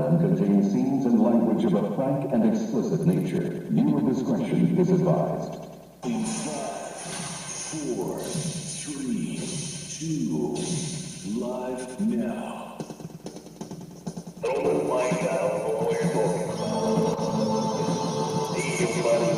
program contains scenes and language of a frank and explicit nature. Viewer discretion is advised. In 5, 4, 3, 2, live now. Don't mind out for what you're talking about. See you, buddy.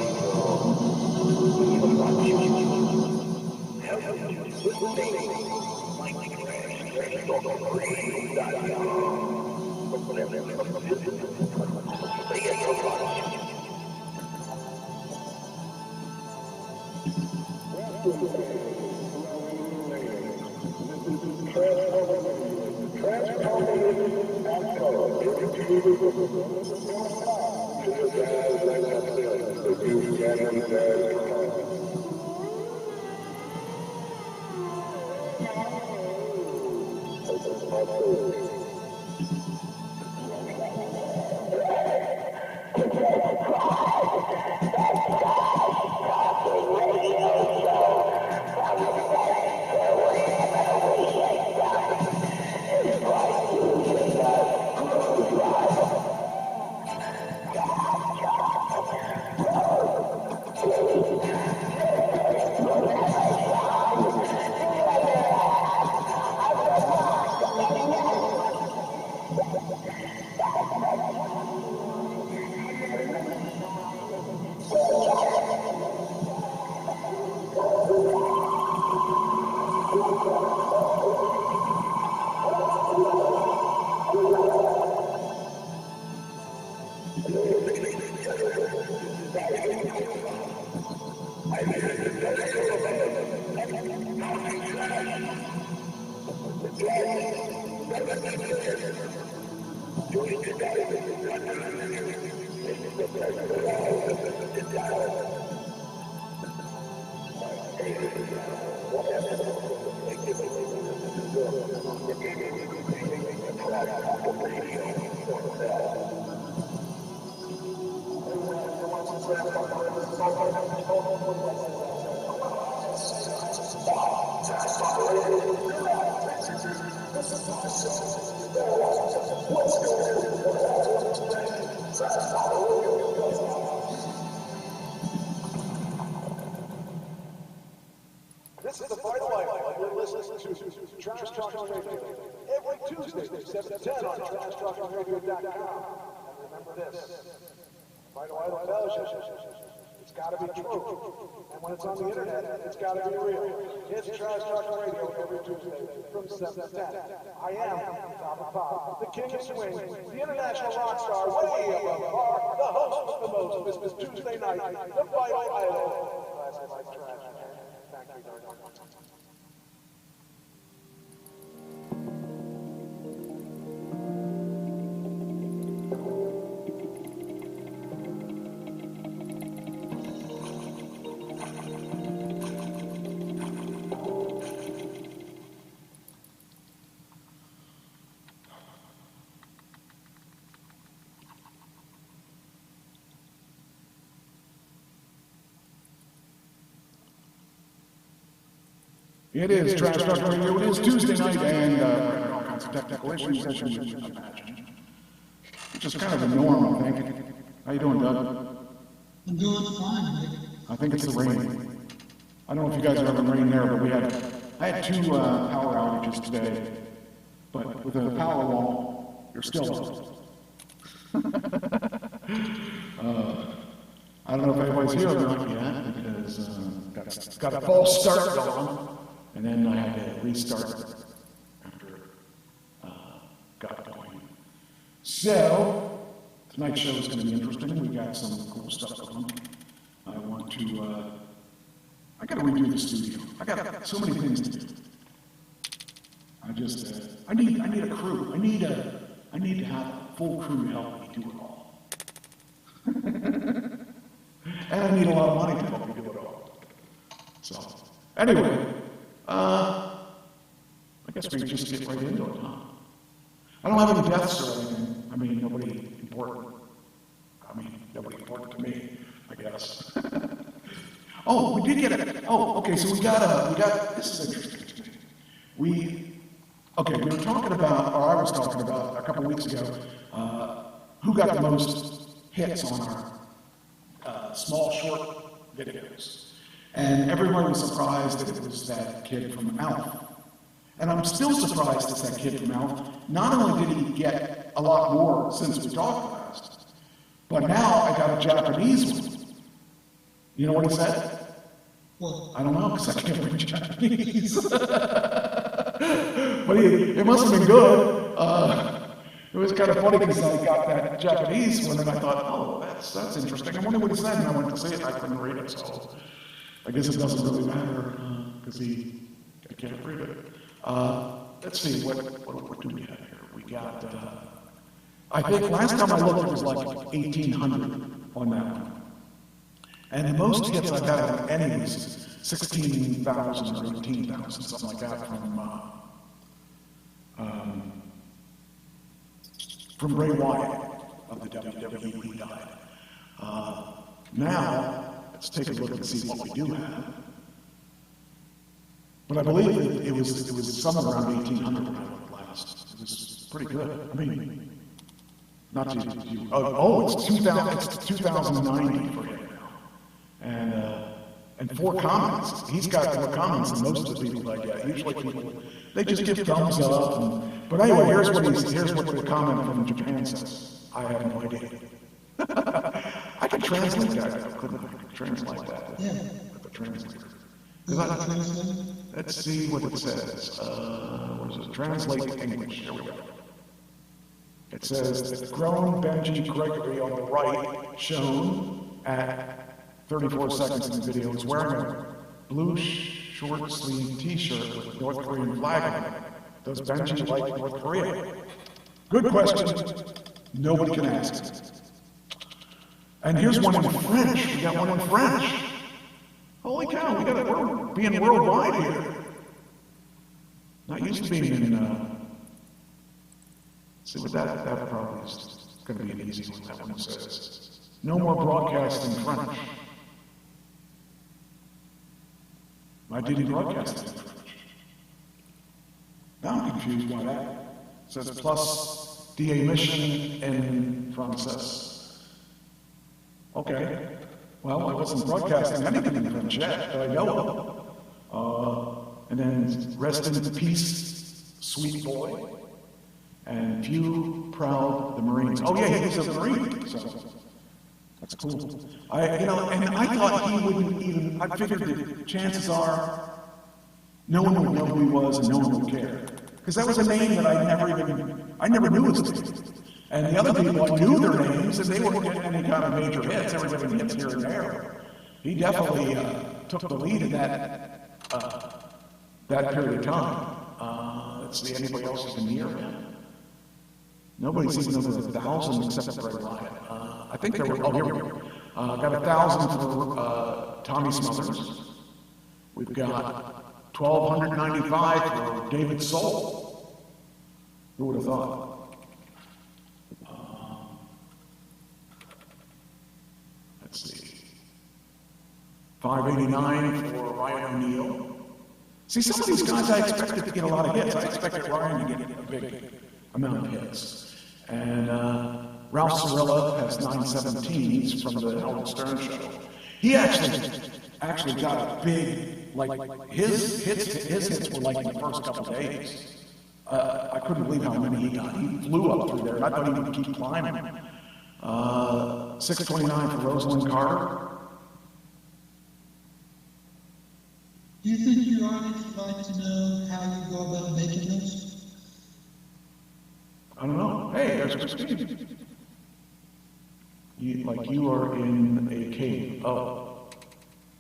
This is the Vital Life. You're listening to Trash Talking Radio every Tuesday, 7 to 10 on TrashTalkingRadio.com. And remember this, Vital Life tells you it's got to be true. And when it's on the internet, it's got to be real. It's Trash Talking Radio every Tuesday from 7 to 10. I am Top of Pop, the King of Swing, the international rock star, way above par, the host with the most. This is Tuesday night, the Vital Idol. Classic like trash. Thank you very much. It is Trash Talking Radio. It is Tuesday night, and all kinds of technical issues, as you can imagine. Which is kind of the norm, I think. How you doing, Doug? I'm doing fine, Nick. I think it's the rain. I don't know if you guys are having rain there, but I had two power outages today. But with a power wall, you're still up. I don't know if anybody's here or not yet, because got a false start going. And then I had to restart after got going. So, tonight's show is going to be interesting. We got some cool stuff going. I got to redo the studio. I got so many things to do. I need a crew. I need to have a full crew to help me do it all. And I need a lot of money to help me do it all. So, anyway. I guess we just get right into it, huh? I don't have any deaths or anything. I mean, nobody important. Nobody important to me, I guess. Oh, we did get it. Oh, okay, so we got, this is interesting to me. We were talking about, or I was talking about a couple weeks ago, who got the most hits on our small, short videos. And everyone was surprised that it was that kid from Alf. And I'm still surprised it's that kid from Alf. Not only did he get a lot more since we talked last, but now I got a Japanese one. You know what he said? Well, I don't know, because I can't read Japanese. But it must have been good. It was kind of funny because I got that Japanese one and I thought, oh, that's interesting. I wonder what he said, and I went to see it and I couldn't read it, so I guess it doesn't really matter because I can't read it. Let's see, what do we have here? We got, I think last time I looked it was like 1,800 on that one. And the most hits I've had on any was 16,000 or 18,000, something like that from Bray Wyatt of the WWE who died. Now, let's take a look and see what we do have. But I believe it was somewhere around 1,800 when I looked last. It was pretty good. I mean, not to you. It's 2,090 for him now, and 4 comments. He's got 4 comments than most of the people I get. Usually people they just give thumbs up. But anyway, here's what the comment from Japan says. I have no idea. I could translate that, couldn't I? I could translate that with the translator. Let's see what it says. What is it? Translate to English. Here we go. It says that grown Benji Gregory on the right, shown at 34 seconds in the video, is wearing a blue short sleeve t-shirt with North Korean flag on it. Does Benji like North Korea? Good question. Nobody can ask. And here's one in French. We got one in French. Holy cow, we're being worldwide here. Not used to being in, see what that probably is going to be an easy one. That one says, no more broadcast in French. Why did he broadcast in French? Now I'm confused why that. It says plus DA mission in français. Okay. Well, I wasn't broadcasting anything in French yet that I know of. And then rest in peace, sweet boy. And few proud the Marines. Oh yeah, he was a Marine. So that's cool. And I thought he wouldn't even. I figured that chances are no one would know who he was and no one would care, because that was a name that I never knew his name. And the other people knew their names, and they weren't getting any kind of major hits. They were getting hits here and there. He definitely took the lead in that period of time. Let's see, anybody else who's been near him? Nobody's even over 1,000 except Bray Wyatt. I think there were. Oh, here we go. Got 1,000 for Tommy Smothers. We've got 1,295 for David Soul. Who would have thought? Let's see. 589 for Ryan O'Neal. See, some of these guys I expected to get a lot of hits. I expected Ryan to get a big amount of hits. And Ralph Cirilla has 917. He's from the Howard Stern show. He actually got a big, like, his hits were like in the first couple days. I couldn't believe how many he got. He flew up through there, and I thought he would keep climbing. 629 for Rosalind Carter. do you think your audience would like to know how you go about making those? I don't know. Hey, there's Christine. You are in a cave. Oh.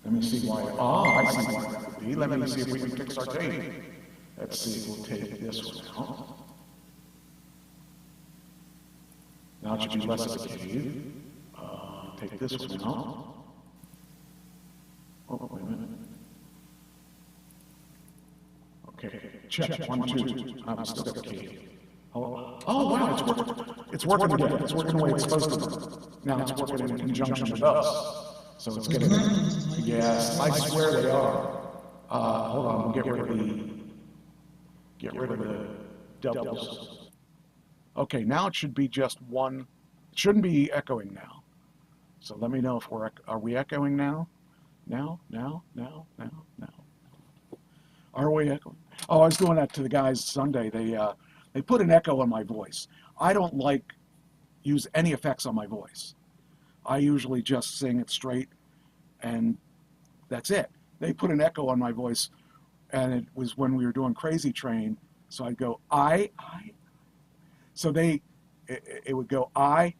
Let me see why. I see why that would be. Let me see if we can fix our tape. Let's see, we'll take this one out. Now it should be less of a cave. Take this one out. Oh, wait a minute. Okay, check. 1, 2. I've still got the cave. Oh, wow, it's working. It's working again. It's working the way it's supposed to work. Now it's working in conjunction with us. So it's getting. Yes, I swear they are. Hold on, we'll get rid of the doubles. Okay, now it should be just one. It shouldn't be echoing now. So let me know if are we echoing now? Now. Are we echoing? Oh, I was doing that to the guys Sunday. They put an echo on my voice. I don't use any effects on my voice. I usually just sing it straight, and that's it. They put an echo on my voice, and it was when we were doing Crazy Train. So I'd go I. So it would go I.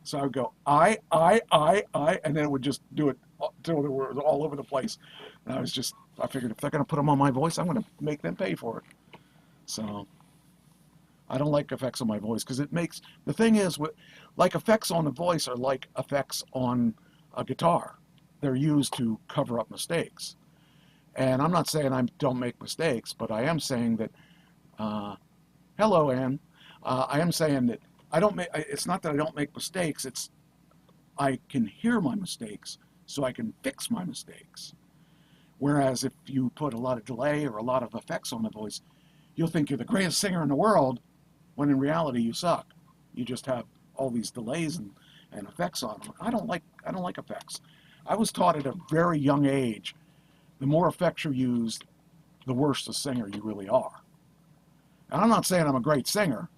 So I would go I, and then it would just do it until they were all over the place. And I figured if they're going to put them on my voice, I'm going to make them pay for it. So I don't like effects on my voice because the thing is, like effects on the voice are like effects on a guitar. They're used to cover up mistakes. And I'm not saying I don't make mistakes, but I am saying that, hello, Ann. I am saying that it's not that I don't make mistakes, it's I can hear my mistakes so I can fix my mistakes. Whereas if you put a lot of delay or a lot of effects on the voice, you'll think you're the greatest singer in the world, when in reality you suck. You just have all these delays and effects on them. I don't like effects. I was taught at a very young age, the more effects you use, the worse a singer you really are. And I'm not saying I'm a great singer,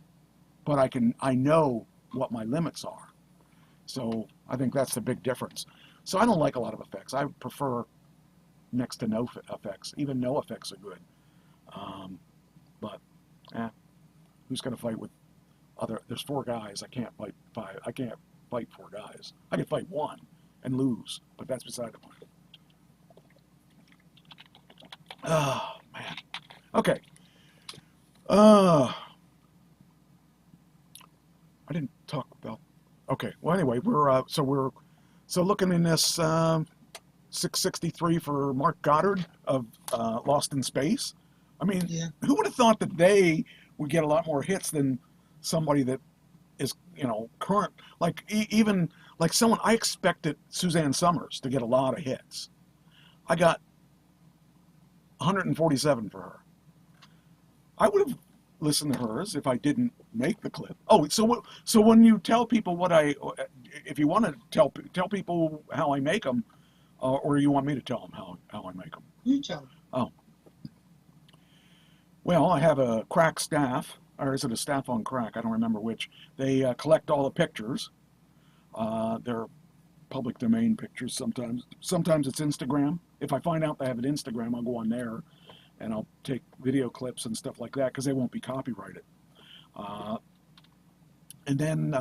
but I know what my limits are. So I think that's the big difference. So I don't like a lot of effects. I prefer next to no effects. Even no effects are good. But who's going to fight with there's 4 guys. I can't fight 5. I can't fight 4 guys. I can fight 1 and lose, but that's beside the point. Oh, man. Okay. I didn't talk about. Okay. Well, anyway, we're looking in this 663 for Mark Goddard of Lost in Space. I mean, who would have thought that they would get a lot more hits than somebody that is, current? Like even like someone I expected Suzanne Summers to get a lot of hits. I got 147 for her. I would have listened to hers if I didn't make the clip. Oh, so when you tell people if you want to tell people how I make them, or you want me to tell them how I make them? You tell them. Oh. Well, I have a crack staff, or is it a staff on crack? I don't remember which. They collect all the pictures. They're public domain pictures sometimes. Sometimes it's Instagram. If I find out they have an Instagram, I'll go on there and I'll take video clips and stuff like that because they won't be copyrighted. And then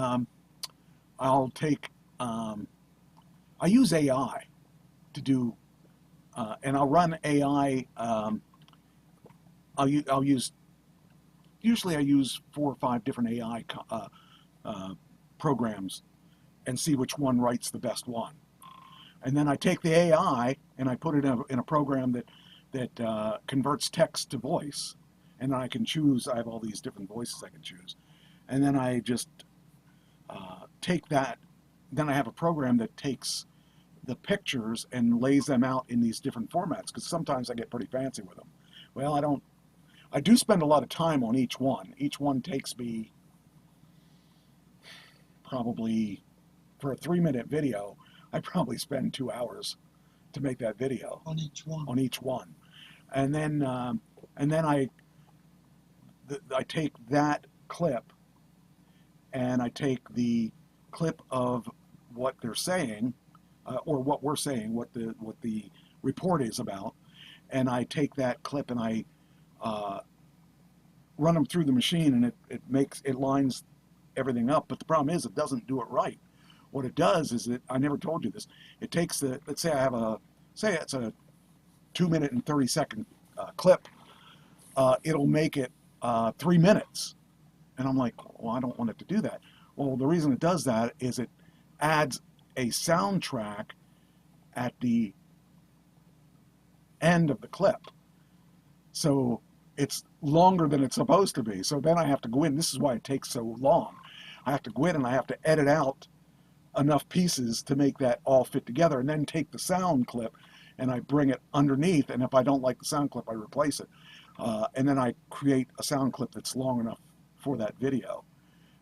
I'll take, I use AI to do, and I'll run AI, usually I use 4 or 5 different AI programs and see which one writes the best one. And then I take the AI and I put it in a program that converts text to voice. And then I can choose, I have all these different voices I can choose. And then I just take that, then I have a program that takes the pictures and lays them out in these different formats, because sometimes I get pretty fancy with them. Well, I do spend a lot of time on each one. Each one takes me probably, for a 3-minute video, I probably spend 2 hours to make that video. On each one. On each one. And then I take that clip and I take the clip of what they're saying, or what we're saying, what the report is about, and I take that clip and I run them through the machine, and it lines everything up. But the problem is it doesn't do it right. What it does is I never told you this. It takes let's say it's a 2-minute and 30-second clip. It'll make it 3 minutes. And I'm like, well, I don't want it to do that. Well, the reason it does that is it adds a soundtrack at the end of the clip. So it's longer than it's supposed to be. So then I have to go in. This is why it takes so long. I have to go in and I have to edit out enough pieces to make that all fit together, and then take the sound clip and I bring it underneath, and if I don't like the sound clip, I replace it. And then I create a sound clip that's long enough for that video.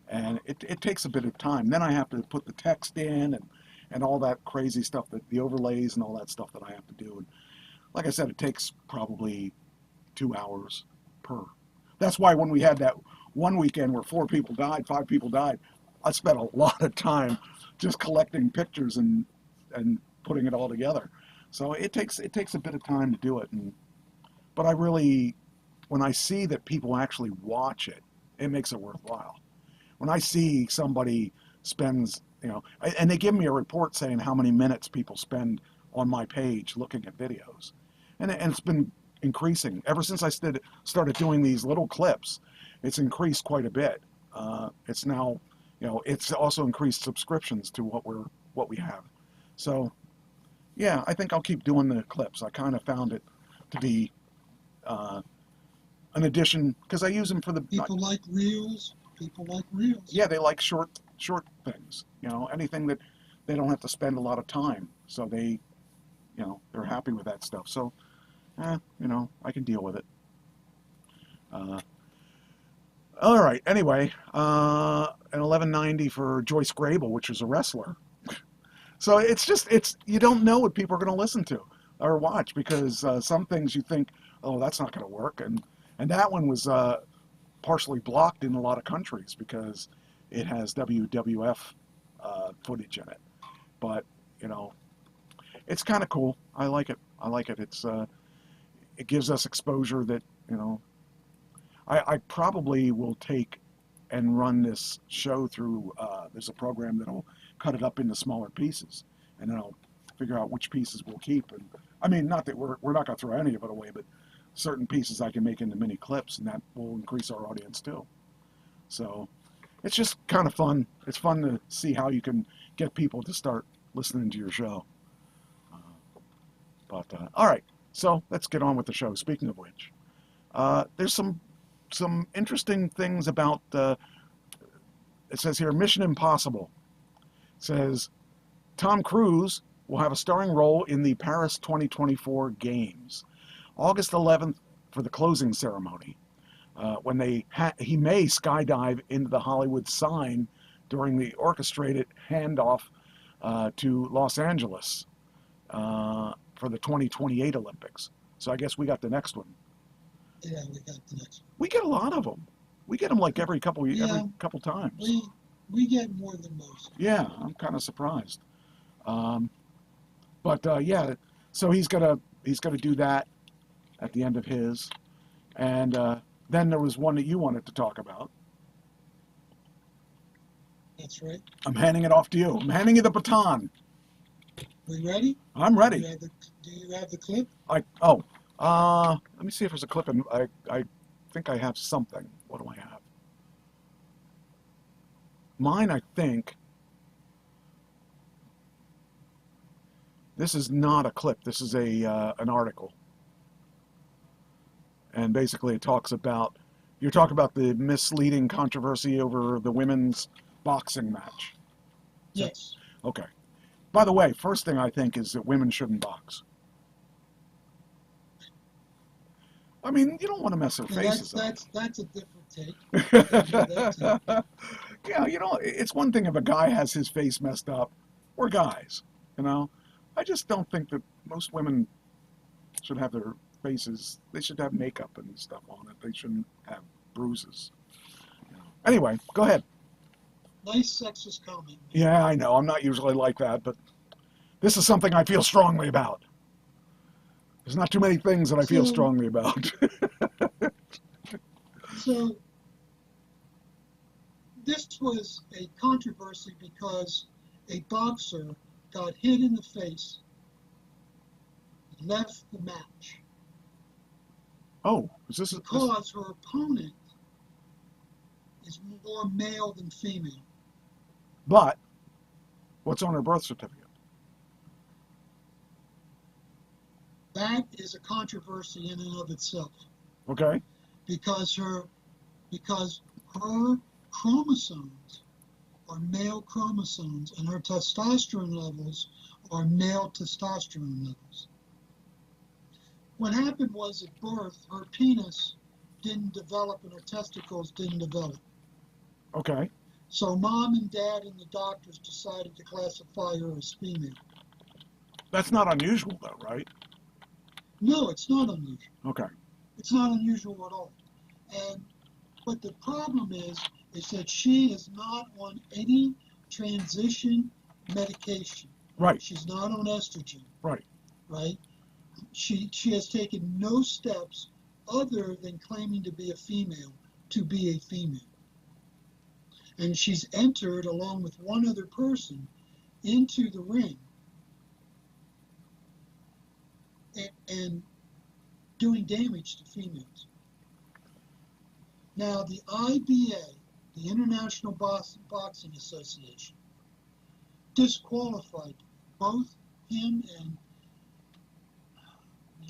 And it takes a bit of time. Then I have to put the text in and all that crazy stuff, that the overlays and all that stuff that I have to do. And like I said, it takes probably 2 hours per. That's why when we had that one weekend where 4 people died, 5 people died, I spent a lot of time just collecting pictures and putting it all together. So it takes a bit of time to do it. But I really, when I see that people actually watch it, it makes it worthwhile. When I see somebody spends, and they give me a report saying how many minutes people spend on my page looking at videos, and it's been increasing ever since I started doing these little clips. It's increased quite a bit. It's now, it's also increased subscriptions to what we have. So, yeah, I think I'll keep doing the clips. I kind of found it to be an addition because I use them for the People like reels. People like reels. Yeah, they like short things. Anything that they don't have to spend a lot of time. So they, they're happy with that stuff. So, I can deal with it. All right. Anyway, an 1190 for Joyce Grable, which is a wrestler. So it's you don't know what people are going to listen to or watch because some things you think, oh, that's not going to work, and that one was partially blocked in a lot of countries because it has WWF footage in it. But it's kind of cool. I like it. It gives us exposure that I probably will take and run this show through. There's a program that'll cut it up into smaller pieces, and then I'll figure out which pieces we'll keep. And I mean, not that we're not going to throw any of it away, but certain pieces I can make into mini clips, and that will increase our audience too. So it's just kind of fun. It's fun to see how you can get people to start listening to your show. All right, so let's get on with the show. Speaking of which, there's some interesting things about. It says here, Mission Impossible. It says Tom Cruise will have a starring role in the Paris 2024 Games, August 11th for the closing ceremony, when he may skydive into the Hollywood sign during the orchestrated handoff to Los Angeles for the 2028 Olympics. So I guess we got the next one. Yeah, we got the next one. We get a lot of them. We get them like every couple times. We get more than most. Yeah, I'm kind of surprised. Yeah, so he's gonna do that at the end of his, and then there was one that you wanted to talk about. That's right. I'm handing it off to you. I'm handing you the baton. We ready? I'm ready. Do you have the clip? Let me see if there's a clip. I think I have something. What do I have? Mine, I think. This is not a clip. This is an article. And basically it talks about, you're talking about the misleading controversy over the women's boxing match. Yes. Okay. By the way, first thing I think is that women shouldn't box. I mean, you don't want to mess their faces up. That's a different take. Yeah, it's one thing if a guy has his face messed up. We're guys, I just don't think that most women should have their faces. They should have makeup and stuff on it. They shouldn't have bruises. Anyway, go ahead. Nice sexist comment. Yeah, I know. I'm not usually like that, but this is something I feel strongly about. There's not too many things that I feel strongly about. So, this was a controversy because a boxer got hit in the face, left the match. Oh, is this because her opponent is more male than female. But what's on her birth certificate? That is a controversy in and of itself. Okay. Because her chromosomes are male chromosomes and her testosterone levels are male testosterone levels. What happened was at birth, her penis didn't develop and her testicles didn't develop. Okay. So mom and dad and the doctors decided to classify her as female. That's not unusual, though, right? No, it's not unusual. Okay. It's not unusual at all. But the problem is that she is not on any transition medication. Right. She's not on estrogen. Right. Right? She has taken no steps other than claiming to be a female to be a female. And she's entered, along with one other person, into the ring and doing damage to females. Now, the IBA, the International Boxing Association, disqualified both him and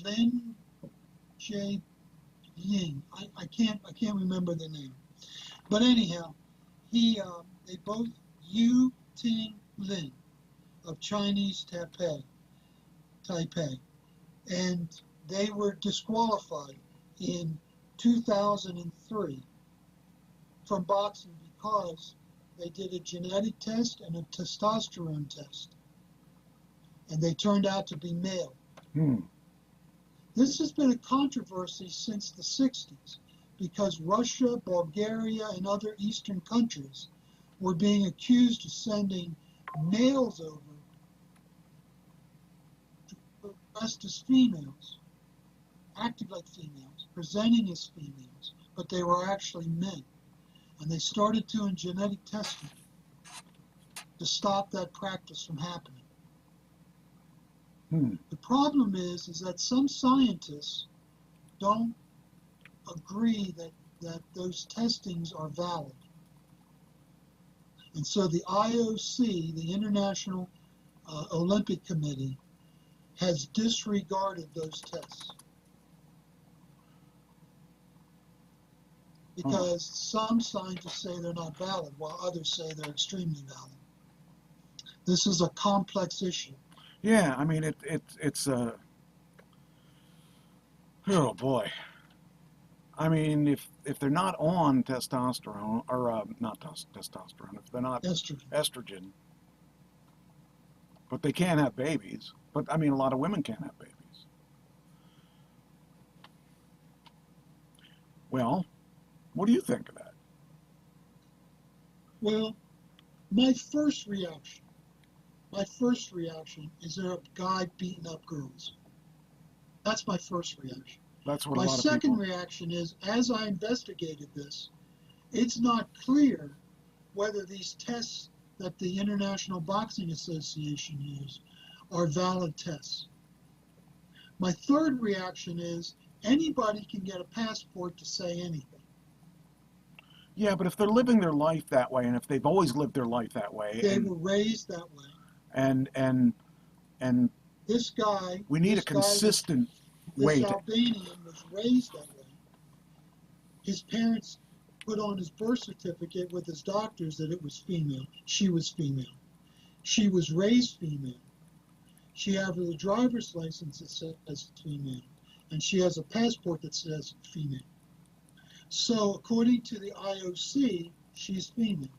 Lin J. Ying. I can't remember the name, but anyhow, they both Yu Ting Lin of Chinese Taipei, and they were disqualified in 2003 from boxing because they did a genetic test and a testosterone test, and they turned out to be male. This has been a controversy since the 60s because Russia, Bulgaria, and other Eastern countries were being accused of sending males over to dressed as females, acted like females, presenting as females, but they were actually men. And they started doing genetic testing to stop that practice from happening. The problem is that some scientists don't agree that those testings are valid. And so the IOC, the International Olympic Committee, has disregarded those tests. Because some scientists say they're not valid, while others say they're extremely valid. This is a complex issue. Yeah, I mean, it's a... Oh, boy. I mean, if they're not on testosterone, or not testosterone, if they're not estrogen, but they can have babies. But, I mean, a lot of women can't have babies. Well, what do you think of that? Well, my first reaction is there a guy beating up girls. That's my first reaction. That's what my a lot of second people... reaction is, as I investigated this, it's not clear whether these tests that the International Boxing Association use are valid tests. My third reaction is anybody can get a passport to say anything. Yeah, but if they're living their life that way, and if they've always lived their life that way, they were raised that way. And this guy, we need a consistent way. This Albanian was raised that way. His parents put on his birth certificate with his doctors that it was female. She was female. She was raised female. She has a driver's license that says female, and she has a passport that says female. So according to the IOC, she's female.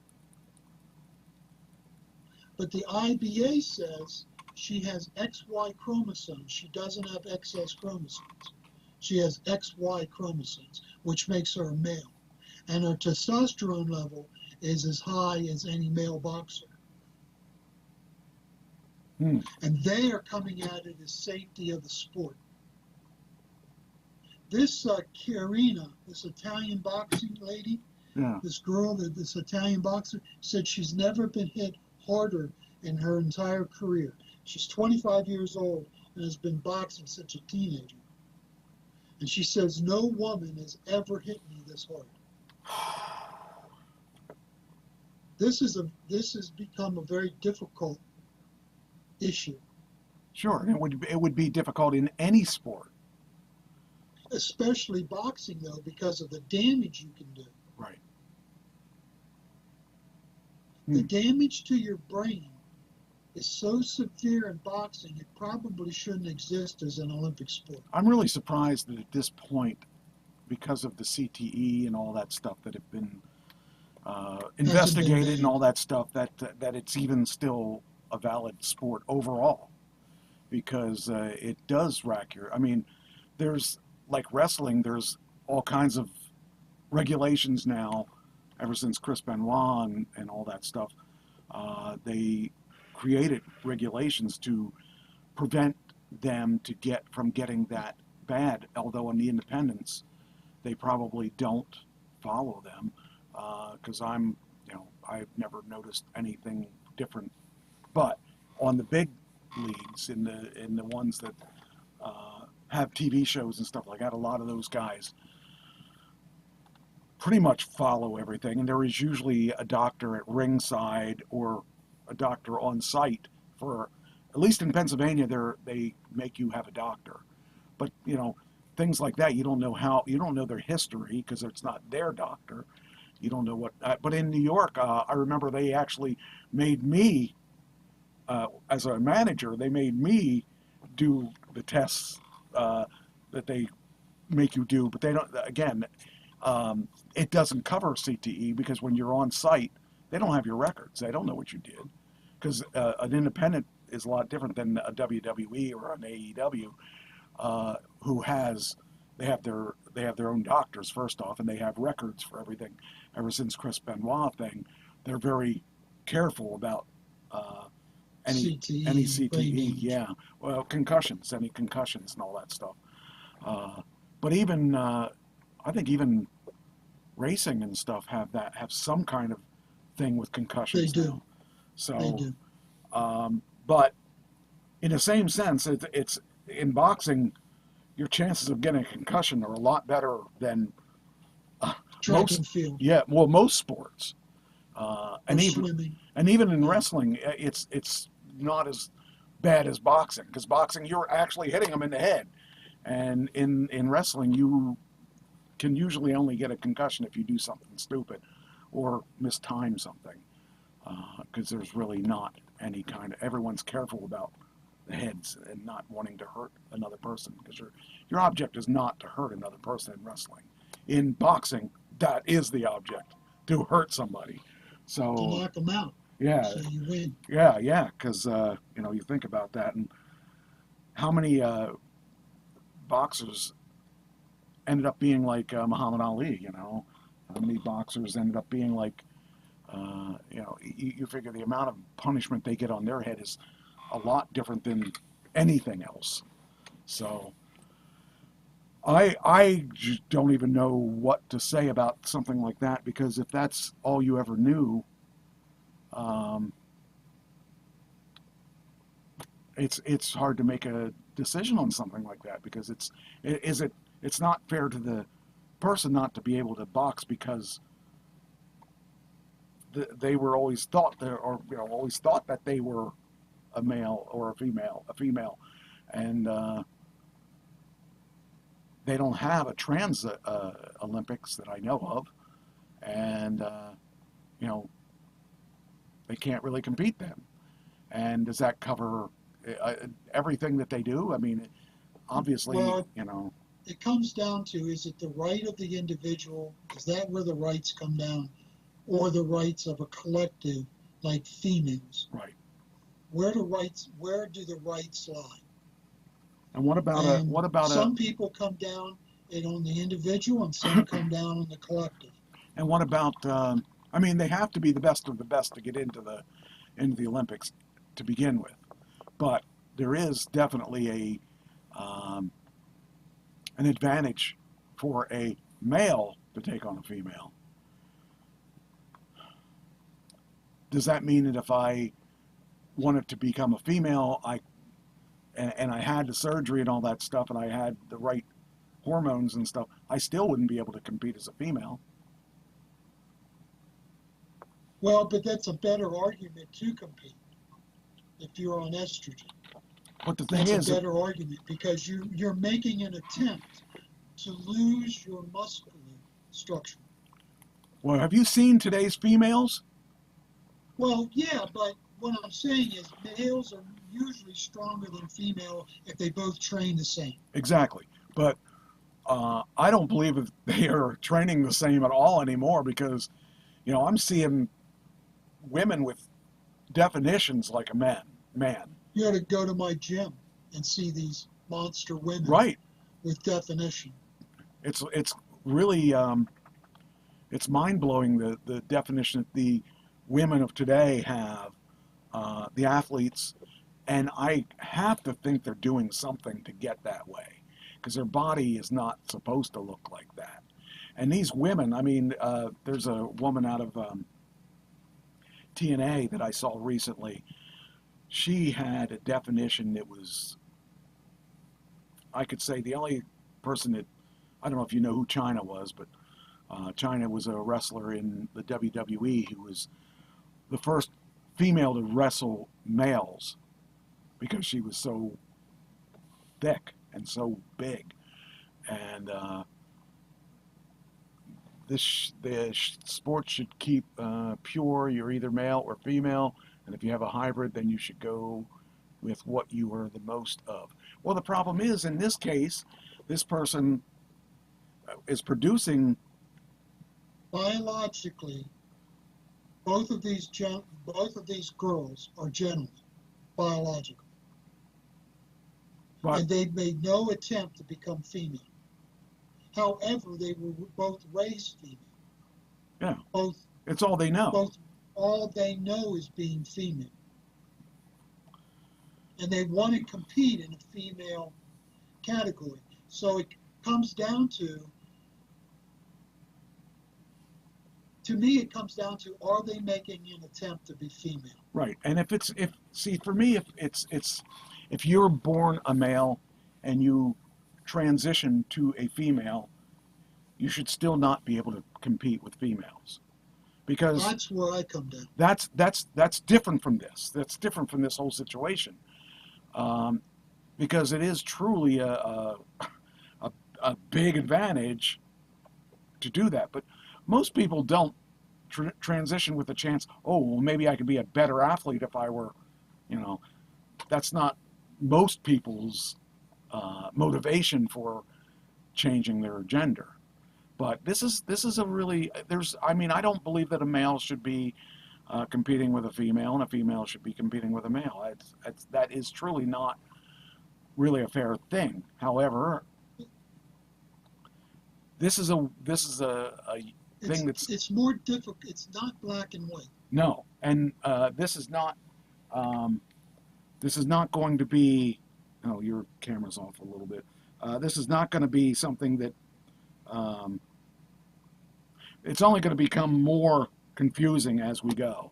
But the IBA says she has XY chromosomes. She doesn't have XS chromosomes. She has XY chromosomes, which makes her a male. And her testosterone level is as high as any male boxer. And they are coming at it as safety of the sport. This Karina, this Italian boxing lady, this girl, this Italian boxer, said she's never been hit harder in her entire career. She's 25 years old and has been boxing since a teenager. And she says, no woman has ever hit me this hard. This has become a very difficult issue. Sure, and it would be difficult in any sport. Especially boxing, though, because of the damage you can do. Right. The damage to your brain is so severe in boxing, it probably shouldn't exist as an Olympic sport. I'm really surprised that at this point, because of the CTE and all that stuff that have been investigated and made. all that stuff, that it's even still a valid sport overall, because it does rack your. I mean, there's like wrestling. There's all kinds of regulations now, ever since Chris Benoit and all that stuff. They created regulations to prevent them from getting that bad. Although on the independents, they probably don't follow them, because I've never noticed anything different. But on the big leagues, in the ones that have TV shows and stuff like that, a lot of those guys pretty much follow everything, and there is usually a doctor at ringside or a doctor on site for, at least in Pennsylvania, they make you have a doctor. But things like that, you don't know their history because it's not their doctor. You don't know what. But in New York, I remember they actually made me, as a manager, they made me do the tests that they make you do. But they don't. Again, it doesn't cover CTE because when you're on site, they don't have your records. They don't know what you did, because an independent is a lot different than a WWE or an AEW, they have their own doctors first off, and they have records for everything. Ever since Chris Benoit thing, they're very careful about any CTE. Yeah, well, concussions, any concussions and all that stuff. But even I think even racing and stuff have some kind of thing with concussions. They do. Now. So, They do. But in the same sense, it's in boxing, your chances of getting a concussion are a lot better than Track and field. Yeah, well, most sports, and Swimming. even in wrestling, it's not as bad as boxing, because boxing, you're actually hitting them in the head, and in wrestling you can usually only get a concussion if you do something stupid or mistime something, because there's really not any kind of, everyone's careful about the heads and not wanting to hurt another person, because your object is not to hurt another person in wrestling. In boxing, that is the object, to hurt somebody. So To knock them out. yeah, So you win. yeah, because you think about that, and how many boxers ended up being like Muhammad Ali. How many boxers ended up being like, you figure the amount of punishment they get on their head is a lot different than anything else. So I don't even know what to say about something like that, because if that's all you ever knew, it's hard to make a decision on something like that, because it's not fair to the person not to be able to box, because they were always thought that they were a male or a female, and they don't have a trans Olympics that I know of, and they can't really compete then. And does that cover everything that they do? I mean, obviously, Well, it comes down to, is it the right of the individual? Is that where the rights come down? Or the rights of a collective, like females? right. Where do the rights lie? And what about some people come down on the individual, and some come down on the collective. And what about? I mean, they have to be the best of the best to get into the Olympics to begin with, but there is definitely an advantage for a male to take on a female. Does that mean that if I wanted to become a female, and I had the surgery and all that stuff, and I had the right hormones and stuff, I still wouldn't be able to compete as a female? Well, but that's a better argument to compete if you're on estrogen. But the thing That's is, a better argument, because you're making an attempt to lose your muscular structure. well, have you seen today's females? Well, yeah, but what I'm saying is males are usually stronger than female if they both train the same. Exactly. But I don't believe that they are training the same at all anymore, because, I'm seeing women with definitions like a man. You ought to go to my gym and see these monster women Right. with definition. It's really it's mind blowing the definition that the women of today have, the athletes, and I have to think they're doing something to get that way, because their body is not supposed to look like that. And these women, I mean, there's a woman out of TNA that I saw recently. She had a definition that was, I could say, the only person that, I don't know if you know who China was, but China was a wrestler in the WWE who was the first female to wrestle males because she was so thick and so big. And the sport should keep pure. You're either male or female, and if you have a hybrid, then you should go with what you are the most of. Well, the problem is, in this case, this person is producing. Biologically, both of these girls are gentlemen, biologically. But, And they've made no attempt to become female. However, they were both raised female. yeah, Both it's all they know. all they know is being female. And they want to compete in a female category. So it comes down to me, it comes down to, are they making an attempt to be female? Right. And for me, if you're born a male and you transition to a female, you should still not be able to compete with females, because That's where I come down. that's different from this. That's different from this whole situation, because it is truly a big advantage to do that. But most people don't transition with the chance, oh, well, maybe I could be a better athlete if I were, that's not most people's motivation for changing their gender. But this is a really, I don't believe that a male should be competing with a female and a female should be competing with a male. That is truly not really a fair thing. However, this is a thing that's, It's more difficult. It's not black and white. no, and this is not going to be. Oh, your camera's off a little bit. This is not going to be something that. It's only going to become more confusing as we go,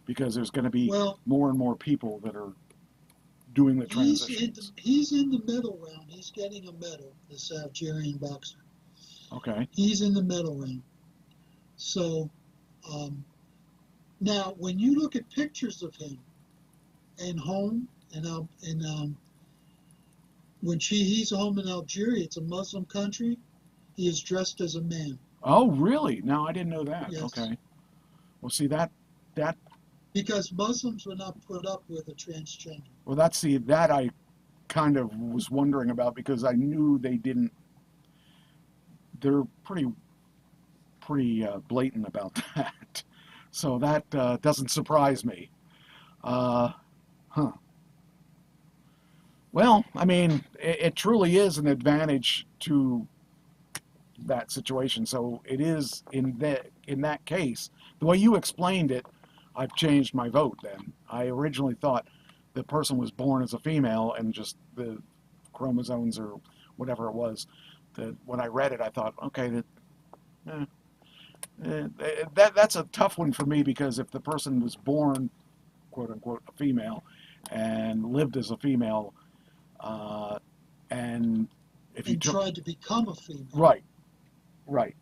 because there's going to be more and more people that are doing the transitions. He's in the middle round. He's getting a medal, this Algerian boxer. Okay. He's in the middle round. So now, when you look at pictures of him and home and when he's home in Algeria, it's a Muslim country. He is dressed as a man. Oh, really? No, I didn't know that. Yes. Okay. Well, see that. Because Muslims will not put up with a transgender. Well, that I kind of was wondering about, because I knew they didn't. They're pretty blatant about that. So that doesn't surprise me. Well, I mean, it truly is an advantage to that situation. So it is in that case. The way you explained it, I've changed my vote then. I originally thought the person was born as a female and just the chromosomes or whatever it was. When I read it, I thought, okay, that's a tough one for me, because if the person was born, quote unquote, a female and lived as a female, and if you tried to become a female. Right.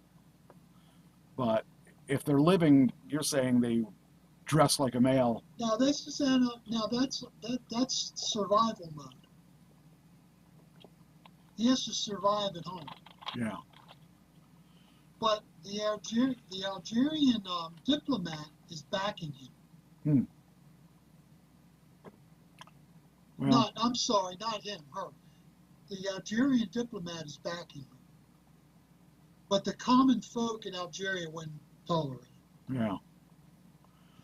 But if they're living, you're saying they dress like a male. Now that's survival mode. He has to survive at home. Yeah. But the Algerian diplomat is backing him. Well, I'm sorry, not him, her. The Algerian diplomat is backing him. But the common folk in Algeria wouldn't tolerate it. Yeah.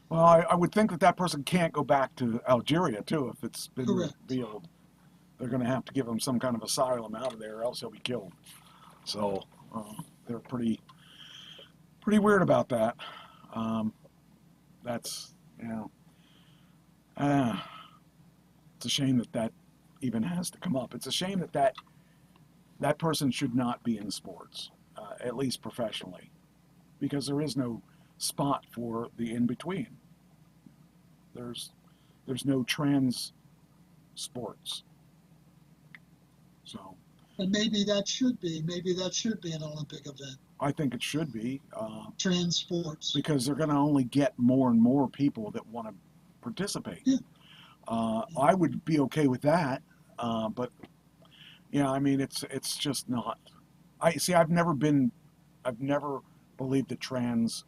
Well, I would think that that person can't go back to Algeria too if it's been Correct. revealed. They're going to have to give him some kind of asylum out of there, or else he'll be killed. So they're pretty weird about that. That's it's a shame that that even has to come up. It's a shame that that person should not be in sports, at least professionally, because there is no spot for the in between. There's no trans sports. So And maybe that should be an Olympic event. I think it should be Trans sports. because they're going to only get more and more people that want to participate. Yeah. I would be okay with that, but yeah, I mean it's just not. I've never believed that trans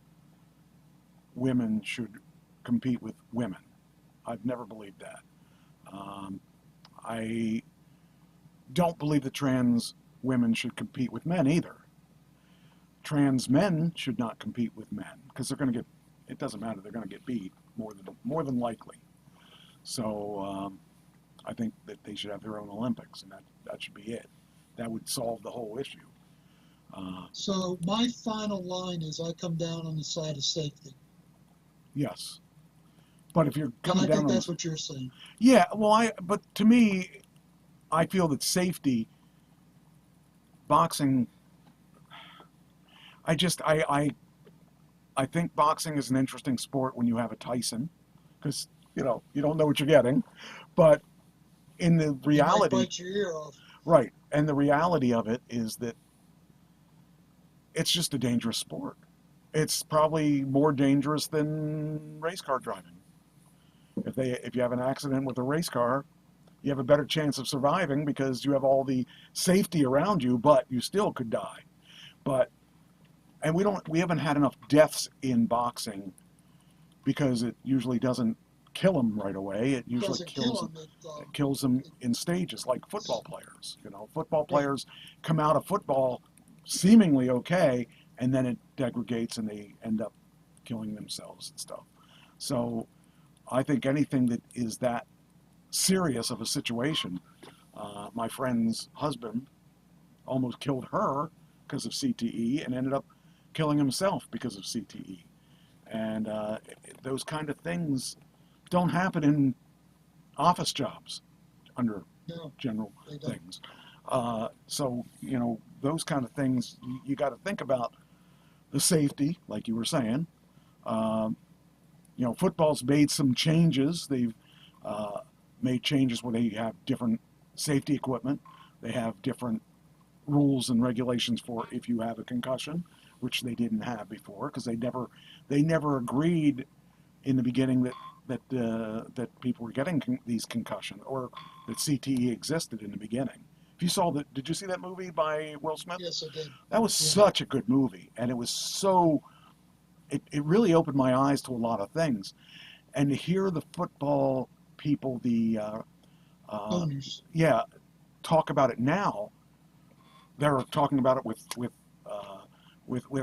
women should compete with women. I've never believed that. I don't believe that trans women should compete with men either. Trans men should not compete with men because they're going to get. It doesn't matter. They're going to get beat more than likely. So I think that they should have their own Olympics, and that should be it. That would solve the whole issue. So my final line is I come down on the side of safety. Yes, but if you're And coming I down think on that's what you're saying. yeah, well, but to me, I feel that safety, boxing. I think boxing is an interesting sport when you have a Tyson, because you don't know what you're getting, but in the You might reality, bite your ear off. right, and the reality of it is that it's just a dangerous sport. It's probably more dangerous than race car driving. If you have an accident with a race car, you have a better chance of surviving because you have all the safety around you, but you still could die. And we haven't had enough deaths in boxing because it usually doesn't kill them right away. It usually Doesn't kill them. it kills them in stages, like football players. Football players come out of football seemingly okay, and then it degrades and they end up killing themselves and stuff. So I think anything that is that serious of a situation, my friend's husband almost killed her because of CTE and ended up killing himself because of CTE. And those kind of things don't happen in office jobs under No, general they don't. things. So, those kind of things, you got to think about the safety, like you were saying. Football's made some changes. They've made changes where they have different safety equipment. They have different rules and regulations for if you have a concussion, which they didn't have before because they never agreed in the beginning that people were getting these concussions or that CTE existed in the beginning. If you saw did you see that movie by Will Smith? Yes, I did. That was such a good movie, and it was it really opened my eyes to a lot of things, and to hear the football people, the Owners. talk about it now. They're talking about it with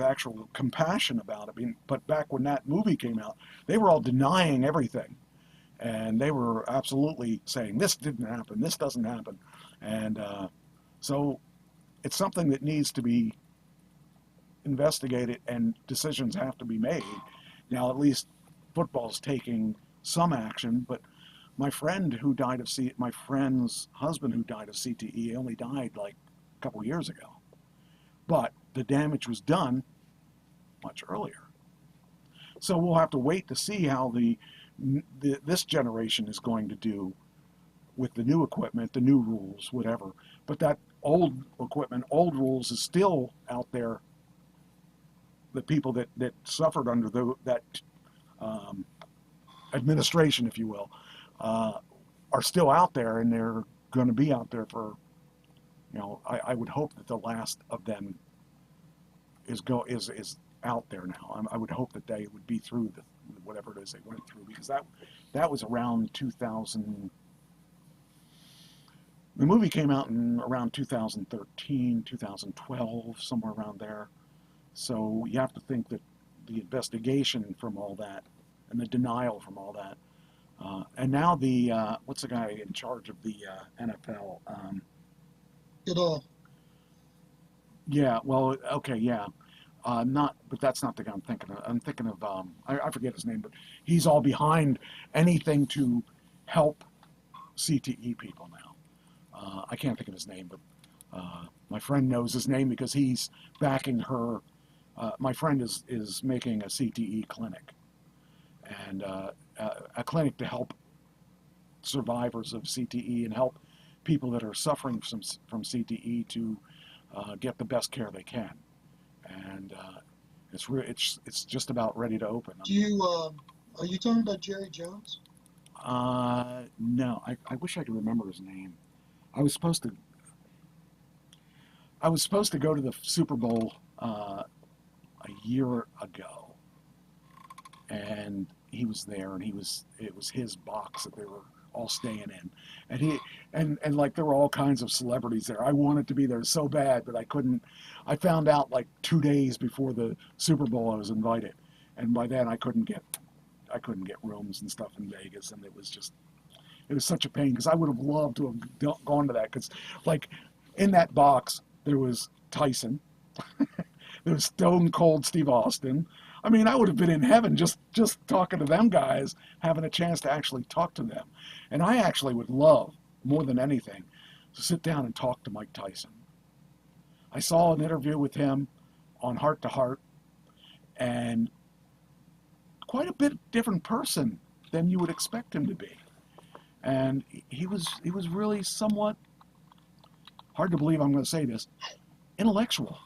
actual compassion about it. But back when that movie came out, they were all denying everything, and they were absolutely saying this didn't happen, this doesn't happen, and so it's something that needs to be investigated, and decisions have to be made. Now, at least football's taking some action, but my friend's husband who died of CTE only died like a couple years ago. But the damage was done much earlier. So we'll have to wait to see how this generation is going to do with the new equipment, the new rules, whatever. But that old equipment, old rules is still out there. The people that suffered under that administration, if you will, are still out there, and they're going to be out there for, I would hope that the last of them is out there now. I would hope that they would be through whatever it is they went through, because that was around 2000. The movie came out in around 2013, 2012, somewhere around there. So you have to think that the investigation from all that and the denial from all that. And now the what's the guy in charge of the NFL? It all. Yeah, well, okay, yeah. But that's not the guy I'm thinking of. I'm thinking of, I forget his name, but he's all behind anything to help CTE people now. I can't think of his name, but my friend knows his name because he's backing her. My friend is making a CTE clinic, and a clinic to help survivors of CTE and help people that are suffering from CTE to get the best care they can. And it's just about ready to open. Do you, are you talking about Jerry Jones? No, I wish I could remember his name. I was supposed to go to the Super Bowl a year ago, and he was there, and it was his box that they were all staying in, and he and like there were all kinds of celebrities there. I wanted to be there so bad, but I couldn't. I found out like 2 days before the Super Bowl I was invited, and by then I couldn't get rooms and stuff in Vegas, and it was such a pain because I would have loved to have gone to that, because like in that box there was Tyson, there was Stone Cold Steve Austin. I mean, I would have been in heaven just talking to them guys, having a chance to actually talk to them. And I actually would love, more than anything, to sit down and talk to Mike Tyson. I saw an interview with him on Heart to Heart, and quite a bit different person than you would expect him to be. And he was really somewhat, hard to believe I'm going to say this, intellectual.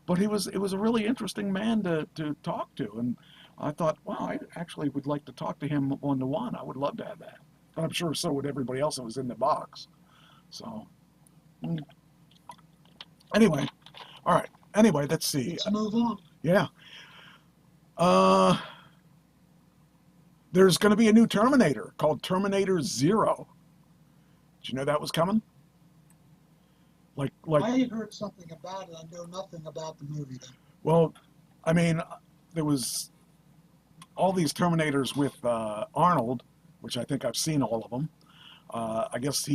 But it was a really interesting man to talk to, and I thought, wow, I actually would like to talk to him one-to-one. I would love to have that. But I'm sure so would everybody else that was in the box. So, anyway, all right. Anyway, let's see. Let's move on. Yeah. There's going to be a new Terminator called Terminator Zero. Did you know that was coming? Like I had heard something about it. I know nothing about the movie then. Well, I mean, there was all these Terminators with Arnold, which I think I've seen all of them. I guess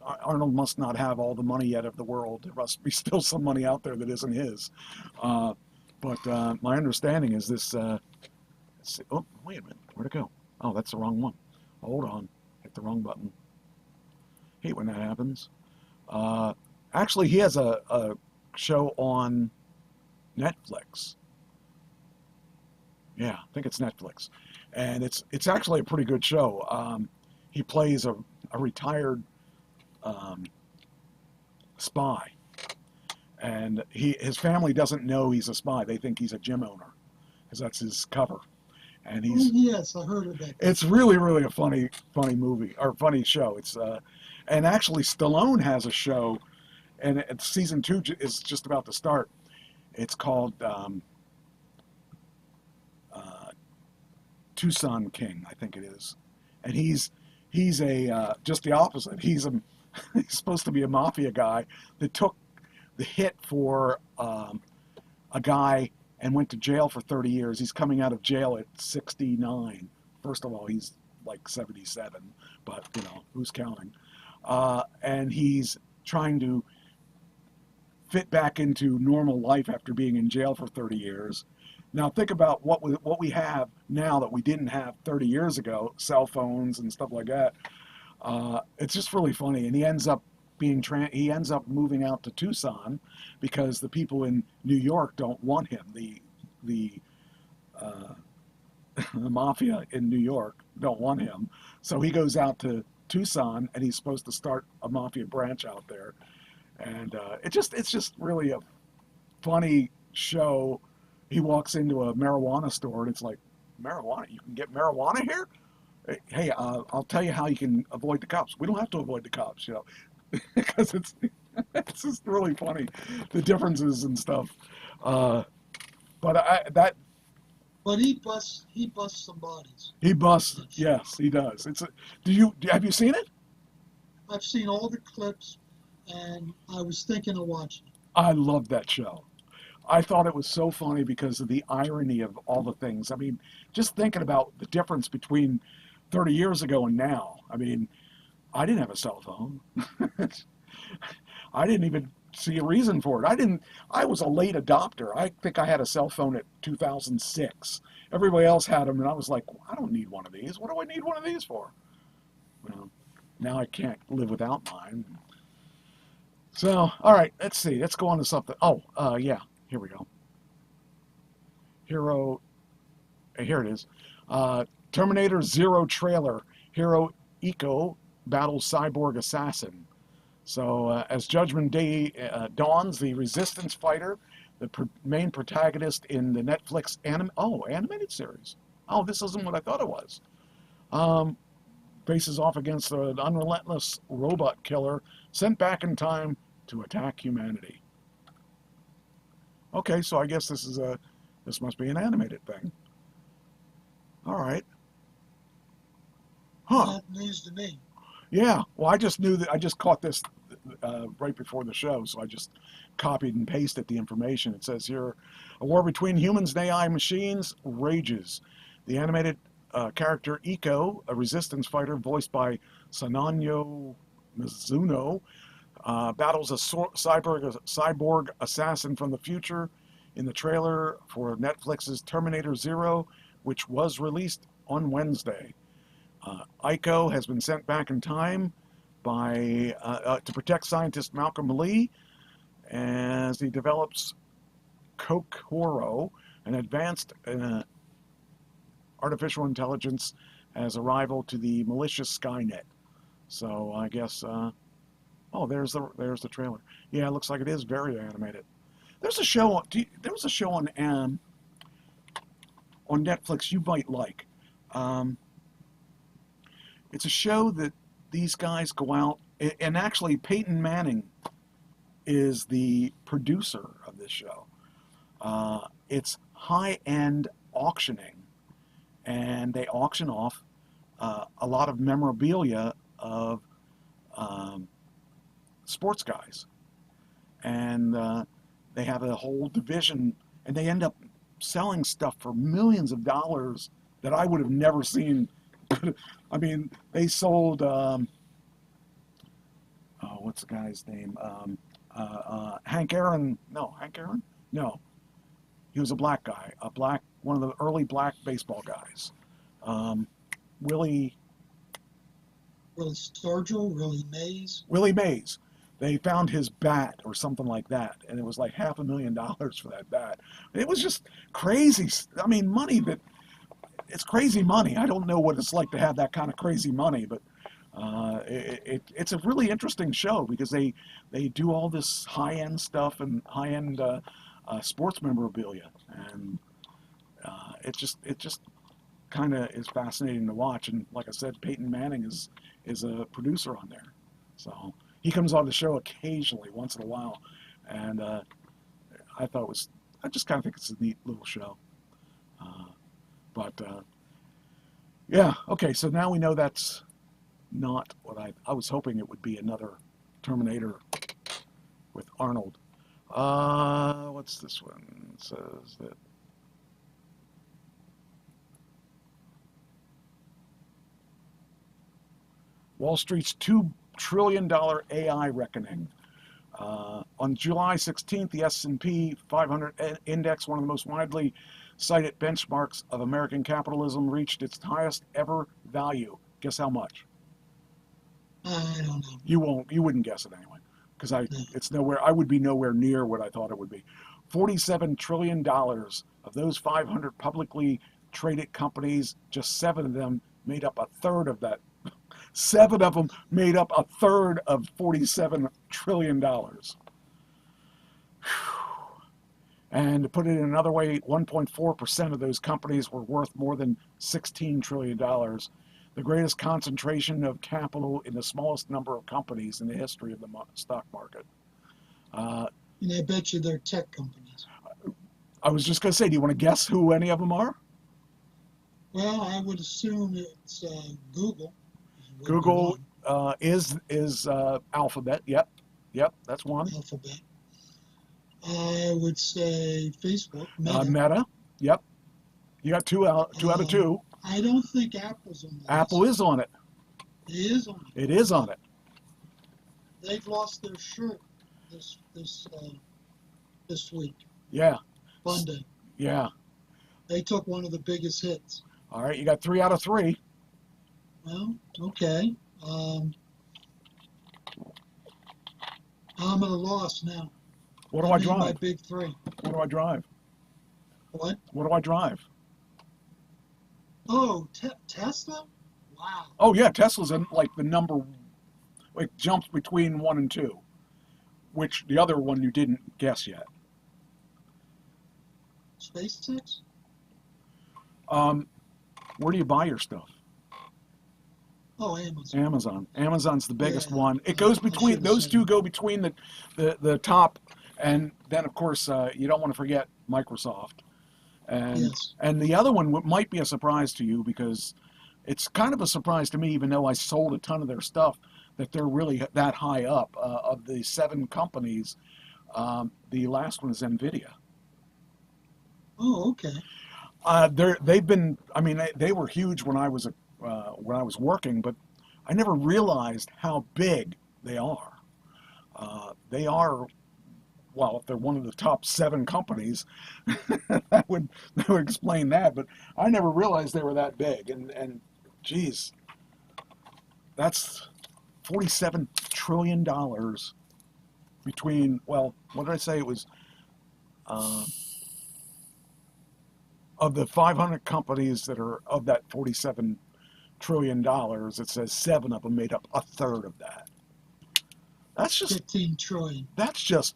Arnold must not have all the money yet of the world. There must be still some money out there that isn't his. But my understanding is this. Let's see. Oh, wait a minute. Where'd it go? Oh, that's the wrong one. Hold on. Hit the wrong button. Hate when that happens. Actually, he has a show on Netflix. Yeah, I think it's Netflix, and it's actually a pretty good show. He plays a retired spy, and his family doesn't know he's a spy. They think he's a gym owner, because that's his cover. And Yes, I heard of that. It's really, really a funny movie, or funny show. It's and actually Stallone has a show. And season 2 is just about to start. It's called Tucson King, I think it is. And he's a just the opposite. He's supposed to be a mafia guy that took the hit for a guy and went to jail for 30 years. He's coming out of jail at 69. First of all, he's like 77, but who's counting? And he's trying to fit back into normal life after being in jail for 30 years. Now think about what we have now that we didn't have 30 years ago, cell phones and stuff like that. It's just really funny, and he ends up moving out to Tucson because the people in New York don't want him. The mafia in New York don't want him, so he goes out to Tucson, and he's supposed to start a mafia branch out there. And it's just really a funny show. He walks into a marijuana store, and it's like, marijuana? You can get marijuana here? Hey, I'll tell you how you can avoid the cops. We don't have to avoid the cops, because it's just really funny, the differences and stuff. But he busts some bodies. He busts. Yes, he does. Have you seen it? I've seen all the clips, and I was thinking of watching it. I love that show. I thought it was so funny because of the irony of all the things. I mean, just thinking about the difference between 30 years ago and now. I mean, I didn't have a cell phone. I didn't even see a reason for it. I was a late adopter. I think I had a cell phone at 2006. Everybody else had them, and I was like, I don't need one of these. What do I need one of these for? Well, now I can't live without mine. So, all right, let's see. Let's go on to something. Oh, yeah, here we go. Here it is. Terminator Zero trailer. Hero Eco battles cyborg assassin. So, as Judgment Day dawns, the Resistance fighter, the main protagonist in the Netflix animated series. Oh, this isn't what I thought it was. Faces off against an unrelentless robot killer sent back in time to attack humanity. Okay, so I guess this must be an animated thing. All right. Huh. Not news to me. Yeah, well, I just knew that I just caught this right before the show, so I just copied and pasted the information. It says here, a war between humans and AI machines rages. The animated character Eco, a resistance fighter voiced by Sananyo Mizuno, battles a cyborg assassin from the future in the trailer for Netflix's Terminator Zero, which was released on Wednesday. Eiko has been sent back in time to protect scientist Malcolm Lee as he develops Kokoro, an advanced artificial intelligence, as a rival to the malicious Skynet. So I guess, there's the trailer. Yeah, it looks like it is very animated. There's a show. There was a show on Netflix you might like. It's a show that these guys go out, and actually Peyton Manning is the producer of this show. It's high-end auctioning, and they auction off a lot of memorabilia of sports guys. And they have a whole division, and they end up selling stuff for millions of dollars that I would have never seen. I mean, they sold, what's the guy's name? Hank Aaron? No, Hank Aaron? No. He was a black guy, one of the early black baseball guys. Willie Stargell, Willie Mays. Willie Mays. They found his bat or something like that, and it was like $500,000 for that bat. It was just crazy. I mean, money that, it's crazy money. I don't know what it's like to have that kind of crazy money, but it's a really interesting show because they do all this high-end stuff and high-end sports memorabilia, and it just kind of is fascinating to watch. And like I said, Peyton Manning is a producer on there, so he comes on the show occasionally, once in a while, and I just kind of think it's a neat little show. But yeah, okay, so now we know that's not what I was hoping it would be, another Terminator with Arnold. What's this one? It says that Wall Street's $2 trillion AI reckoning. On July 16th, the S&P 500 index, one of the most widely cited benchmarks of American capitalism, reached its highest ever value. Guess how much? I don't know. You wouldn't guess it anyway, because it's nowhere. I would be nowhere near what I thought it would be. $47 trillion of those 500 publicly traded companies, just 7 of them made up a third of that. 7 of them made up a third of $47 trillion. And to put it in another way, 1.4% of those companies were worth more than $16 trillion. The greatest concentration of capital in the smallest number of companies in the history of the stock market. And I bet you they're tech companies. I was just going to say, do you want to guess who any of them are? Well, I would assume it's Google. Google is Alphabet. Yep, that's one. Alphabet. I would say Facebook, Meta. Meta. Yep. You got two out of two. I don't think Apple's on the Apple list. is on it. It is on it. It is on it. They've lost their shirt this week, Yeah. Monday. Yeah. They took one of the biggest hits. All right. You got 3 out of 3. Well, okay. I'm at a loss now. What do I need my drive? big three. What do I drive? What? What do I drive? Oh, Tesla? Wow. Oh yeah, Tesla's in like the number. It jumps between 1 and 2, which the other one you didn't guess yet. SpaceX? Where do you buy your stuff? Oh, Amazon. Amazon. Amazon's the biggest Yeah, one. It I goes should between have those said two. that. Go between the top, and then of course you don't want to forget Microsoft, and Yes. and the other one might be a surprise to you because it's kind of a surprise to me, even though I sold a ton of their stuff, that they're really that high up. Of the 7 companies, the last one is Nvidia. Oh, okay. They've been. I mean, they were huge when I was working, but I never realized how big they are. They are, well, if they're one of the top 7 companies, that would explain that. But I never realized they were that big. And geez, that's $47 trillion between. Well, what did I say? It was. Of the 500 companies that are of that $47 trillion, it says 7 of them made up a third of that. That's just 15 trillion. that's just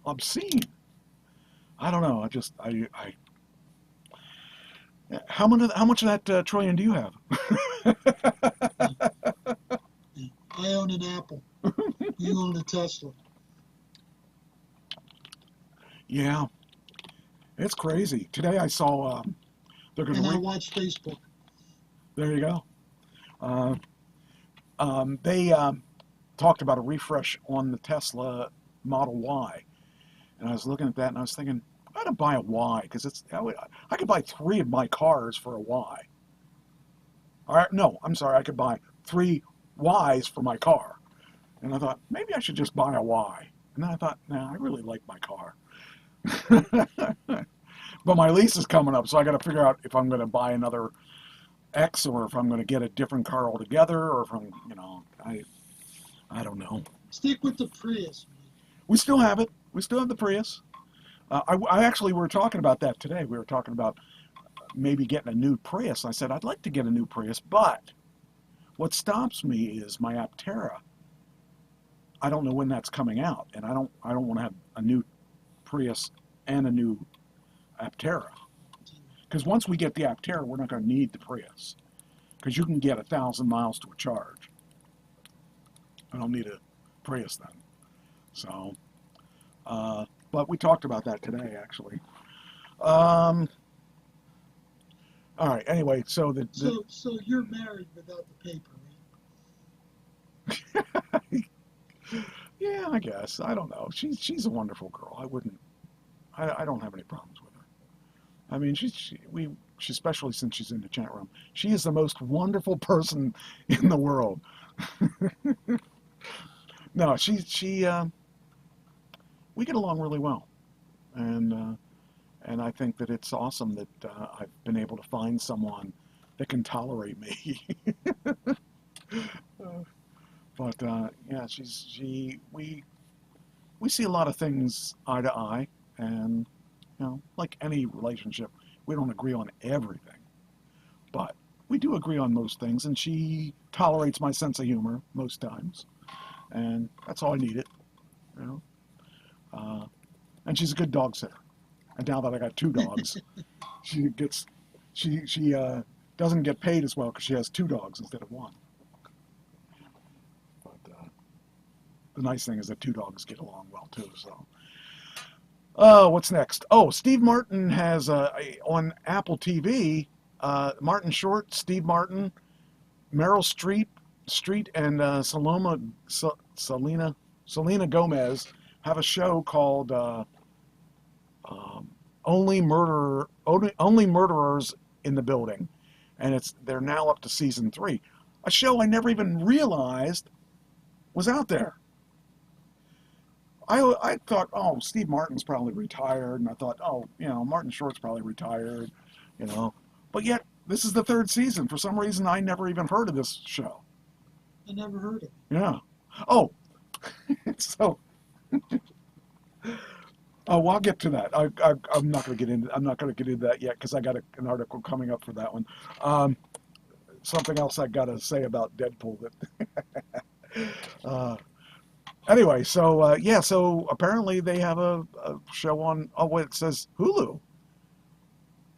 obscene. I don't know. How much of that trillion do you have? I own an Apple. You own a Tesla. Yeah, it's crazy. Today I saw they're going And I to. watch Facebook. There you go. They talked about a refresh on the Tesla Model Y, and I was looking at that and I was thinking, I ought to buy a Y because I could buy 3 of my cars for a Y. All right, no, I'm sorry, I could buy 3 Ys for my car, and I thought maybe I should just buy a Y. And then I thought, nah, I really like my car. But my lease is coming up, so I got to figure out if I'm going to buy another X or if I'm going to get a different car altogether, or if I'm, I don't know. Stick with the Prius, man. We still have it. We still have the Prius. I actually, we were talking about that today. We were talking about maybe getting a new Prius. I said, I'd like to get a new Prius, but what stops me is my Aptera. I don't know when that's coming out, and I don't want to have a new Prius and a new Aptera. Because once we get the Aptera, we're not going to need the Prius. Because you can get 1,000 miles to a charge. I don't need a Prius then. So, but we talked about that today, actually. All right. Anyway, so So you're married without the paper, right? yeah, I guess. I don't know. She's a wonderful girl. I don't have any problems with her. I mean, she especially since she's in the chat room. She is the most wonderful person in the world. No, we get along really well, and I think that it's awesome that I've been able to find someone that can tolerate me. But yeah, we see a lot of things eye to eye, and like any relationship, we don't agree on everything, but we do agree on most things, and she tolerates my sense of humor most times, and that's all I needed, and she's a good dog sitter. And now that I got 2 dogs, she doesn't get paid as well because she has 2 dogs instead of 1. But the nice thing is that 2 dogs get along well too. So, what's next? Oh, Steve Martin has on Apple TV. Martin Short, Steve Martin, Meryl Streep, and Selena Gomez have a show called Only Murderers in the Building, and they're now up to season 3. A show I never even realized was out there. I thought, oh, Steve Martin's probably retired, and I thought, oh, Martin Short's probably retired, But yet, this is the 3rd season. For some reason, I never even heard of this show. I never heard of it. Yeah. Oh, so. Oh, well, I'll get to that. I'm not going to get into. I'm not going to get into that yet because I got an article coming up for that one. Something else I got to say about Deadpool. That. Anyway, so yeah, so apparently they have a show on. Oh, wait, it says Hulu.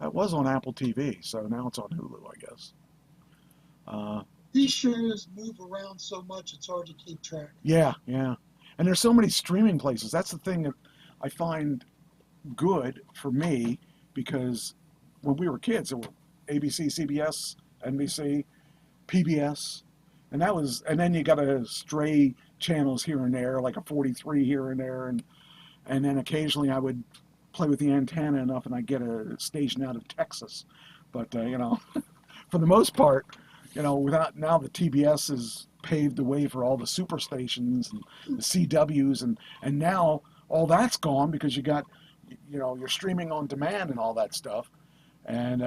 That was on Apple TV, so now it's on Hulu, I guess. These shows move around so much, it's hard to keep track. Yeah, yeah. And there's so many streaming places. That's the thing that I find good for me, because when we were kids, there were ABC, CBS, NBC, PBS, and then you got to stray channels here and there, like a 43 here and there, and then occasionally I would play with the antenna enough and I'd get a station out of Texas. But, for the most part, without now the TBS has paved the way for all the super stations and the CWs, and now all that's gone because you got, you're streaming on demand and all that stuff. And,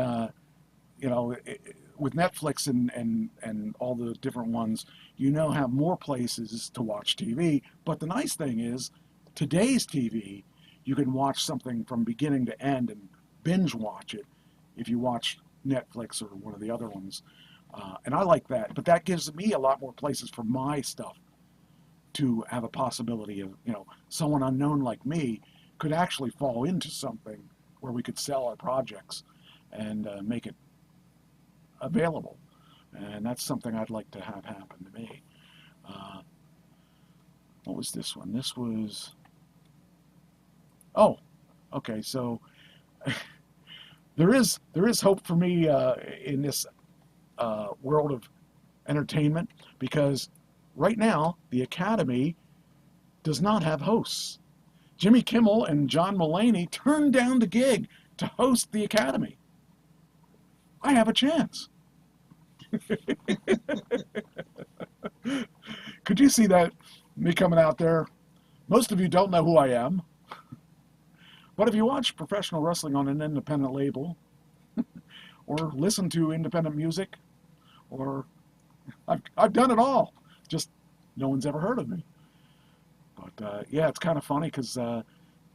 with Netflix and all the different ones, have more places to watch TV. But the nice thing is, today's TV, you can watch something from beginning to end and binge watch it if you watch Netflix or one of the other ones. And I like that. But that gives me a lot more places for my stuff to have a possibility of, someone unknown like me could actually fall into something where we could sell our projects and make it available. And that's something I'd like to have happen to me. What was this one? This was... Oh, okay, so there is hope for me in this world of entertainment, because right now the Academy does not have hosts. Jimmy Kimmel and John Mulaney turned down the gig to host the Academy. I have a chance. Could you see that, me coming out there? Most of you don't know who I am. But if you watch professional wrestling on an independent label, or listen to independent music, or I've done it all. Just no one's ever heard of me. But yeah, it's kind of funny because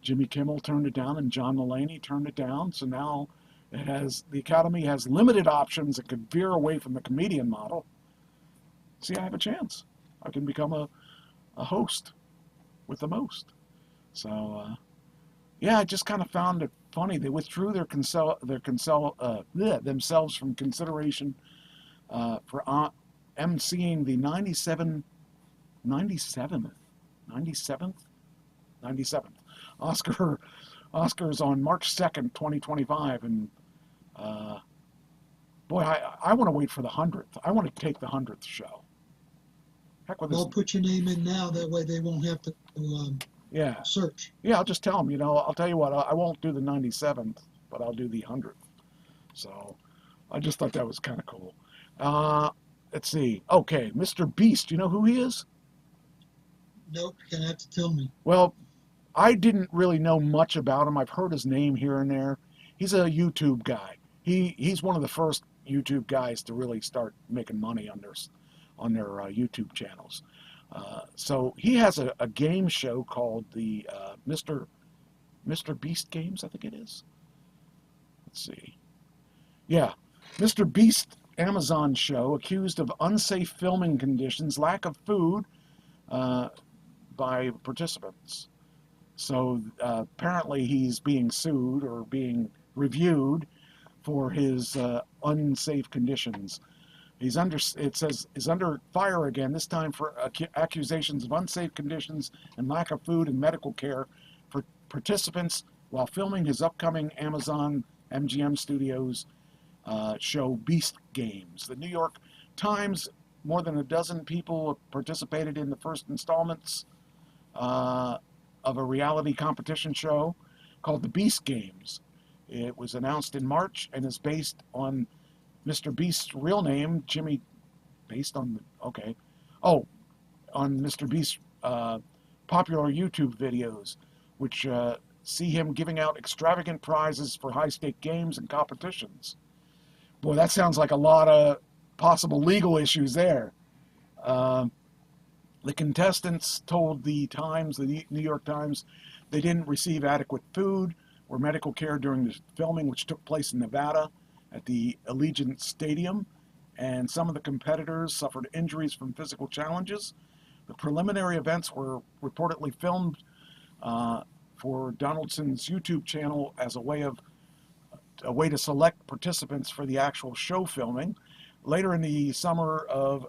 Jimmy Kimmel turned it down and John Mulaney turned it down. So now the Academy has limited options. It could veer away from the comedian model. See, I have a chance. I can become a host with the most. So yeah, I just kind of found it funny. They withdrew themselves from consideration for emceeing the 97th Oscars on March 2nd, 2025. And boy, I want to wait for the 100th. I want to take the 100th show. Heck with this. Well, put your name in now. That way they won't have to Yeah. search. Yeah, I'll just tell them, I'll tell you what, I won't do the 97th, but I'll do the 100th. So I just thought that was kind of cool. Let's see. Okay, Mr. Beast, you know who he is? Nope, you're gonna have to tell me. Well, I didn't really know much about him. I've heard his name here and there. He's a YouTube guy. He's one of the first YouTube guys to really start making money on their YouTube channels. So he has a game show called the Mr. Beast Games, I think it is. Let's see. Yeah, Mr. Beast Amazon show, accused of unsafe filming conditions, lack of food by participants. So apparently he's being sued or being reviewed for his unsafe conditions. He's under fire again, this time for accusations of unsafe conditions and lack of food and medical care for participants while filming his upcoming Amazon MGM Studios show Beast Games. The New York Times, more than a dozen people participated in the first installments of of a reality competition show called the Beast Games. It was announced in March and is based on Mr. Beast's real name, Jimmy, on Mr. Beast's popular YouTube videos, which see him giving out extravagant prizes for high-stake games and competitions. Boy, that sounds like a lot of possible legal issues there. The contestants told the New York Times, they didn't receive adequate food or medical care during the filming, which took place in Nevada at the Allegiant Stadium, and some of the competitors suffered injuries from physical challenges. The preliminary events were reportedly filmed for Donaldson's YouTube channel as a way to select participants for the actual show filming later in the summer of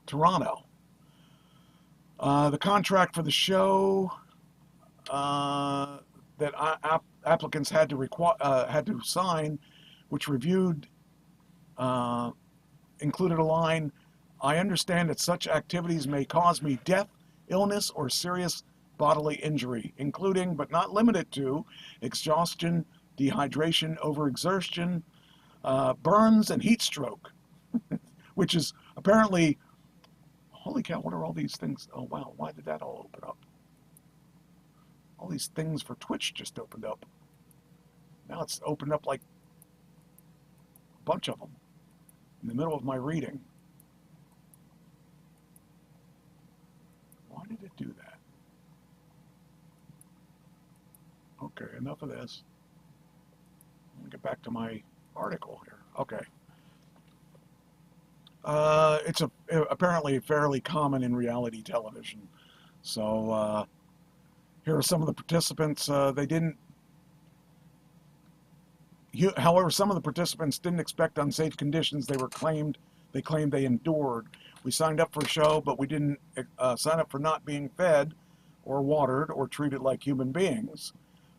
Toronto. The contract for the show that applicants had to sign, which reviewed, included a line, "I understand that such activities may cause me death, illness, or serious bodily injury, including but not limited to exhaustion, dehydration, overexertion, burns, and heat stroke," which is apparently, holy cow, what are all these things? Oh wow, why did that all open up? All these things for Twitch just opened up. Now it's opened up like a bunch of them in the middle of my reading. Why did it do that? Okay, enough of this. Let me get back to my article here. Okay. It's apparently fairly common in reality television. So here are some of the participants. However, some of the participants didn't expect unsafe conditions they claimed they endured. "We signed up for a show, but we didn't sign up for not being fed or watered or treated like human beings."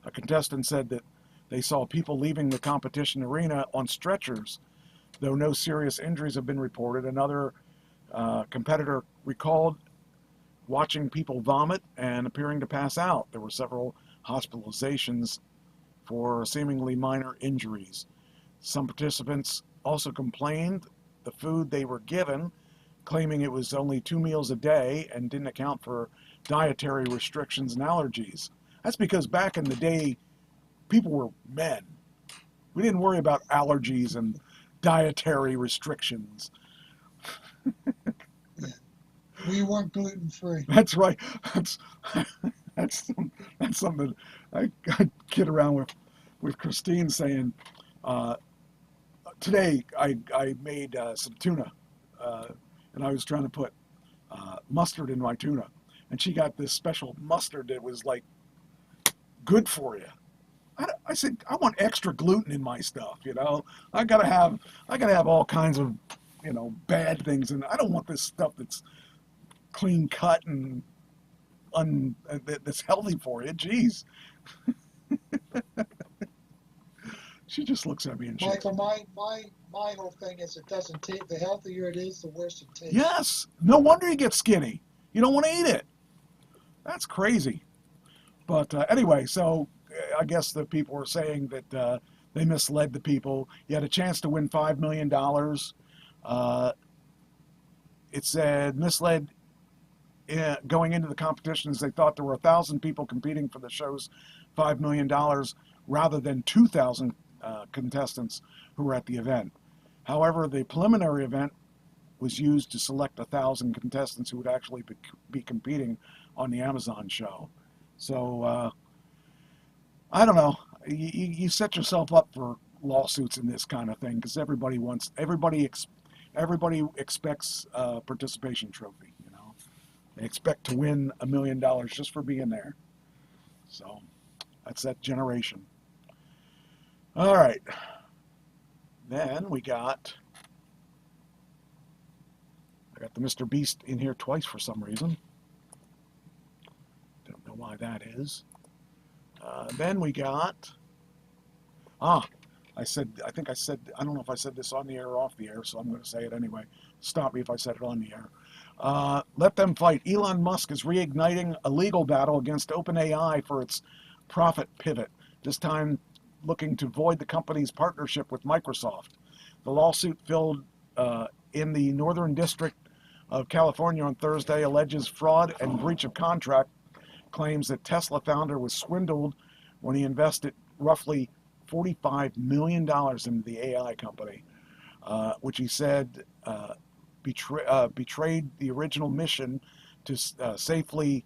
A contestant said that they saw people leaving the competition arena on stretchers, though no serious injuries have been reported. Another competitor recalled watching people vomit and appearing to pass out. There were several hospitalizations for seemingly minor injuries. Some participants also complained the food they were given, claiming it was only 2 meals a day and didn't account for dietary restrictions and allergies. That's because back in the day, people were men. We didn't worry about allergies and dietary restrictions. We weren't gluten free. That's right. That's something I kid around with Christine saying. Today I made some tuna, and I was trying to put mustard in my tuna, and she got this special mustard that was like good for you. I said I want extra gluten in my stuff. I gotta have all kinds of bad things, and I don't want this stuff that's clean cut and that's healthy for you. Jeez. She just looks at me and shakes. Michael, my whole thing is it doesn't taste. The healthier it is, the worse it tastes. Yes. No wonder you get skinny. You don't want to eat it. That's crazy. But anyway, so I guess the people were saying that they misled the people. You had a chance to win $5 million. It said misled going into the competitions. They thought there were 1,000 people competing for the show's $5 million rather than 2,000 contestants who were at the event. However, the preliminary event was used to select 1,000 contestants who would actually be competing on the Amazon show. So, I don't know. You set yourself up for lawsuits in this kind of thing because everybody expects a participation trophy. They expect to win $1 million just for being there. So that's that generation. All right. Then I got the Mr. Beast in here twice for some reason. Don't know why that is. Then we got, I think I don't know if I said this on the air or off the air, so I'm going to say it anyway. Stop me if I said it on the air. Let them fight. Elon Musk is reigniting a legal battle against OpenAI for its profit pivot, this time looking to void the company's partnership with Microsoft. The lawsuit filed in the Northern District of California on Thursday alleges fraud and breach of contract, claims that Tesla founder was swindled when he invested roughly $45 million into the AI company, which he said betrayed the original mission to safely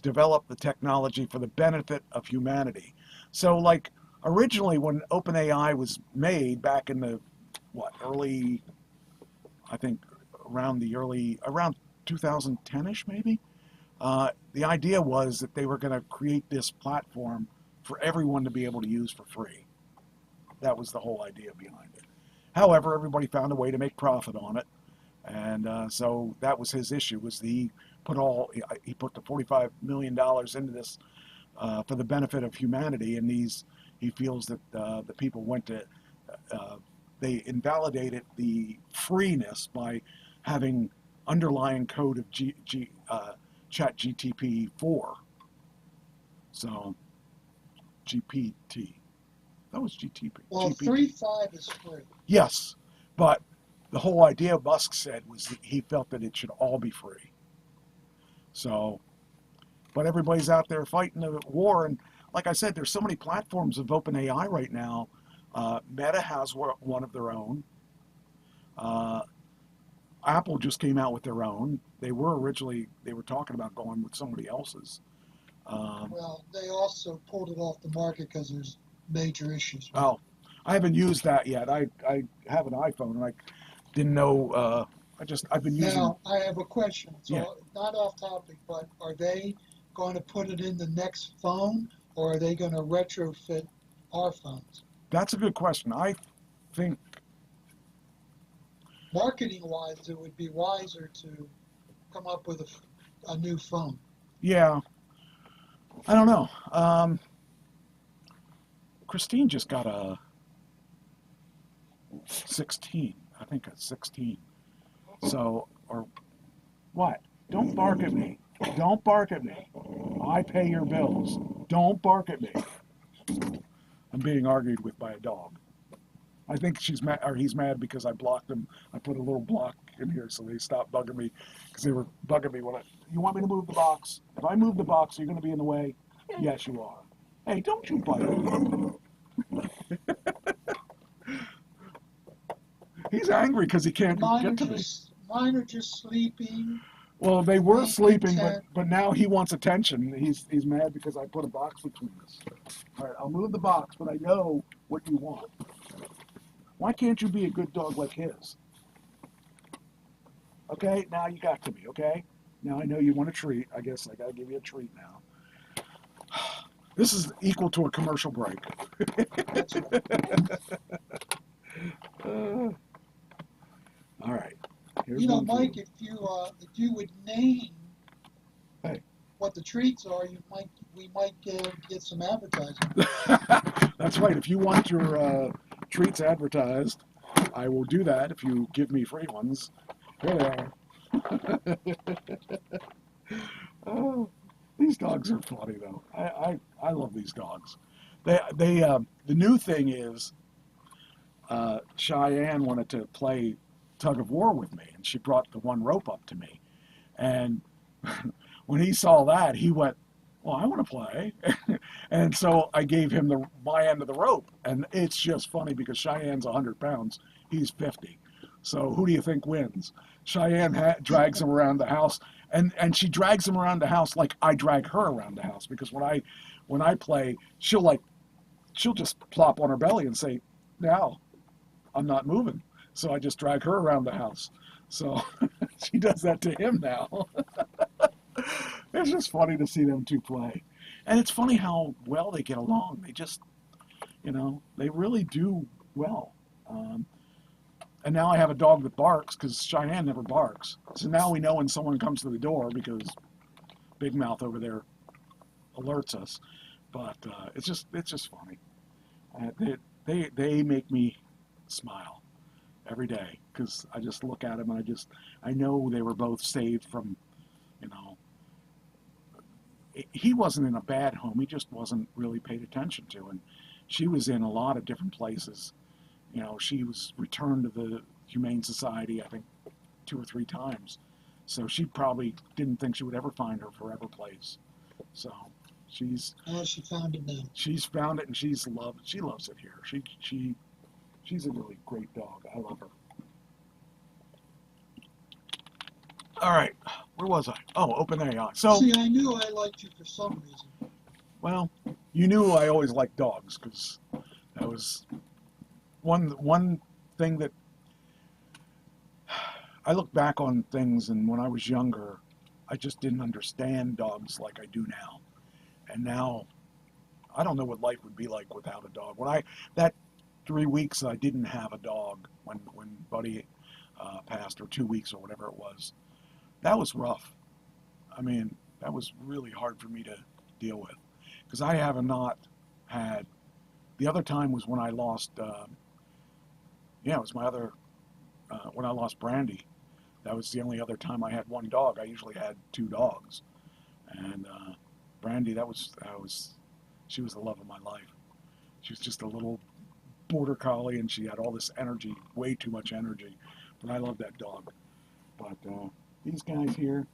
develop the technology for the benefit of humanity. So, like, originally when OpenAI was made back in the early, I think around 2010ish maybe, the idea was that they were going to create this platform for everyone to be able to use for free. That was the whole idea behind it. However, everybody found a way to make profit on it, and so that was his issue. Was he put the $45 million into this for the benefit of humanity, and he feels that the people went to they invalidated the freeness by having underlying code of ChatGPT-4. So GPT. That was GTP. Well, GPT. 3.5 is free. Yes, but the whole idea Musk said was that he felt that it should all be free. So, but everybody's out there fighting the war, and like I said, there's so many platforms of OpenAI right now. Meta has one of their own. Apple just came out with their own. They were talking about going with somebody else's. Well, they also pulled it off the market because there's major issues. Oh, I haven't used that yet. I have an iPhone, and I didn't know. I've been using. Now, I have a question. So, Yeah. not off topic, but are they going to put it in the next phone, or are they going to retrofit our phones? That's a good question. I think Marketing-wise, it would be wiser to come up with a new phone. yeah. I don't know. Christine just got a 16. I think a 16. So, or what? Don't bark at me. Don't bark at me. I pay your bills. Don't bark at me. I'm being argued with by a dog. I think she's mad, or he's mad because I blocked them. I put a little block in here so they stopped bugging me, because they were bugging me when you want me to move the box? If I move the box, are you going to be in the way? Yes, you are. Hey, don't you bite me. He's angry because he can't get to me. Mine are just sleeping. Well, they were He's sleeping, content. but now he wants attention. He's mad because I put a box between us. All right, I'll move the box, but I know what you want. Why can't you be a good dog like his? Okay, now you got to be, okay? Now I know you want a treat. I guess I got to give you a treat now. This is equal to a commercial break. All right. Here's You know, one for Mike, if you would name Hey. what the treats are, we might get some advertising. That's right. If you want your treats advertised, I will do that if you give me free ones. Here they are. Oh, these dogs are funny though. I love these dogs. The new thing is Cheyenne wanted to play tug of war with me, and she brought the one rope up to me, and when he saw that, he went, well, I want to play. And so I gave him my end of the rope. And it's just funny because Cheyenne's 100 pounds. He's 50. So who do you think wins? Cheyenne drags him around the house. And she drags him around the house like I drag her around the house. Because when I play, she'll just plop on her belly and say, now, I'm not moving. So I just drag her around the house. So she does that to him now. It's just funny to see them two play. And it's funny how well they get along. They just, they really do well. And now I have a dog that barks because Cheyenne never barks. So now we know when someone comes to the door because Big Mouth over there alerts us. But it's just funny. They make me smile. every day, because I just look at them and I know they were both saved from, you know, he wasn't in a bad home. He just wasn't really paid attention to. And she was in a lot of different places. You know, she was returned to the Humane Society, I think, 2 or 3 times. So she probably didn't think she would ever find her forever place. So she's She found it now. she's found it, and she loves it here. She's a really great dog. I love her. All right, where was I? Oh, OpenAI. So, See, I knew I liked you for some reason. well, you knew I always liked dogs, because that was one thing that I look back on things, and when I was younger, I just didn't understand dogs like I do now. And now, I don't know what life would be like without a dog. That 3 weeks I didn't have a dog when Buddy passed, or 2 weeks, or whatever it was, that was rough. I mean, that was really hard for me to deal with, because I have not had. The other time was when I lost. It was my other when I lost Brandy. That was the only other time I had one dog. I usually had 2 dogs, and Brandy, she was the love of my life. She was just a little border collie, and she had all this energy, way too much energy. But I love that dog. But these guys here,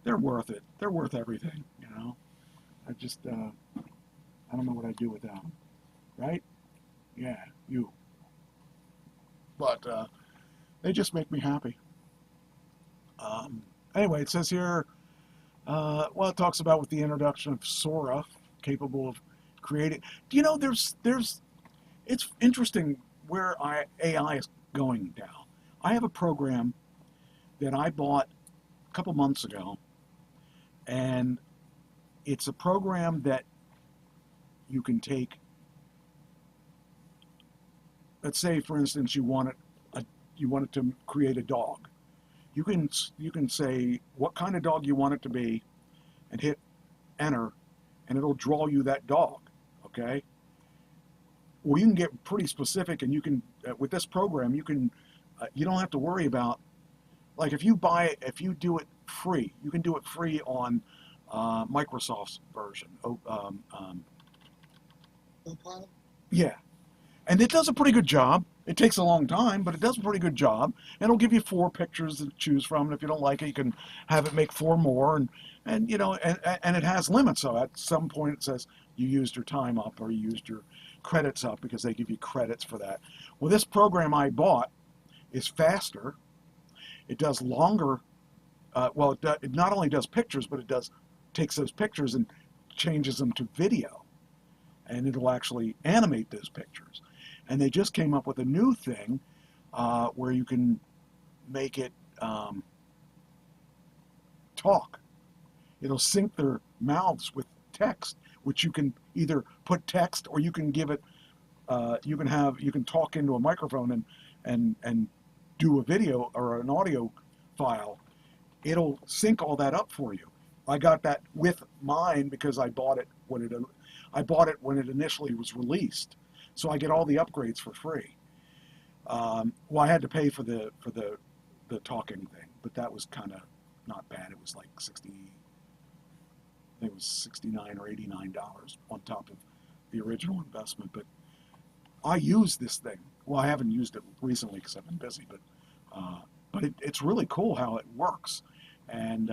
they're worth it. They're worth everything, you know. I don't know what I'd do without them, right? Yeah, you. But they just make me happy. Anyway, it says here, it talks about with the introduction of Sora, capable of creating. Do you know it's interesting where AI is going now. I have a program that I bought a couple months ago, and it's a program that you can take. Let's say, for instance, you wanted to create a dog. You can say what kind of dog you want it to be, and hit enter, and it'll draw you that dog. Okay. Well, you can get pretty specific, and you can with this program you don't have to worry about, like, if you do it free, you can do it free on Microsoft's version. Copilot? Yeah. And it does a pretty good job. It takes a long time, but it does a pretty good job. And it'll give you 4 pictures to choose from. And if you don't like it, you can have it make 4 more. And you know, and it has limits. So at some point it says you used your time up, or you used your credits up, because they give you credits for that. Well, this program I bought is faster. It does longer. It not only does pictures, but it takes those pictures and changes them to video. And it'll actually animate those pictures. And they just came up with a new thing where you can make it talk. It'll sync their mouths with text, which you can either put text, or you can give it. You can talk into a microphone and do a video or an audio file. It'll sync all that up for you. I got that with mine because I bought it when it initially was released. So I get all the upgrades for free. I had to pay for the talking thing, but that was kind of not bad. It was like I think it was $69 or $89 on top of the original investment. But I use this thing. Well, I haven't used it recently because I've been busy, but it's really cool how it works. And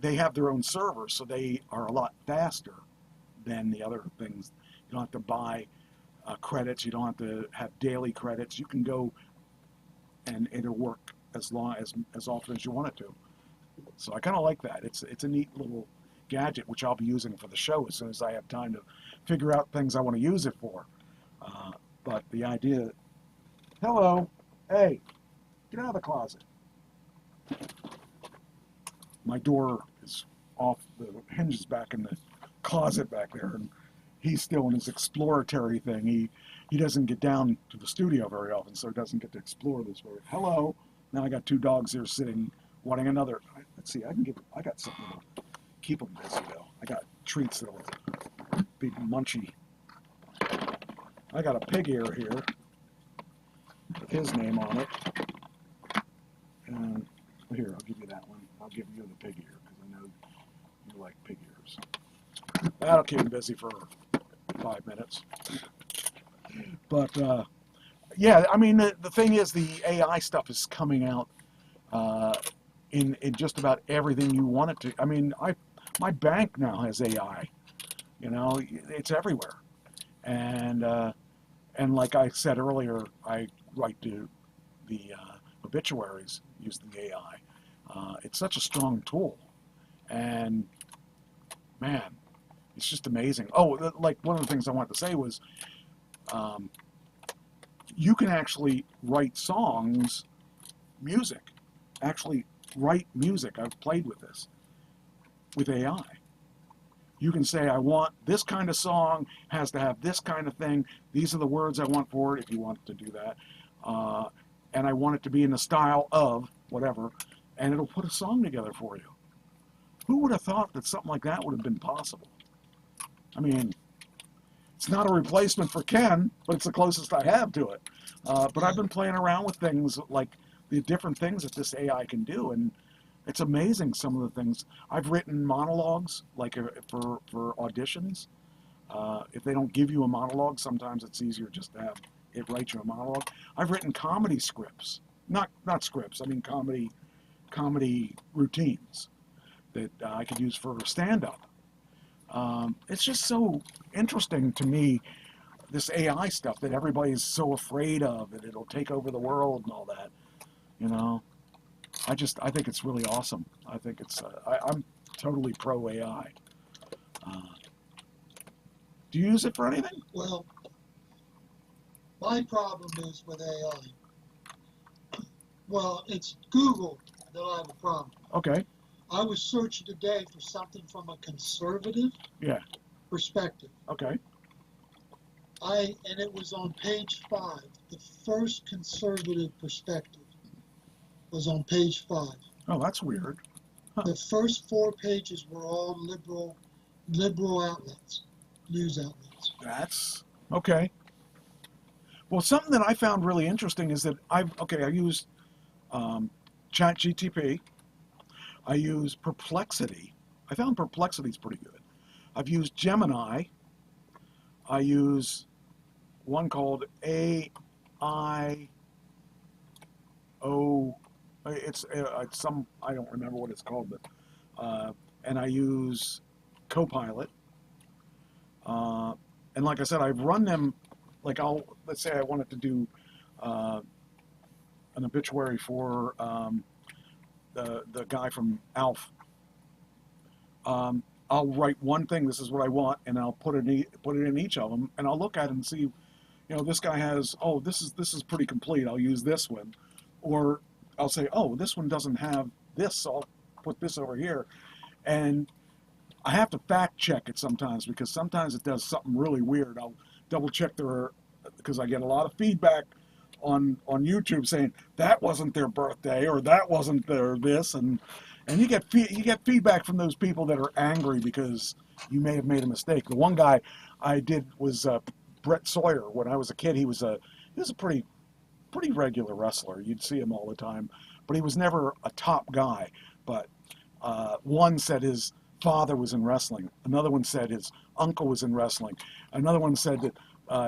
they have their own servers, so they are a lot faster than the other things. You don't have to buy credits. You don't have to have daily credits. You can go and it'll work as often as you want it to. So I kind of like that. It's a neat little gadget, which I'll be using for the show as soon as I have time to figure out things I want to use it for. But the idea, hello, hey, get out of the closet. My door is off, the hinge is back in the closet back there, and he's still in his exploratory thing. He doesn't get down to the studio very often, so he doesn't get to explore this very. Hello. Now I got 2 dogs here sitting, wanting another. Let's see, I got something to keep them busy though. I got treats that'll be munchy. I got a pig ear here. with his name on it. And here, I'll give you that one. I'll give you the pig ear because I know you like pig ears. That'll keep him busy for 5 minutes. But yeah, I mean, the thing is, the AI stuff is coming out in just about everything you want it to. I mean, my bank now has AI. You know, it's everywhere. And like I said earlier, I write to the obituaries using the AI. It's such a strong tool. And man, it's just amazing. Oh, like one of the things I wanted to say was, you can actually write songs, music, actually write music. I've played with this, with AI. You can say, I want this kind of song, has to have this kind of thing. These are the words I want for it, if you want to do that. And I want it to be in the style of whatever, and it'll put a song together for you. Who would have thought that something like that would have been possible? I mean, it's not a replacement for Ken, but it's the closest I have to it. But I've been playing around with things like the different things that this AI can do, and it's amazing some of the things. I've written monologues, like for auditions. If they don't give you a monologue, sometimes it's easier just to have it write you a monologue. I've written comedy scripts, not scripts. I mean comedy routines that I could use for stand-up. It's just so interesting to me, this AI stuff that everybody's so afraid of, that it'll take over the world and all that. You know, I think it's really awesome. I think it's I'm totally pro AI. Do you use it for anything? Well, my problem is with AI. Well, it's Google that I have a problem. Okay. I was searching today for something from a conservative perspective. Okay. And it was on page 5. The first conservative perspective was on page 5. Oh, that's weird. Huh. The first 4 pages were all liberal outlets, news outlets. That's okay. Well, something that I found really interesting is that I use ChatGTP. I use Perplexity. I found Perplexity's pretty good. I've used Gemini. I use one called AIO. It's some, I don't remember what it's called, but and I use Copilot. And like I said, I've run them. Like let's say I wanted to do an obituary for the guy from Alf. I'll write one thing. This is what I want, and I'll put it in each of them, and I'll look at it and see, you know, this guy has, oh, this is pretty complete. I'll use this one, or I'll say, oh, this one doesn't have this, so I'll put this over here, and I have to fact check it sometimes because sometimes it does something really weird. I'll double check because I get a lot of feedback on YouTube saying that wasn't their birthday or that wasn't their this, and you get feedback from those people that are angry because you may have made a mistake. The one guy I did was Brett Sawyer. When I was a kid, he was a pretty regular wrestler. You'd see him all the time, but he was never a top guy. But one said his father was in wrestling. Another one said his uncle was in wrestling. Another one said that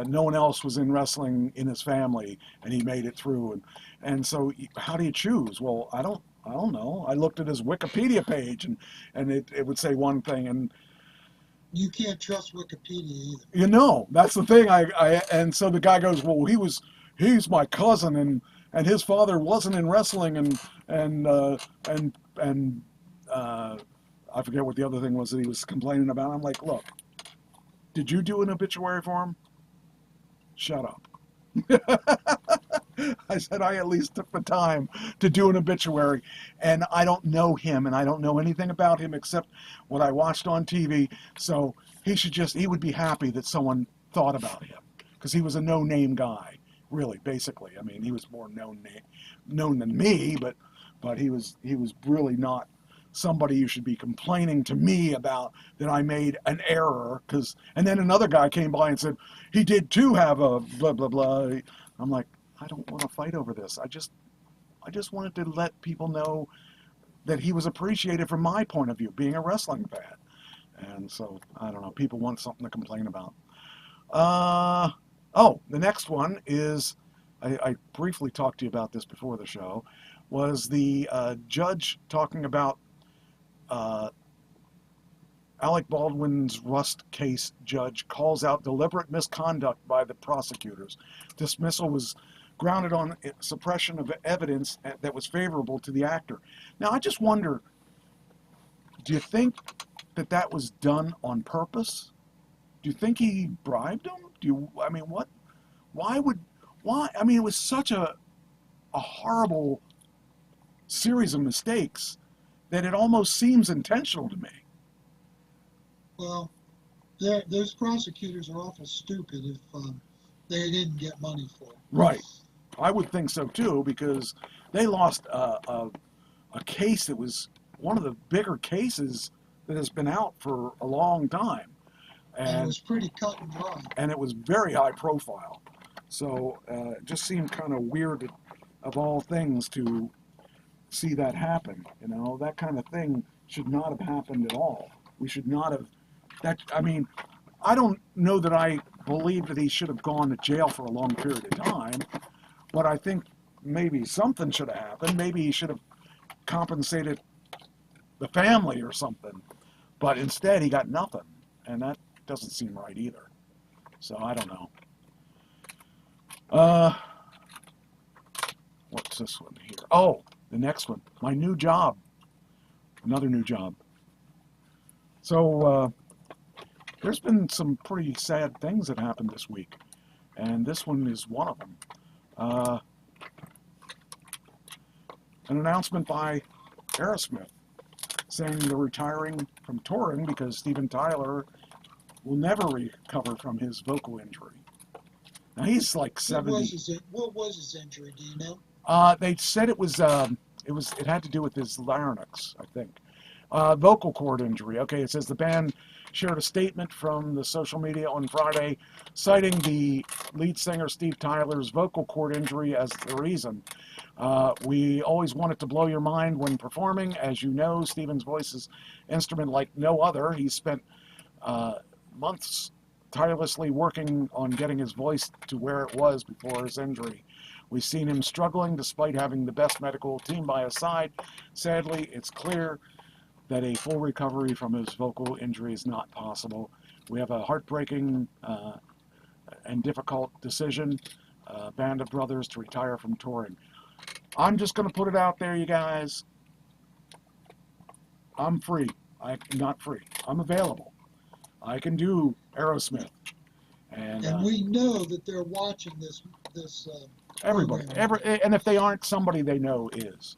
no one else was in wrestling in his family, and he made it through. And so, how do you choose? Well, I don't know. I looked at his Wikipedia page, and it would say one thing, and you can't trust Wikipedia either. You know, that's the thing. And so the guy goes, well, he's my cousin, and his father wasn't in wrestling, and I forget what the other thing was that he was complaining about. I'm like, look, did you do an obituary for him? Shut up. I said I at least took the time to do an obituary, and I don't know him, and I don't know anything about him except what I watched on TV. So he would be happy that someone thought about him, because he was a no-name guy, really, basically. I mean, he was more known than me, but he was really not somebody you should be complaining to me about that I made an error. And then another guy came by and said he did too have a blah blah blah. I'm like, I don't want to fight over this. I just wanted to let people know that he was appreciated from my point of view, being a wrestling fan. And so, I don't know, people want something to complain about. Oh, the next one is, I briefly talked to you about this before the show, was the judge talking about Alec Baldwin's Rust case. Judge calls out deliberate misconduct by the prosecutors. Dismissal was grounded on suppression of evidence that was favorable to the actor. Now, I just wonder, do you think that was done on purpose? Do you think he bribed him? I mean, what? Why? I mean, it was such a horrible series of mistakes that it almost seems intentional to me. Well, those prosecutors are awful stupid if they didn't get money for it. Right. I would think so too, because they lost a case that was one of the bigger cases that has been out for a long time. And it was pretty cut and dry. And it was very high profile. So it just seemed kind of weird, of all things, to see that happen. You know, that kind of thing should not have happened at all. We should not have. I mean, I don't know that I believe that he should have gone to jail for a long period of time, but I think maybe something should have happened. Maybe he should have compensated the family or something. But instead, he got nothing. And that doesn't seem right either. So I don't know. What's this one here? Oh, the next one. My new job. Another new job. So there's been some pretty sad things that happened this week. And this one is one of them. An announcement by Aerosmith saying they're retiring from touring because Steven Tyler will never recover from his vocal injury. Now he's like 70. What was his injury? Do you know? They said it had to do with his larynx, I think. Vocal cord injury. Okay, it says the band shared a statement from the social media on Friday citing the lead singer Steve Tyler's vocal cord injury as the reason. We always wanted to blow your mind when performing. As you know, Steven's voice is an instrument like no other. He spent months tirelessly working on getting his voice to where it was before his injury. We've seen him struggling despite having the best medical team by his side. Sadly, it's clear that a full recovery from his vocal injury is not possible. We have a heartbreaking and difficult decision, Band of Brothers, to retire from touring. I'm just going to put it out there, you guys. I'm free. I'm not free. I'm available. I can do Aerosmith. And we know that they're watching this everybody. And if they aren't, somebody they know is.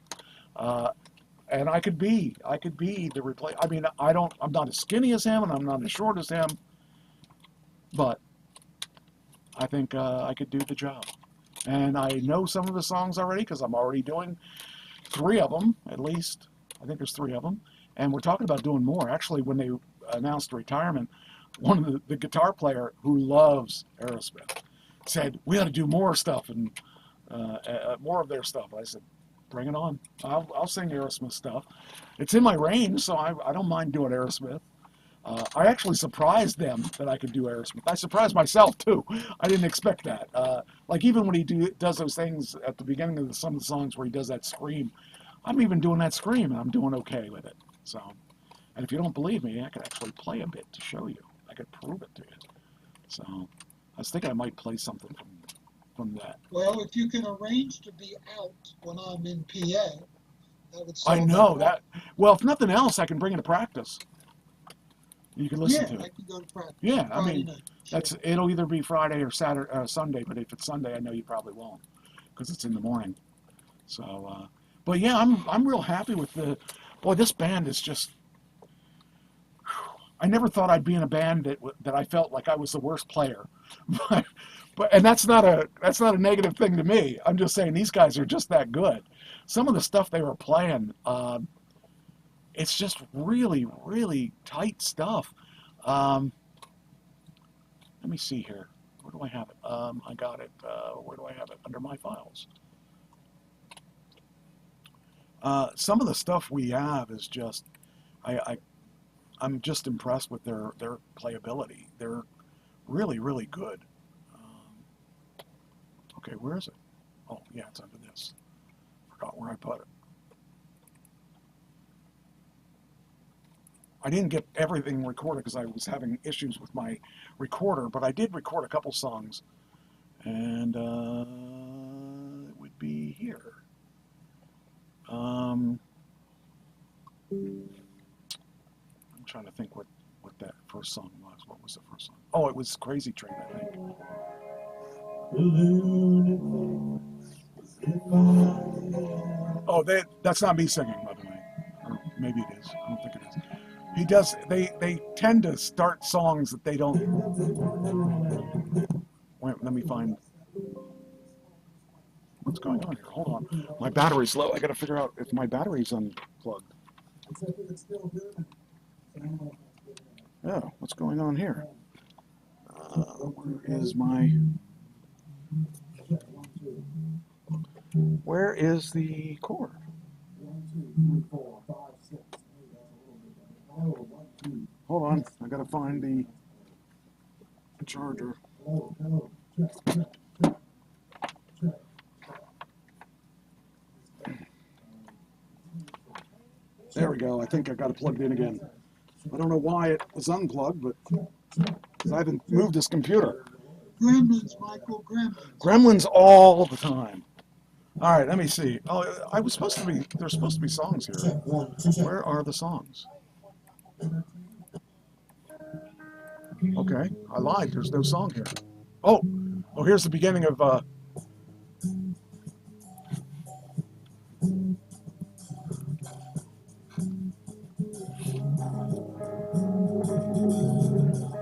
And I could be the replace. I mean, I'm not as skinny as him, and I'm not as short as him, but I think I could do the job. And I know some of the songs already because I'm already doing 3 of them, at least. I think there's 3 of them. And we're talking about doing more. Actually, when they announced retirement, one of the guitar player who loves Aerosmith said, we ought to do more stuff and more of their stuff. I said, bring it on. I'll sing Aerosmith stuff. It's in my range, so I don't mind doing Aerosmith. I actually surprised them that I could do Aerosmith. I surprised myself, too. I didn't expect that. Like, even when he does those things at the beginning of some of the songs where he does that scream, I'm even doing that scream, and I'm doing okay with it. So, and if you don't believe me, I could actually play a bit to show you. I could prove it to you. So, I was thinking I might play something from that. Well, if you can arrange to be out when I'm in PA, that would solve I know that. Well, if nothing else, I can bring it to practice. You can listen to it. I can go to practice. Yeah, I Friday mean, night, sure. it'll either be Friday or Saturday or Sunday. But if it's Sunday, I know you probably won't because it's in the morning. So, but yeah, I'm real happy with this band is just. I never thought I'd be in a band that I felt like I was the worst player, but that's not a negative thing to me. I'm just saying these guys are just that good. Some of the stuff they were playing, it's just really, really tight stuff. Let me see here. What do I have it? I got it. Where do I have it? Under my files. Some of the stuff we have is just, I'm just impressed with their playability. They're really, really good. Okay, where is it? Oh, yeah, it's under this. Forgot where I put it. I didn't get everything recorded because I was having issues with my recorder, but I did record a couple songs. And it would be here. I'm trying to think what that first song was. What was the first song? Oh, it was Crazy Train, I think. Oh, that's not me singing, by the way. Or maybe it is. I don't think it is. He does. They tend to start songs that they don't. Wait, let me find. What's going on here? Hold on. My battery's low. I got to figure out if my battery's unplugged. Yeah, what's going on here? Where is my... Where is the cord? Hold on. I got to find the charger. There we go. I think I got it plugged in again. I don't know why it was unplugged, but I haven't moved this computer. Gremlins, Michael, gremlins. Gremlins all the time. All right, let me see. Oh, there's supposed to be songs here. Where are the songs? Okay, I lied. There's no song here. Oh, here's the beginning of...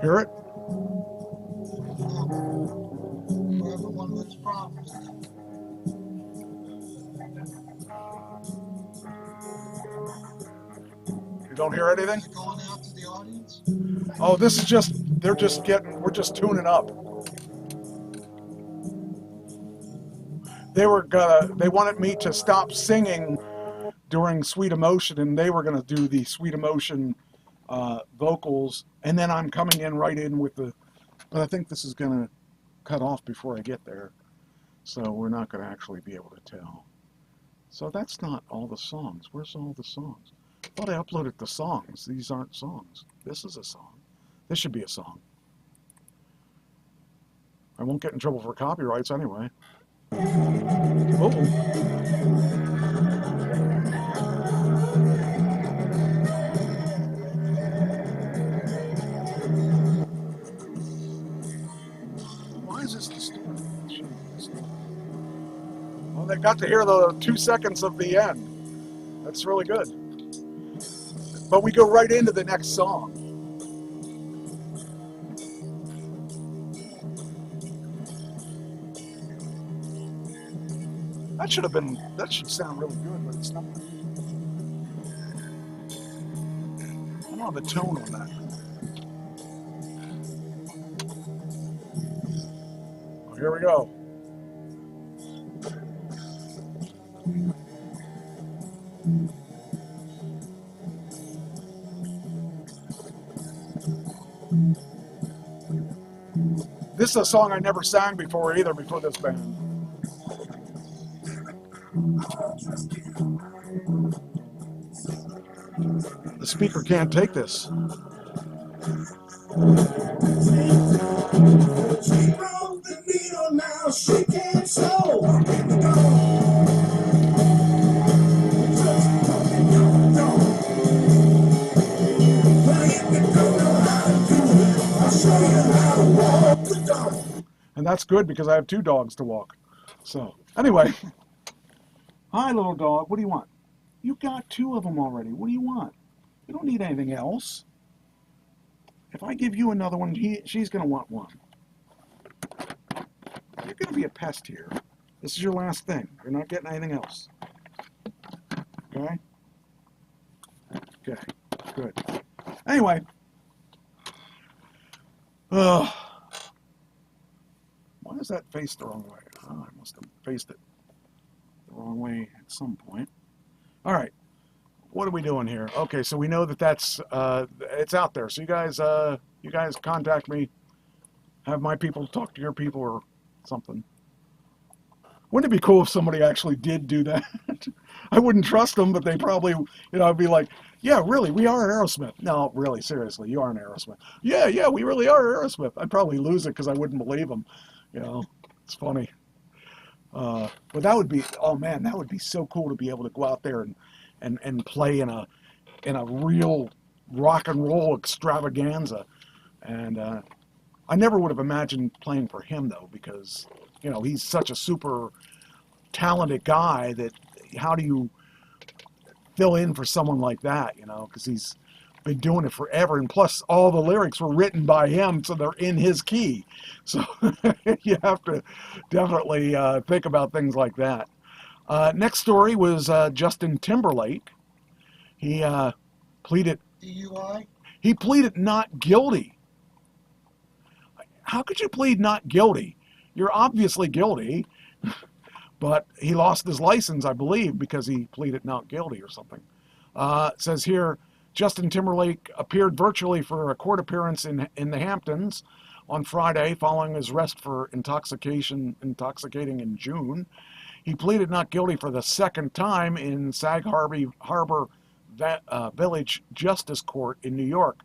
Hear it? For everyone with problems. You don't hear anything? Is it going out to the audience? Oh, this is just, we're just tuning up. They wanted me to stop singing during Sweet Emotion, and they were gonna do the Sweet Emotion vocals, and then I'm coming in right in with the, but I think this is gonna cut off before I get there, so we're not gonna actually be able to tell. So that's not all the songs. Where's all the songs? I thought I uploaded the songs. These aren't songs. This is a song. This should be a song. I won't get in trouble for copyrights anyway. Oh. Why is this distorted? Well, they got to hear the 2 seconds of the end. That's really good. But we go right into the next song. That should sound really good, but it's not. I don't have a tone on that. Oh, here we go. This is a song I never sang before either, before this band. The speaker can't take this. She broke the needle, now she can't sew. And that's good because I have 2 dogs to walk. So, anyway. Hi, little dog. What do you want? You got 2 of them already. What do you want? You don't need anything else. If I give you another one, she's going to want one. You're going to be a pest here. This is your last thing. You're not getting anything else. Okay? Okay. Good. Anyway. is that faced the wrong way? Oh, I must have faced it the wrong way at some point. All right. What are we doing here? Okay, so we know that that's it's out there. So you guys contact me. Have my people talk to your people or something. Wouldn't it be cool if somebody actually did do that? I wouldn't trust them, but they probably, I'd be like, yeah, really, we are Aerosmith. No, really, seriously, you aren't Aerosmith. Yeah, we really are Aerosmith. I'd probably lose it because I wouldn't believe them. It's funny. But that would be, oh man, that would be so cool to be able to go out there and play in a real rock and roll extravaganza. And I never would have imagined playing for him though, because he's such a super talented guy that how do you fill in for someone like that, because he's been doing it forever, and plus all the lyrics were written by him, so they're in his key. So you have to definitely think about things like that. Next story was Justin Timberlake. He pleaded DUI? He pleaded not guilty. How could you plead not guilty? You're obviously guilty, but he lost his license, I believe, because he pleaded not guilty or something. It says here, Justin Timberlake appeared virtually for a court appearance in the Hamptons on Friday following his arrest for intoxicating in June. He pleaded not guilty for the second time in Sag Harbor Village Justice Court in New York.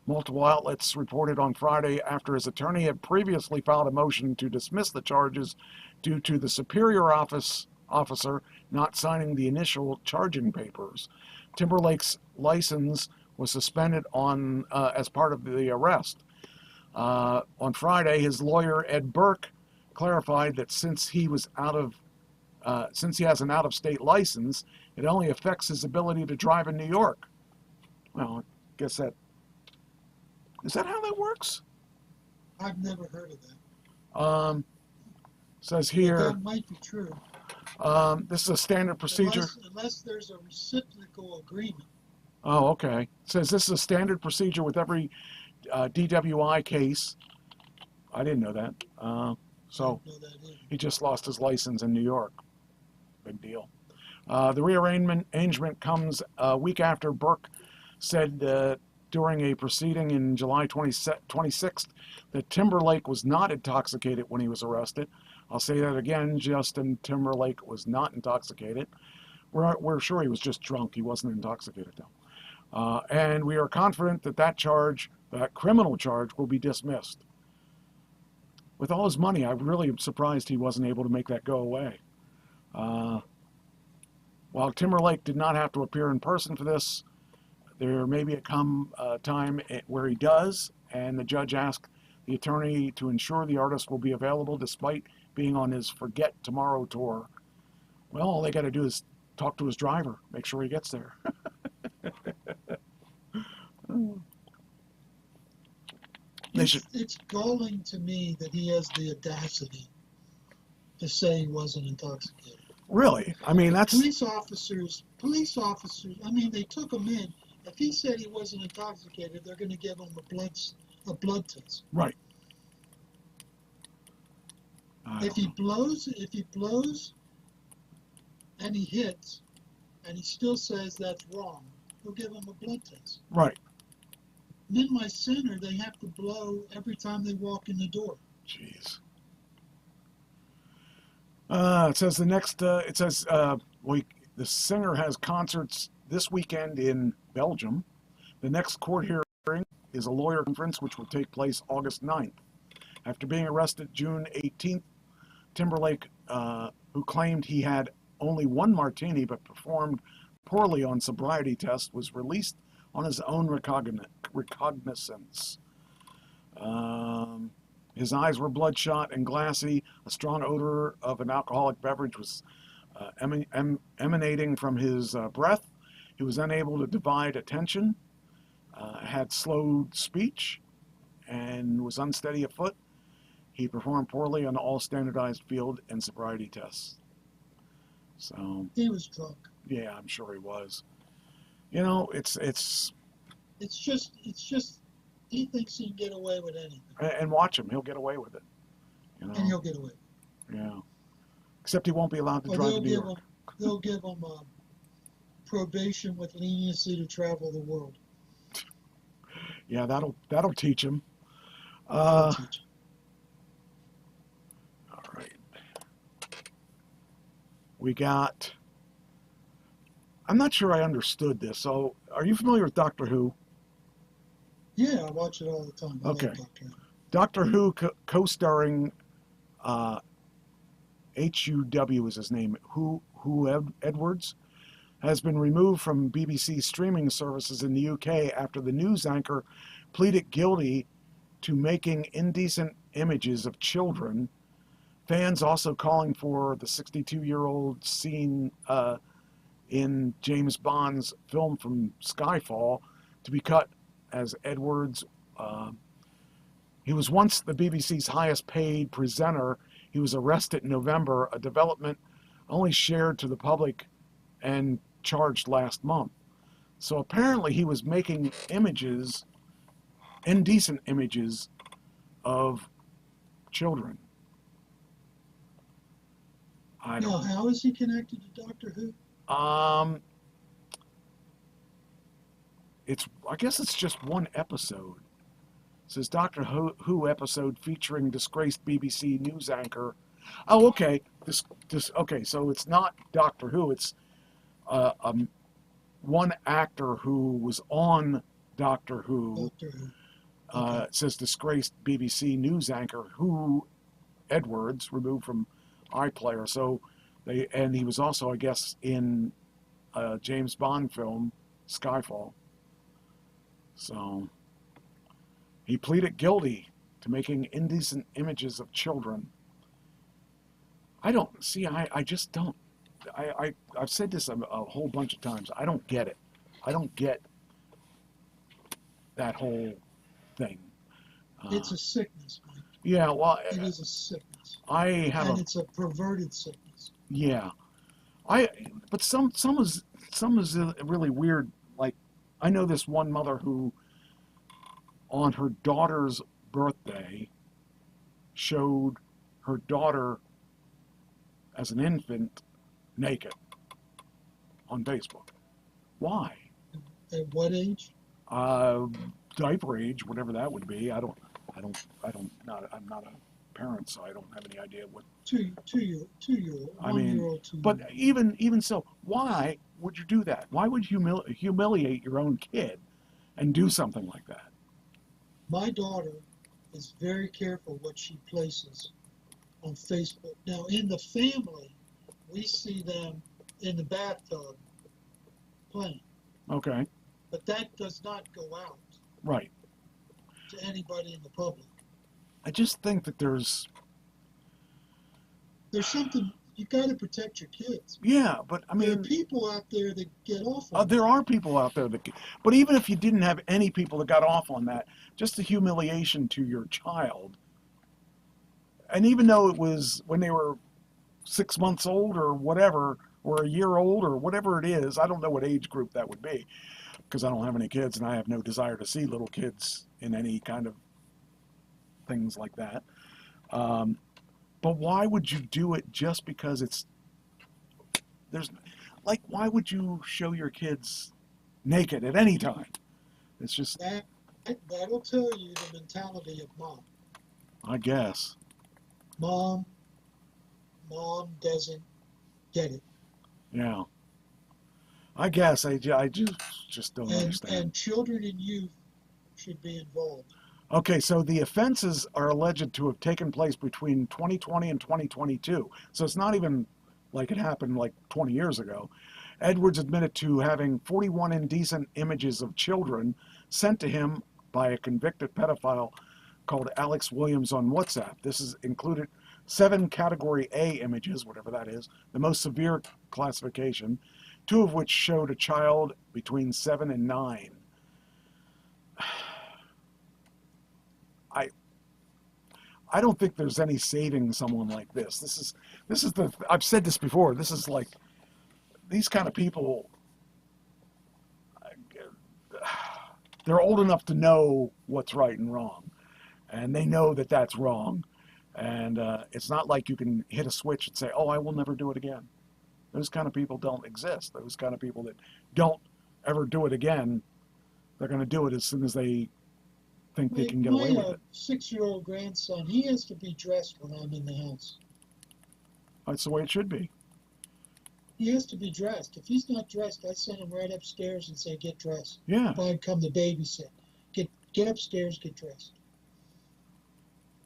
Multiple outlets reported on Friday after his attorney had previously filed a motion to dismiss the charges due to the superior officer not signing the initial charging papers. Timberlake's license was suspended as part of the arrest. On Friday, his lawyer Ed Burke clarified that since he has an out-of-state license, it only affects his ability to drive in New York. Well, I guess is that how that works? I've never heard of that. Says here. But that might be true. This is a standard procedure. Unless there's a reciprocal agreement. Oh, okay. It says this is a standard procedure with every DWI case. I didn't know that. So I didn't know that either. he just lost his license in New York. Big deal. The rearrangement comes a week after Burke said during a proceeding in July 26th that Timberlake was not intoxicated when he was arrested. I'll say that again, Justin Timberlake was not intoxicated. We're sure he was just drunk. He wasn't intoxicated, though. And we are confident that criminal charge, will be dismissed. With all his money, I'm really surprised he wasn't able to make that go away. While Timberlake did not have to appear in person for this, there may be a time where he does, and the judge asked the attorney to ensure the artist will be available despite being on his Forget Tomorrow tour. Well, all they got to do is talk to his driver, make sure he gets there. It's galling to me that he has the audacity to say he wasn't intoxicated. Really? I mean, that's... Police officers, I mean, they took him in. If he said he wasn't intoxicated, they're going to give him a blood test. Right. If he blows and he hits and he still says that's wrong, we'll give him a blood test. Right. In my center, they have to blow every time they walk in the door. Jeez. It says the singer has concerts this weekend in Belgium. The next court hearing is a lawyer conference which will take place August 9th. After being arrested June 18th, Timberlake, who claimed he had only one martini but performed poorly on sobriety tests, was released on his own recognizance. His eyes were bloodshot and glassy. A strong odor of an alcoholic beverage was emanating from his breath. He was unable to divide attention, had slowed speech, and was unsteady of foot. He performed poorly on all standardized field and sobriety tests. So he was drunk. Yeah, I'm sure he was. It's just he thinks he can get away with anything. And watch him; he'll get away with it. You know? and he'll get away. Yeah. Except he won't be allowed to Or drive they'll to New give York. him, they'll give him probation with leniency to travel the world. Yeah, that'll teach him. That'll Uh, teach him. all right. We got. I'm not sure I understood this. So, are you familiar with Doctor Who? Yeah, I watch it all the time. I Okay. like Doctor Who. Doctor Who co-starring HUW is his name. Edwards has been removed from BBC streaming services in the UK after the news anchor pleaded guilty to making indecent images of children. Fans also calling for the 62-year-old seen in James Bond's film from Skyfall to be cut, as Edwards. He was once the BBC's highest paid presenter. He was arrested in November, a development only shared to the public and charged last month. So apparently he was making images, indecent images of children. I Now, don't. how is he connected to Doctor Who? I guess it's just one episode. It says Doctor Who episode featuring disgraced BBC news anchor. Oh, okay. Okay. So it's not Doctor Who. It's one actor who was on Doctor Who. Doctor Who. It says disgraced BBC news anchor who Edwards removed from iPlayer. So he was also, I guess, in a James Bond film, Skyfall. So he pleaded guilty to making indecent images of children. I don't see. I just don't. I've said this a whole bunch of times. I don't get it. I don't get that whole thing. It's a sickness, Mike. Yeah, well, It is a sickness. I have And it's a perverted sickness. yeah. But some is really weird. Like, I know this one mother who, on her daughter's birthday, showed her daughter as an infant naked on Facebook. Why? At what age? Diaper age, whatever that would be. I'm not a parent, so I don't have any idea what. 2-year-old, I mean, 1-year-old, 2-year-old. but even so, why would you do that? Why would you humiliate your own kid and do something like that? My daughter is very careful what she places on Facebook. Now, in the family, we see them in the bathtub playing, Okay, but that does not go out right. to anybody in the public. I just think that there's something you got to protect your kids. yeah, but I There are mean, people out there that get off on there are people out there that, but even if you didn't have any people that got off on that, just the humiliation to your child, and even though it was when they were 6 months old or whatever, or a year old or whatever it is, I don't know what age group that would be, because I don't have any kids and I have no desire to see little kids in any kind of things like that. But why would you do it just because why would you show your kids naked at any time? It's just, that'll tell you the mentality of mom. I guess. Mom doesn't get it. Yeah. I guess I just don't understand. And children and youth should be involved. Okay, so the offenses are alleged to have taken place between 2020 and 2022. So it's not even like it happened like 20 years ago. Edwards admitted to having 41 indecent images of children sent to him by a convicted pedophile called Alex Williams on WhatsApp. This is included 7 category A images, whatever that is, the most severe classification, 2 of which showed a child between 7 and 9. I don't think there's any saving someone like this. This is I've said this before. This is like these kind of people. They're old enough to know what's right and wrong, and they know that that's wrong, And it's not like you can hit a switch and say, oh, I will never do it again. Those kind of people don't exist. Those kind of people that don't ever do it again, they're going to do it as soon as they think they can get away with it. 6-year-old grandson, he has to be dressed when I'm in the house. That's the way it should be. He has to be dressed. If he's not dressed, I send him right upstairs and say, get dressed. Yeah. If I come to babysit, get upstairs, get dressed.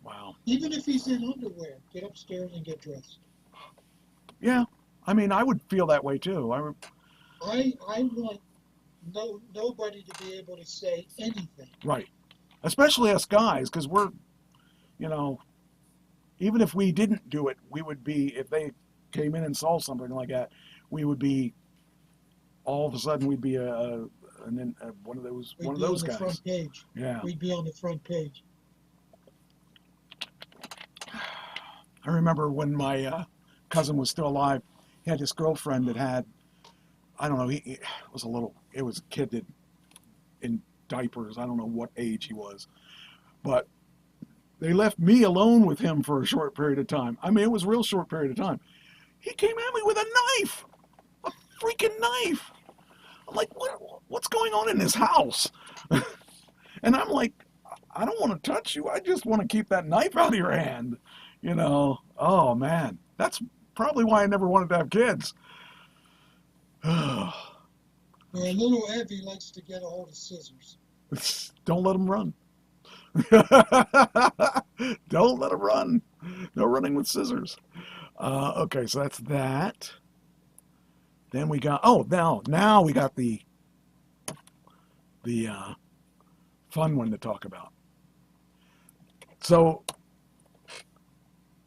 Wow. Even if he's in underwear, get upstairs and get dressed. Yeah. I mean, I would feel that way too. I want nobody to be able to say anything. Right. Especially us guys, because we're, even if we didn't do it, we would be, if they came in and saw something like that, we would be, all of a sudden, we'd be one of those We'd guys. be on the front page. Yeah. We'd be on the front page. I remember when my cousin was still alive, he had this girlfriend that had, I don't know, it was a kid that in diapers, I don't know what age he was, but they left me alone with him for a short period of time. I mean, it was a real short period of time. He came at me with a knife, a freaking knife. I'm like, what's going on in this house? And I'm like, I don't want to touch you. I just want to keep that knife out of your hand. Oh man, that's probably why I never wanted to have kids. Where a little Evie likes to get a hold of scissors. Don't let them run. Don't let them run. No running with scissors. Okay, so that's that. Then we got, now we got the fun one to talk about. So,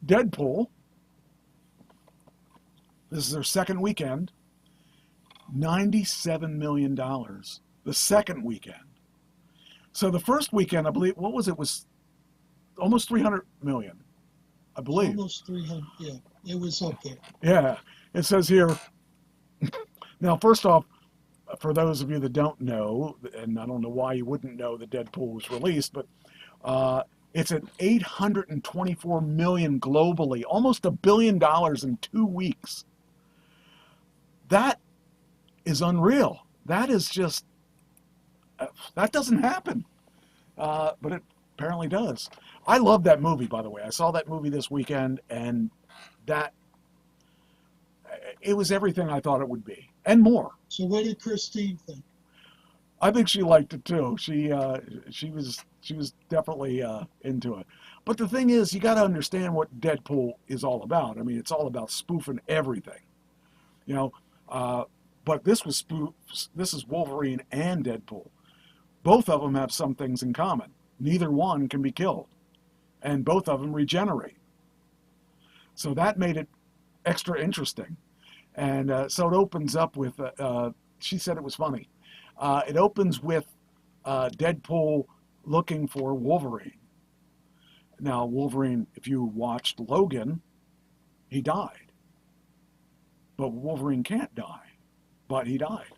Deadpool, this is their second weekend, $97 million. The second weekend. So the first weekend, I believe, what was it? Was almost 300 million, I believe. Almost 300, yeah. It was up there. Yeah. It says here, now, first off, for those of you that don't know, and I don't know why you wouldn't know that Deadpool was released, but it's at 824 million globally, almost $1 billion in 2 weeks. That is unreal. That is just, that doesn't happen. But it apparently does. I love that movie, by the way. I saw that movie this weekend, and it was everything I thought it would be, and more. So what did Christine think? I think she liked it too. She was definitely into it. But the thing is, you got to understand what Deadpool is all about. I mean, it's all about spoofing everything, But this is Wolverine and Deadpool. Both of them have some things in common. Neither one can be killed, and both of them regenerate. So that made it extra interesting. And so it opens up with, she said it was funny. It opens with Deadpool looking for Wolverine. Now, Wolverine, if you watched Logan, he died. But Wolverine can't die, but he died.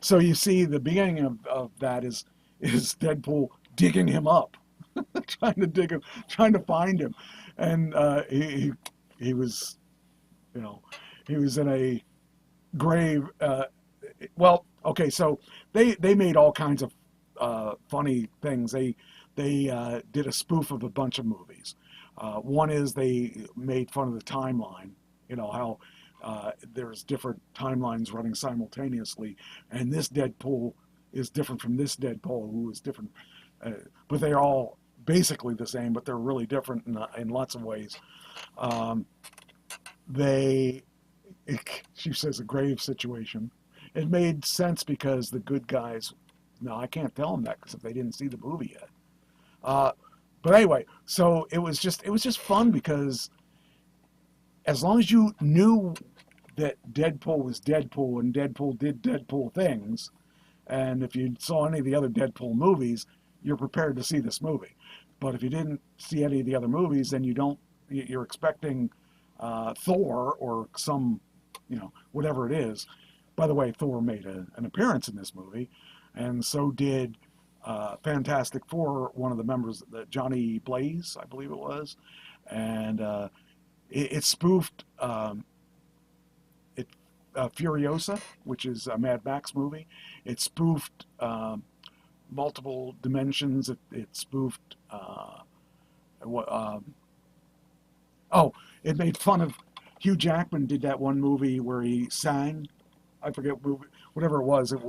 So you see the beginning of that is Deadpool digging him up, trying to find him. And he was, he was in a grave. Okay, so they made all kinds of funny things. They did a spoof of a bunch of movies. One is they made fun of the timeline, how there's different timelines running simultaneously, and this Deadpool is different from this Deadpool, who is different, but they're all basically the same, but they're really different in lots of ways. She says a grave situation. It made sense because the good guys, no, I can't tell them that because if they didn't see the movie yet. But anyway, so it was just fun because as long as you knew that Deadpool was Deadpool and Deadpool did Deadpool things, and if you saw any of the other Deadpool movies, you're prepared to see this movie. But if you didn't see any of the other movies, then you're expecting Thor or some, whatever it is. By the way, Thor made an appearance in this movie, and so did Fantastic Four, one of the members, Johnny Blaze, I believe it was, and it spoofed Furiosa, which is a Mad Max movie. It spoofed multiple dimensions. It spoofed what? Oh, it made fun of Hugh Jackman. Did that one movie where he sang? I forget whatever it was. It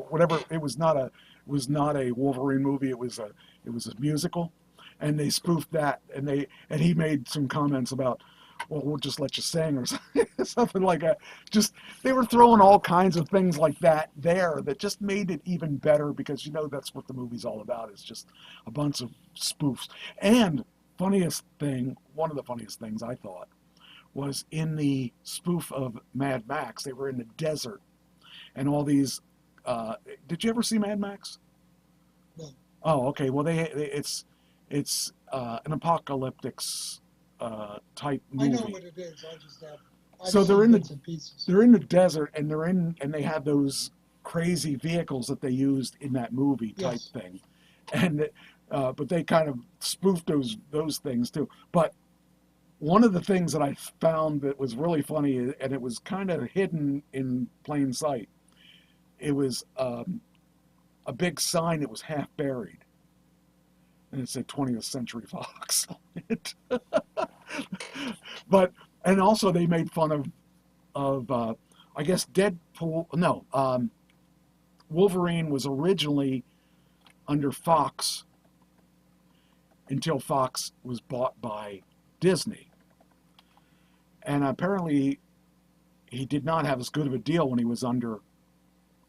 was not a Wolverine movie. It was a musical, and they spoofed that. And he made some comments about, well, we'll just let you sing or something like that. Just they were throwing all kinds of things like that there that just made it even better because that's what the movie's all about. It's just a bunch of spoofs. And one of the funniest things I thought was in the spoof of Mad Max. They were in the desert, and all these. Did you ever see Mad Max? No. Oh, okay. Well, it's an apocalyptic type movie. I know what it is. I just have. So they're in bits and pieces. they're in the desert, and they have those crazy vehicles that they used in that movie type Yes. thing, and but they kind of spoofed those things too. But one of the things that I found that was really funny, and it was kind of hidden in plain sight, it was a big sign that was half buried, and it said 20th Century Fox on it. And also they made fun of I guess Deadpool. No, Wolverine was originally under Fox until Fox was bought by Disney, and apparently he did not have as good of a deal when he was under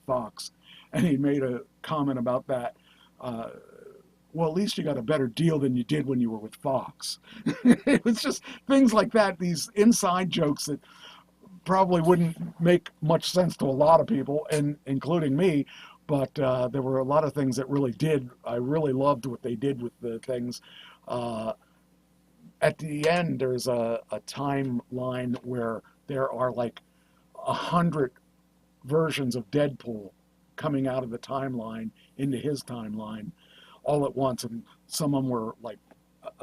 Fox, and he made a comment about that. Well, at least you got a better deal than you did when you were with Fox. It was just things like that, these inside jokes that probably wouldn't make much sense to a lot of people, and including me, but there were a lot of things that really did. I really loved what they did with the things. At the end, there's a timeline where there are like 100 versions of Deadpool coming out of the timeline into his timeline all at once, and some of them were like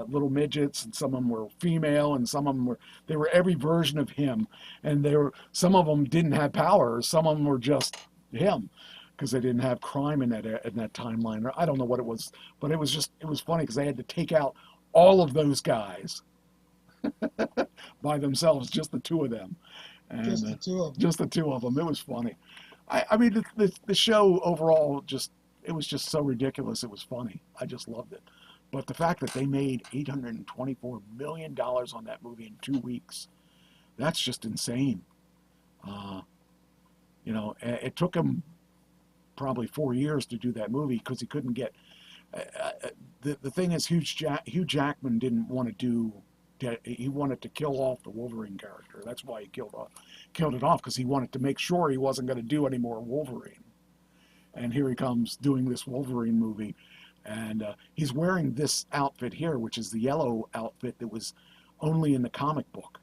little midgets, and some of them were female, and some of them they were every version of him, and some of them didn't have powers, some of them were just him because they didn't have crime in that timeline. I don't know what it was, but it was funny because they had to take out all of those guys by themselves, just the two of them. And, Just the two of them. Just the two of them. It was funny. I mean, the show overall it was just so ridiculous. It was funny. I just loved it. But the fact that they made $824 million on that movie in 2 weeks, that's just insane. It took him probably 4 years to do that movie because he couldn't get. The thing is, Hugh Jackman didn't want to do. He wanted to kill off the Wolverine character. That's why he killed it off, because he wanted to make sure he wasn't going to do any more Wolverine. And here he comes doing this Wolverine movie, and he's wearing this outfit here, which is the yellow outfit that was only in the comic book.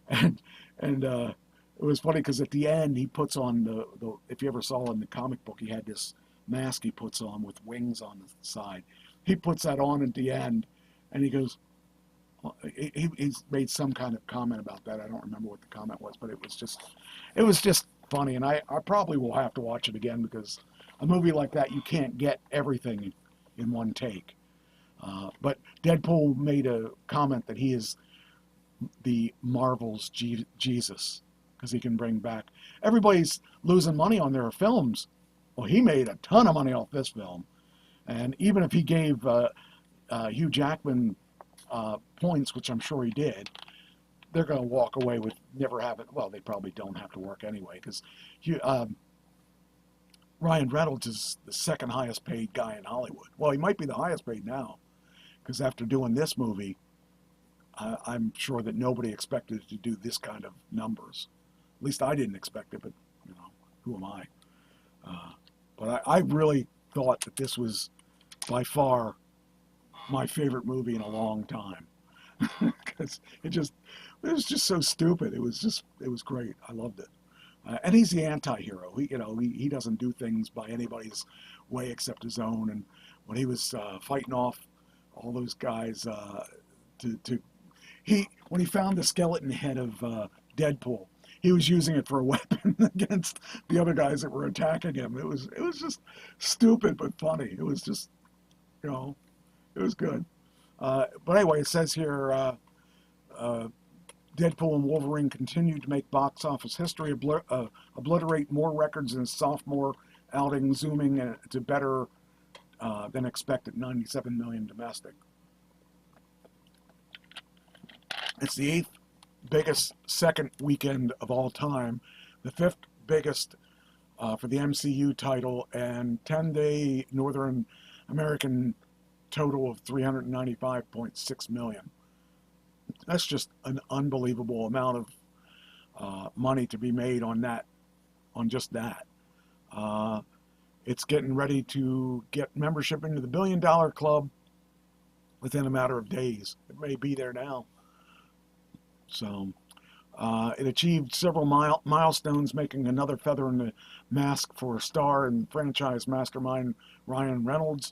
And it was funny because at the end he puts on the if you ever saw in the comic book, he had this mask he puts on with wings on the side. He puts that on at the end, and he goes. He's made some kind of comment about that. I don't remember what the comment was, but it was just funny, and I probably will have to watch it again because a movie like that, you can't get everything in one take. But Deadpool made a comment that he is the Marvel's Jesus because he can bring back. Everybody's losing money on their films. Well, he made a ton of money off this film, and even if he gave Hugh Jackman points, which I'm sure he did, they're going to walk away with never having. Well, they probably don't have to work anyway because Ryan Reynolds is the second highest paid guy in Hollywood. Well, he might be the highest paid now because after doing this movie, I'm sure that nobody expected to do this kind of numbers. At least I didn't expect it, but who am I? But I really thought that this was by far my favorite movie in a long time because it was just so stupid. It was great. I loved it. And he's the anti-hero. He doesn't do things by anybody's way except his own. And when he was fighting off all those guys, when he found the skeleton head of Deadpool, he was using it for a weapon against the other guys that were attacking him. It was just stupid but funny. It was just, you know, it was good. But anyway, it says here, Deadpool and Wolverine continue to make box office history, obliterate more records in sophomore outing, zooming to better than expected 97 million domestic. It's the 8th biggest second weekend of all time, the 5th biggest for the MCU title, and 10-day Northern American total of 395.6 million. That's just an unbelievable amount of money to be made on that, on just that. It's getting ready to get membership into the $1 billion club within a matter of days. It may be there now. So it achieved several milestones, making another feather in the mask for star and franchise mastermind Ryan Reynolds.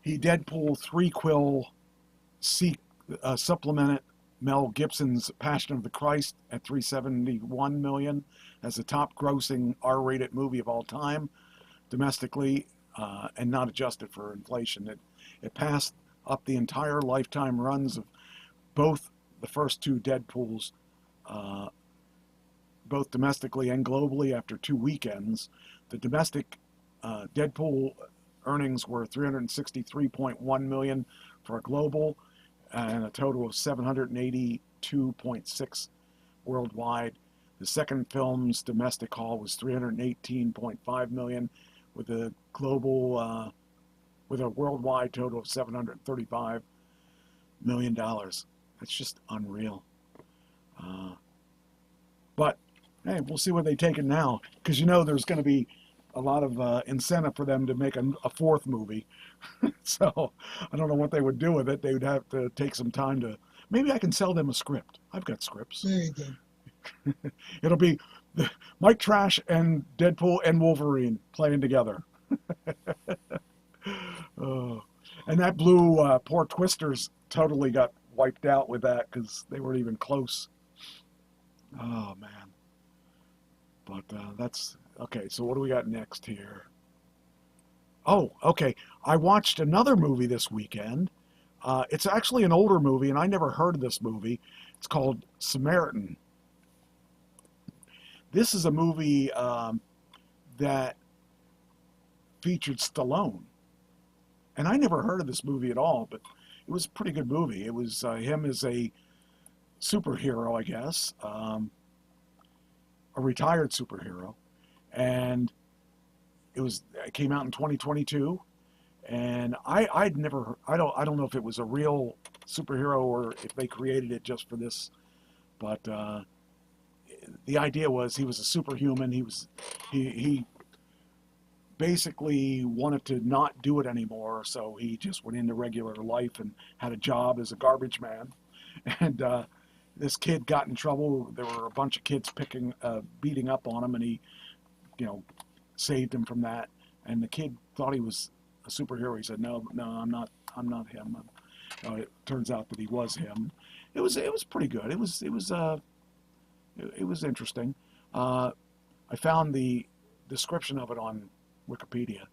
He Deadpool 3-quill supplemented Mel Gibson's Passion of the Christ at 371 million as the top grossing R-rated movie of all time domestically, and not adjusted for inflation. It passed up the entire lifetime runs of both the first two Deadpools, both domestically and globally, after 2 weekends. The domestic Deadpool earnings were 363.1 million for a global, and a total of 782.6 worldwide. The second film's domestic haul was 318.5 million, with a global, with a worldwide total of $735 million. That's just unreal. But hey, we'll see where they take it now, because you know there's going to be a lot of incentive for them to make a fourth movie. So I don't know what they would do with it. They would have to take some time to, maybe I can sell them a script. I've got scripts. There you go. It'll be Mike Trash and Deadpool and Wolverine playing together. Oh. And that blue poor Twisters totally got wiped out with that, because they weren't even close. Oh man. But that's okay. So what do we got next here? Oh, okay. I watched another movie this weekend. It's actually an older movie, and I never heard of this movie. It's called Samaritan. This is a movie that featured Stallone. And I never heard of this movie at all, but it was a pretty good movie. It was him as a superhero, I guess, a retired superhero. And it came out in 2022. And I don't know if it was a real superhero or if they created it just for this, but the idea was he was a superhuman. He basically wanted to not do it anymore, so he just went into regular life and had a job as a garbage man. And this kid got in trouble. There were a bunch of kids beating up on him, and he, saved him from that. And the kid thought he was a superhero. He said, "No, I'm not him." It turns out that he was him. It was pretty good. It was interesting. I found the description of it on Wikipedia,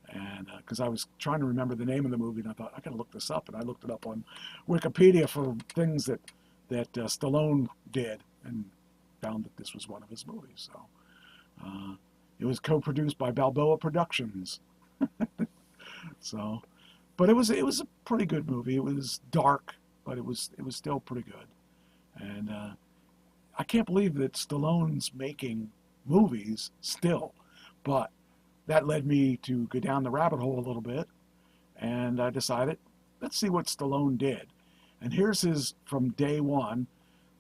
and because I was trying to remember the name of the movie, and I thought I gotta look this up, and I looked it up on Wikipedia for things that Stallone did, and found that this was one of his movies. So it was co-produced by Balboa Productions. So, but it was a pretty good movie. It was dark, but it was still pretty good, and I can't believe that Stallone's making movies still, but that led me to go down the rabbit hole a little bit, and I decided, let's see what Stallone did. And here's his from day one.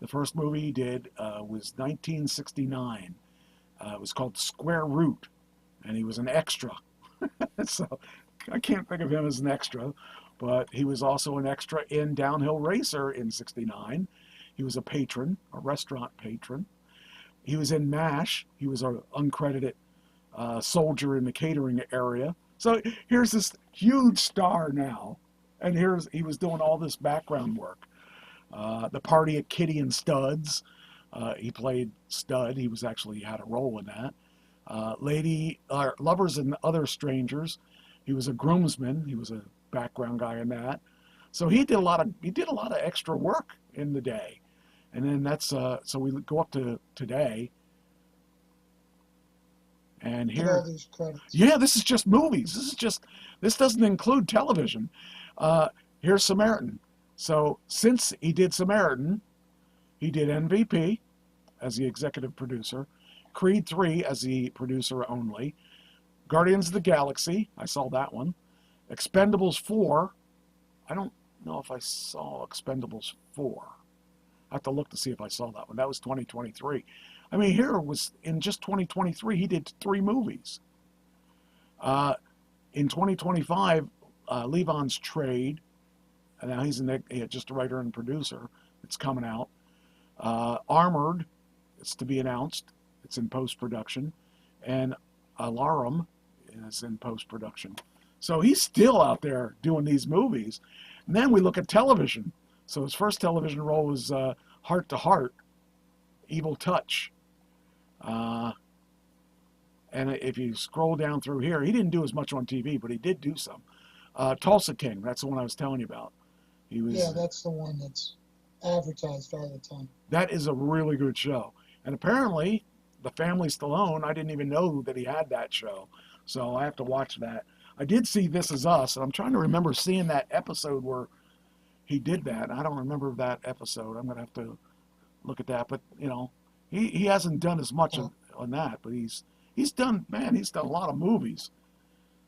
The first movie he did was 1969. It was called Square Root, and he was an extra. So I can't think of him as an extra, but he was also an extra in Downhill Racer in '69. He was a patron, a restaurant patron. He was in MASH. He was an uncredited soldier in the catering area. So here's this huge star now, and he was doing all this background work. The Party at Kitty and Studs. He played Stud. He was actually had a role in that. Lovers and Other Strangers. He was a groomsman. He was a background guy in that. So he did a lot of extra work in the day. And then that's so we go up to today. And Get here, all these credits. yeah, this is just movies. This doesn't include television. Here's Samaritan. So since he did Samaritan, he did MVP as the executive producer, Creed 3 as the producer only, Guardians of the Galaxy, I saw that one, Expendables 4, I don't know if I saw Expendables 4. I have to look to see if I saw that one. That was 2023. I mean, here was, in just 2023, he did 3 movies. In 2025, Levon's Trade, and now he's just a writer and producer. It's coming out. Armored, it's to be announced. It's in post-production. And Alarum is in post-production. So he's still out there doing these movies. And then we look at television. So his first television role was Heart to Heart, Evil Touch. And if you scroll down through here, he didn't do as much on TV, but he did do some. Tulsa King, that's the one I was telling you about. Yeah, that's the one that's advertised all the time. That is a really good show. And apparently, The Family Stallone, I didn't even know that he had that show. So I have to watch that. I did see This Is Us, and I'm trying to remember seeing that episode where he did that. I don't remember that episode. I'm going to have to look at that. But, you know, he hasn't done as much on that, but he's done a lot of movies.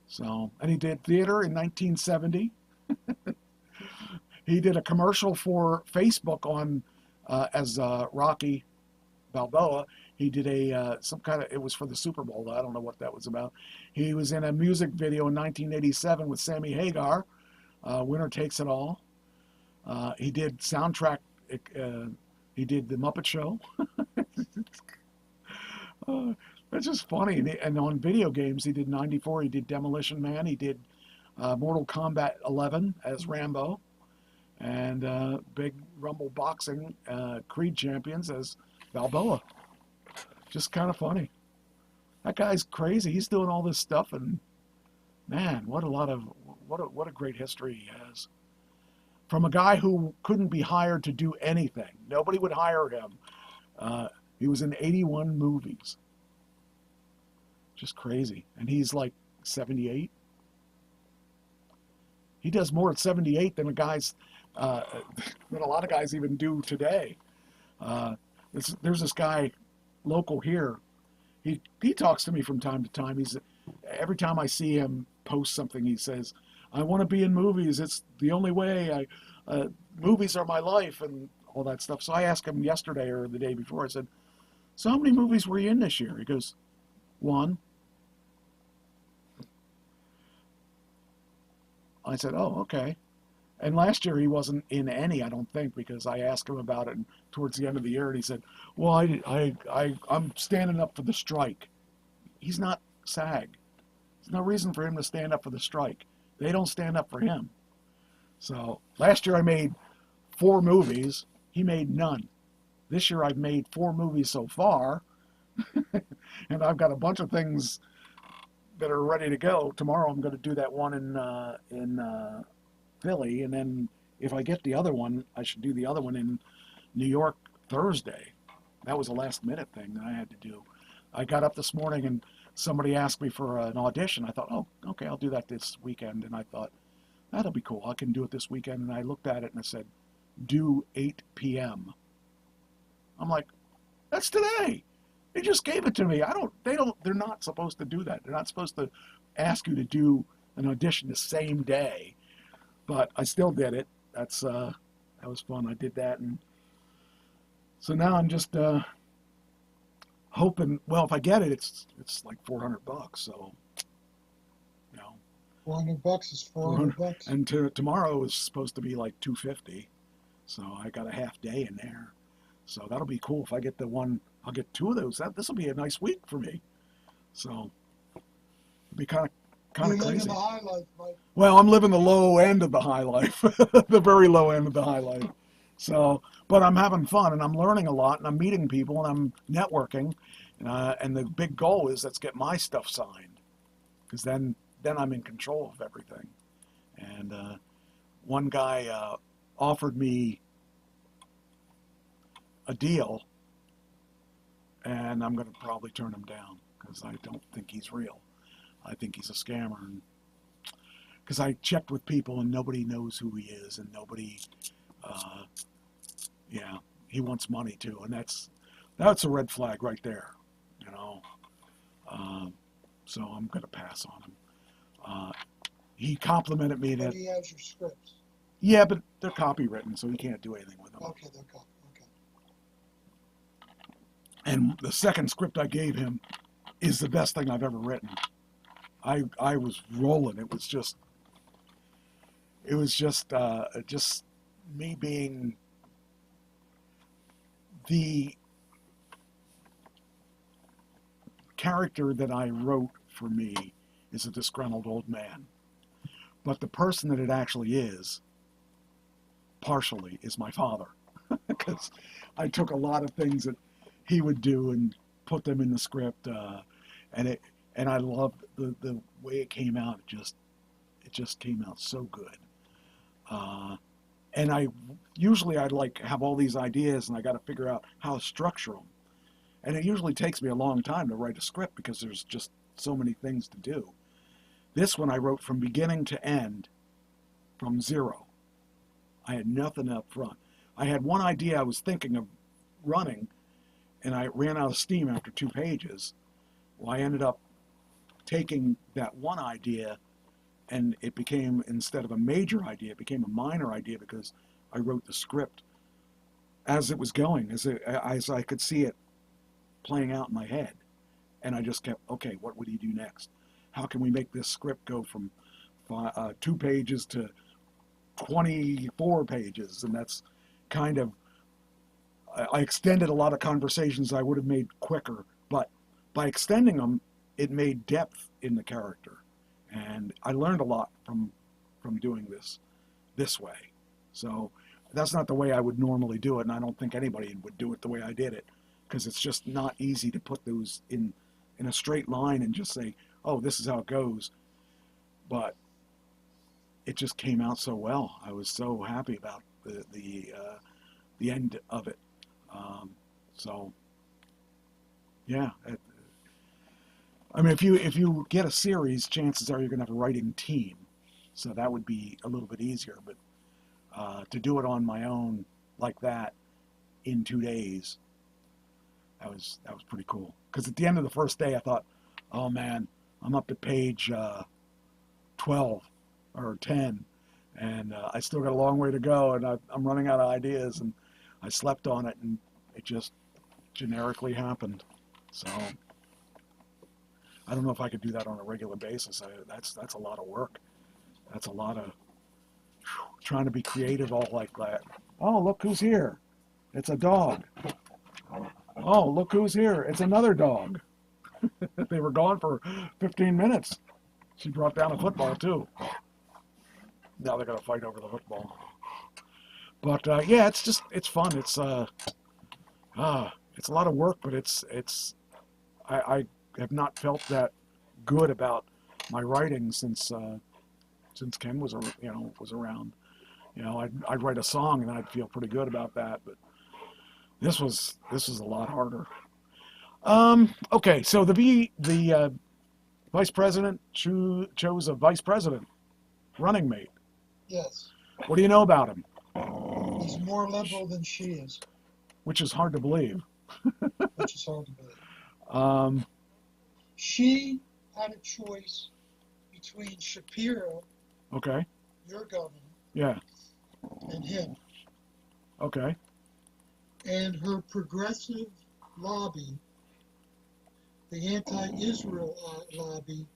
So, and he did theater in 1970. He did a commercial for Facebook on as Rocky Balboa. He did it was for the Super Bowl. I don't know what that was about. He was in a music video in 1987 with Sammy Hagar, Winner Takes It All. He did soundtrack. He did The Muppet Show. That's just funny. And on video games, he did 94. He did Demolition Man. He did Mortal Kombat 11 as Rambo. And Big Rumble Boxing Creed Champions as Balboa. Just kind of funny. That guy's crazy. He's doing all this stuff, and man, what a great history he has. From a guy who couldn't be hired to do anything. Nobody would hire him. He was in 81 movies. Just crazy. And he's like 78. He does more at 78 than than a lot of guys even do today. There's this guy local here. He talks to me from time to time. Every time I see him post something, he says, "I want to be in movies. It's the only way. Movies are my life," and all that stuff. So I asked him yesterday or the day before. I said, "So how many movies were you in this year?" He goes, "1." I said, "Oh, okay." And last year he wasn't in any, I don't think, because I asked him about it towards the end of the year, and he said, "Well, I'm standing up for the strike." He's not SAG. There's no reason for him to stand up for the strike. They don't stand up for him. So last year I made 4 movies. He made none. This year I've made 4 movies so far, and I've got a bunch of things that are ready to go. Tomorrow I'm going to do that one in Philly, and then if I get the other one, I should do the other one in New York Thursday. That was a last minute thing that I had to do. I got up this morning and somebody asked me for an audition. I thought, oh, okay, I'll do that this weekend. And I thought, that'll be cool. I can do it this weekend. And I looked at it and I said, due 8 p.m. I'm like, that's today. They just gave it to me. They're not supposed to do that. They're not supposed to ask you to do an audition the same day. But I still did it. That was fun. I did that, and so now I'm just hoping. Well, if I get it, it's like $400. So, you know, $400 is $400. And tomorrow is supposed to be like $250. So I got a half day in there. So that'll be cool. If I get the one, I'll get 2 of those. This will be a nice week for me. So it'll be kind of You're crazy. living the high life, Mike. Well, I'm living the low end of the high life, the very low end of the high life. So, but I'm having fun and I'm learning a lot and I'm meeting people and I'm networking. And the big goal is let's get my stuff signed because then I'm in control of everything. And one guy offered me a deal, and I'm going to probably turn him down because I don't think he's real. I think he's a scammer. Because I checked with people and nobody knows who he is, and nobody, yeah, he wants money too, and that's a red flag right there, you know. So I'm going to pass on him. He complimented me But that, he has your scripts. yeah, but they're copywritten, so he can't do anything with them. Okay, they're copy. Okay. And the second script I gave him is the best thing I've ever written. I was rolling. It was just me being the character that I wrote for me is a disgruntled old man. But the person that it actually is, partially, is my father. Because I took a lot of things that he would do and put them in the script, and I loved the way it came out. It just came out so good. And I'd like have all these ideas and I got to figure out how to structure them. And it usually takes me a long time to write a script because there's just so many things to do. This one I wrote from beginning to end, from zero. I had nothing up front. I had one idea I was thinking of running, and I ran out of steam after 2 pages. Well, I ended up taking that one idea, and it became, instead of a major idea, it became a minor idea because I wrote the script as it was going, as I could see it playing out in my head. And I just kept, okay, what would he do next? How can we make this script go from 2 pages to 24 pages? And that's kind of, I extended a lot of conversations I would have made quicker, but by extending them, it made depth in the character. And I learned a lot from doing this way. So that's not the way I would normally do it, and I don't think anybody would do it the way I did it, because it's just not easy to put those in a straight line and just say, oh, this is how it goes. But it just came out so well. I was so happy about the end of it. So yeah, I mean, if you get a series, chances are you're going to have a writing team, so that would be a little bit easier. But to do it on my own like that in 2 days, that was pretty cool. Because at the end of the first day, I thought, oh man, I'm up to page 12 or 10, and I still got a long way to go, and I'm running out of ideas, and I slept on it, and it just generically happened. So I don't know if I could do that on a regular basis. That's a lot of work. That's a lot of trying to be creative all like that. Oh, look who's here. It's a dog. Oh, look who's here. It's another dog. They were gone for 15 minutes. She brought down a football too. Now they're going to fight over the football. But yeah, it's fun. It's a lot of work, but I have not felt that good about my writing since Ken was around. You know, I'd write a song and I'd feel pretty good about that, but this was a lot harder. Okay, so the vice president chose a vice president running mate. Yes. What do you know about him? He's more liberal than she is, Which is hard to believe. which is hard to believe. She had a choice between Shapiro, Okay. your governor, Yeah. and him. Okay. And her progressive lobby, the anti-Israel lobby,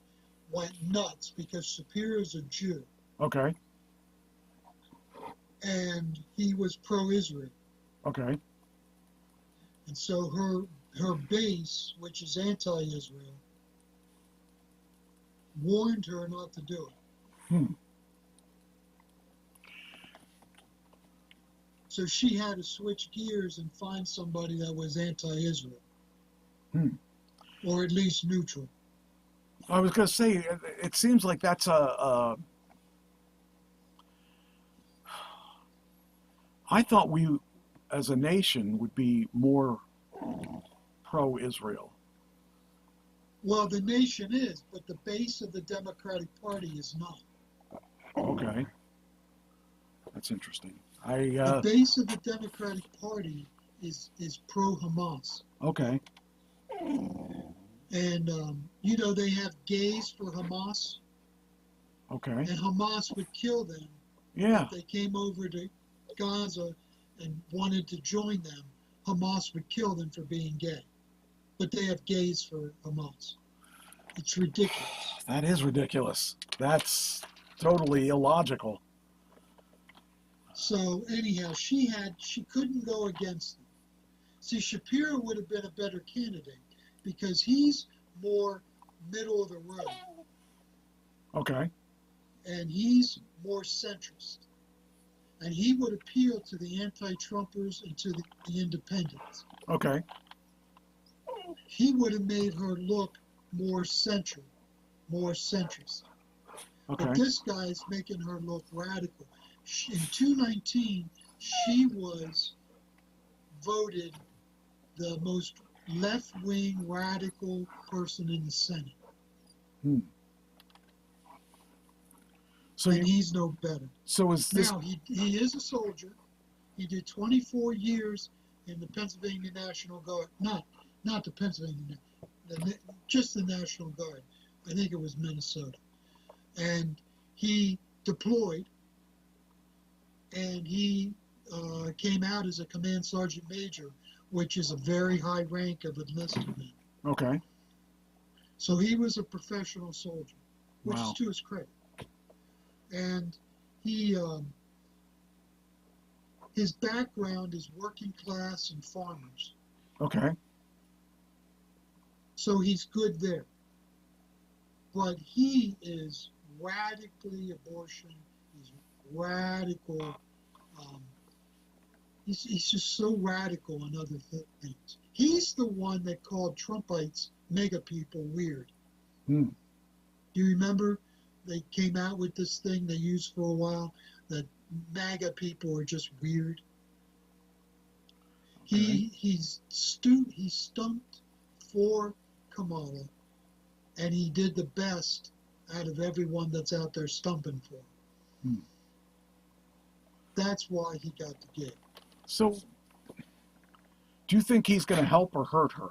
went nuts because Shapiro's a Jew Okay. and he was pro-Israel. Okay. And so her base, which is anti-Israel, warned her not to do it. So she had to switch gears and find somebody that was anti-Israel, or at least neutral. I was going to say, it seems like that's I thought we, as a nation, would be more pro-Israel. Well, the nation is, but the base of the Democratic Party is not. Okay. That's interesting. The base of the Democratic Party is pro-Hamas. Okay. And, you know, they have gays for Hamas, Okay. and Hamas would kill them Yeah. if they came over to Gaza and wanted to join them. Hamas would kill them for being gay. But they have gays for Hamas. It's ridiculous. That is ridiculous. That's totally illogical. So anyhow, she couldn't go against them. See, Shapiro would have been a better candidate because he's more middle of the road Okay. and he's more centrist. And he would appeal to the anti-Trumpers and to the independents. Okay. He would have made her look more central, more centrist. But Okay. this guy's making her look radical. In 2019, she was voted the most left-wing radical person in the Senate. So And you, he's no better. so is this Now, he is a soldier. He did 24 years in the Pennsylvania National Guard. Not the Pennsylvania, just the National Guard. I think it was Minnesota. And he deployed, and he came out as a command sergeant major, which is a very high rank of enlisted men. okay? So he was a professional soldier, which Wow. is to his credit. And he, his background is working class and farmers. Okay. So he's good there. But he is radically abortion. He's radical. He's just so radical on other things. He's the one that called Trumpites, mega people, weird. Hmm. Do you remember they came out with this thing they used for a while that MAGA people are just weird? Okay. He stumped for Kamala, and he did the best out of everyone that's out there stumping for him. That's why he got the gig. So, do you think he's going to help or hurt her?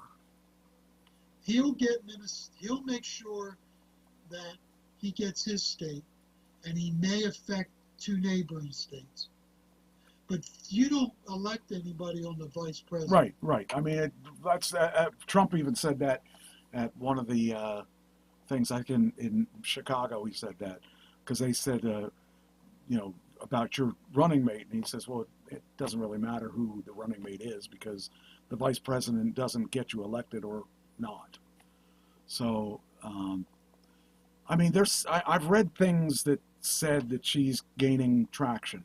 He'll make sure that he gets his state, and he may affect 2 neighboring states. But you don't elect anybody on the vice president. Right. I mean, that's Trump even said that at one of the things, like in Chicago, he said that because they said, about your running mate, and he says, well, it doesn't really matter who the running mate is because the vice president doesn't get you elected or not. So, I mean, I've read things that said that she's gaining traction.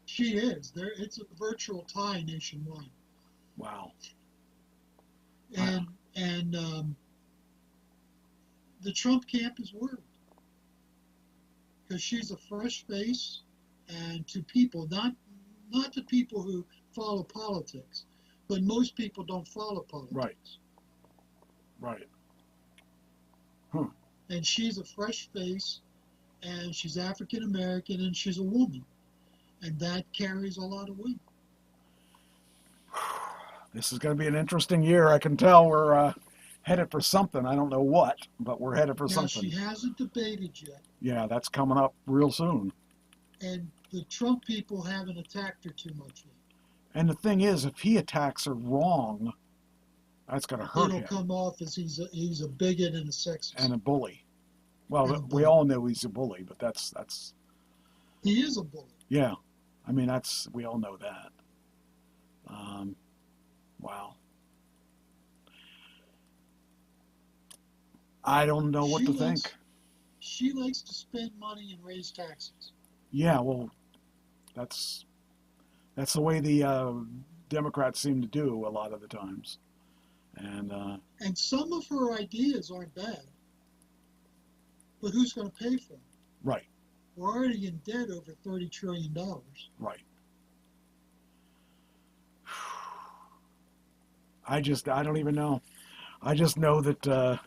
She is. It's a virtual tie nationwide. Wow. And the Trump camp is worried because she's a fresh face, and to people, not to people who follow politics, but most people don't follow politics. Right. And she's a fresh face, and she's African American, and she's a woman, and that carries a lot of weight. This is going to be an interesting year. I can tell we're headed for something. I don't know what, but we're headed for Now, something. she hasn't debated yet, Yeah, that's coming up real soon. and the Trump people haven't attacked her too much yet. And the thing is, if he attacks her wrong, that's going to hurt It'll him. come off as he's a bigot and a sexist. And a bully. Well, And a we bully. all know he's a bully, but that's He is a bully. yeah. I mean, we all know that. Wow. I don't know what She to likes- think. She likes to spend money and raise taxes. Yeah, well, that's That's the way the Democrats seem to do a lot of the times. And And some of her ideas aren't bad, but who's going to pay for them? right, We're already in debt over $30 trillion. right. I don't even know. I just know that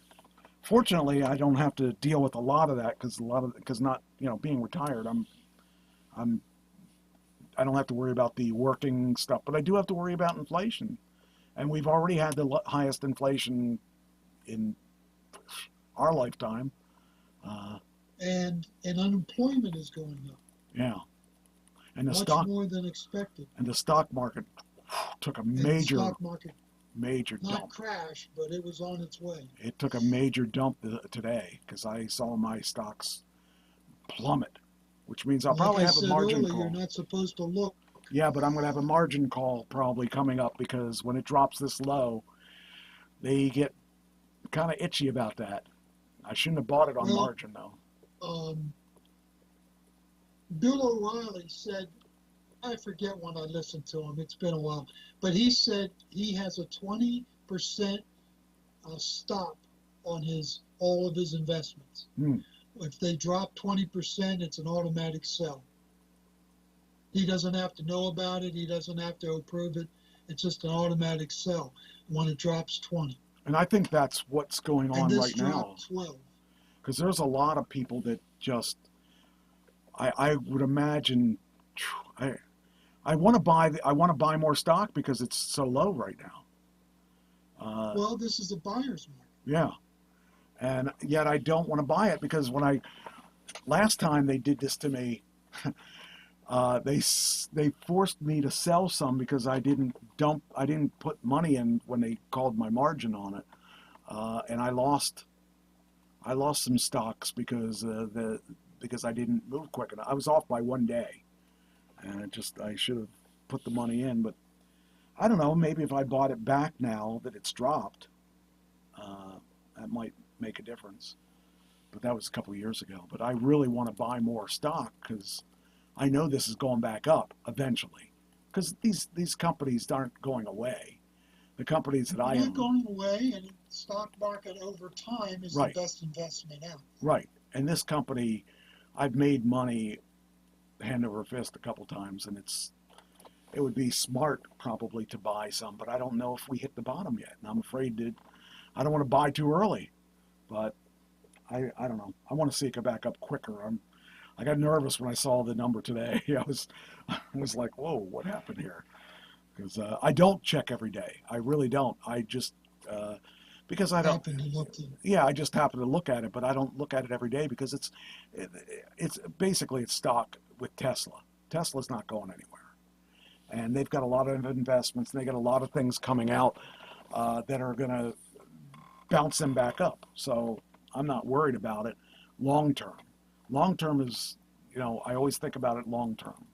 fortunately I don't have to deal with a lot of that because not, being retired, I don't have to worry about the working stuff, but I do have to worry about inflation. And we've already had the highest inflation in our lifetime. And unemployment is going up. Yeah. And much more than expected. And the stock market took a And the major stock market major not dump. crashed, but it was on its way. It took a major dump today because I saw my stocks plummet, which means I'll probably have a margin earlier, call. You're not supposed to look. Yeah, but I'm going to have a margin call probably coming up because when it drops this low, they get kind of itchy about that. I shouldn't have bought it on margin though. Bill O'Reilly said, I forget when I listened to him, it's been a while, but he said he has a 20% stop on all of his investments. If they drop 20%, it's an automatic sell. He doesn't have to know about it. He doesn't have to approve it. It's just an automatic sell when it drops 20. And I think that's what's going on right now. dropped 12. Because there's a lot of people that just, I would imagine, I want to buy more stock because it's so low right now. Well, this is a buyer's market. Yeah, and yet I don't want to buy it because last time they did this to me, they forced me to sell some because I didn't put money in when they called my margin on it, and I lost some stocks because I didn't move quick enough. I was off by 1 day, and I should have put the money in. But I don't know. Maybe if I bought it back now that it's dropped, that might make a difference. But that was a couple of years ago. But I really want to buy more stock because I know this is going back up eventually. Because these companies aren't going away. The companies that I They're own. going away, and the stock market over time is Right. the best investment out. Right. And this company, I've made money hand over fist a couple times, and it would be smart probably to buy some, but I don't know if we hit the bottom yet. And I'm afraid I don't want to buy too early, but I don't know. I want to see it go back up quicker. I got nervous when I saw the number today. I was like, whoa, what happened here? Because I don't check every day. I really don't. I just because I don't. Yeah, I just happen to look at it, but I don't look at it every day because it's basically it's stock with Tesla. Tesla's not going anywhere, and they've got a lot of investments. And they got a lot of things coming out that are going to bounce them back up. So I'm not worried about it long term. Long term is, I always think about it long term.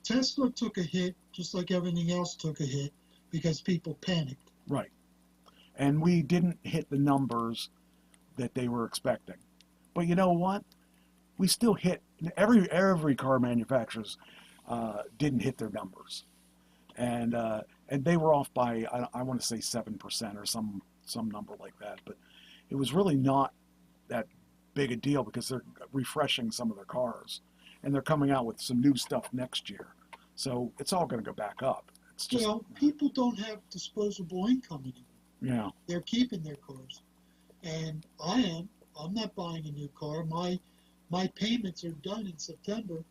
Tesla took a hit, just like everything else took a hit, because people panicked. Right. And we didn't hit the numbers that they were expecting. But you know what? We still hit, every car manufacturers didn't hit their numbers. And they were off by, I want to say 7% or some number like that. But it was really not that big a deal because they're refreshing some of their cars. And they're coming out with some new stuff next year. So it's all going to go back up. It's just, people don't have disposable income anymore. Yeah. They're keeping their cars. And I'm not buying a new car. My payments are done in September,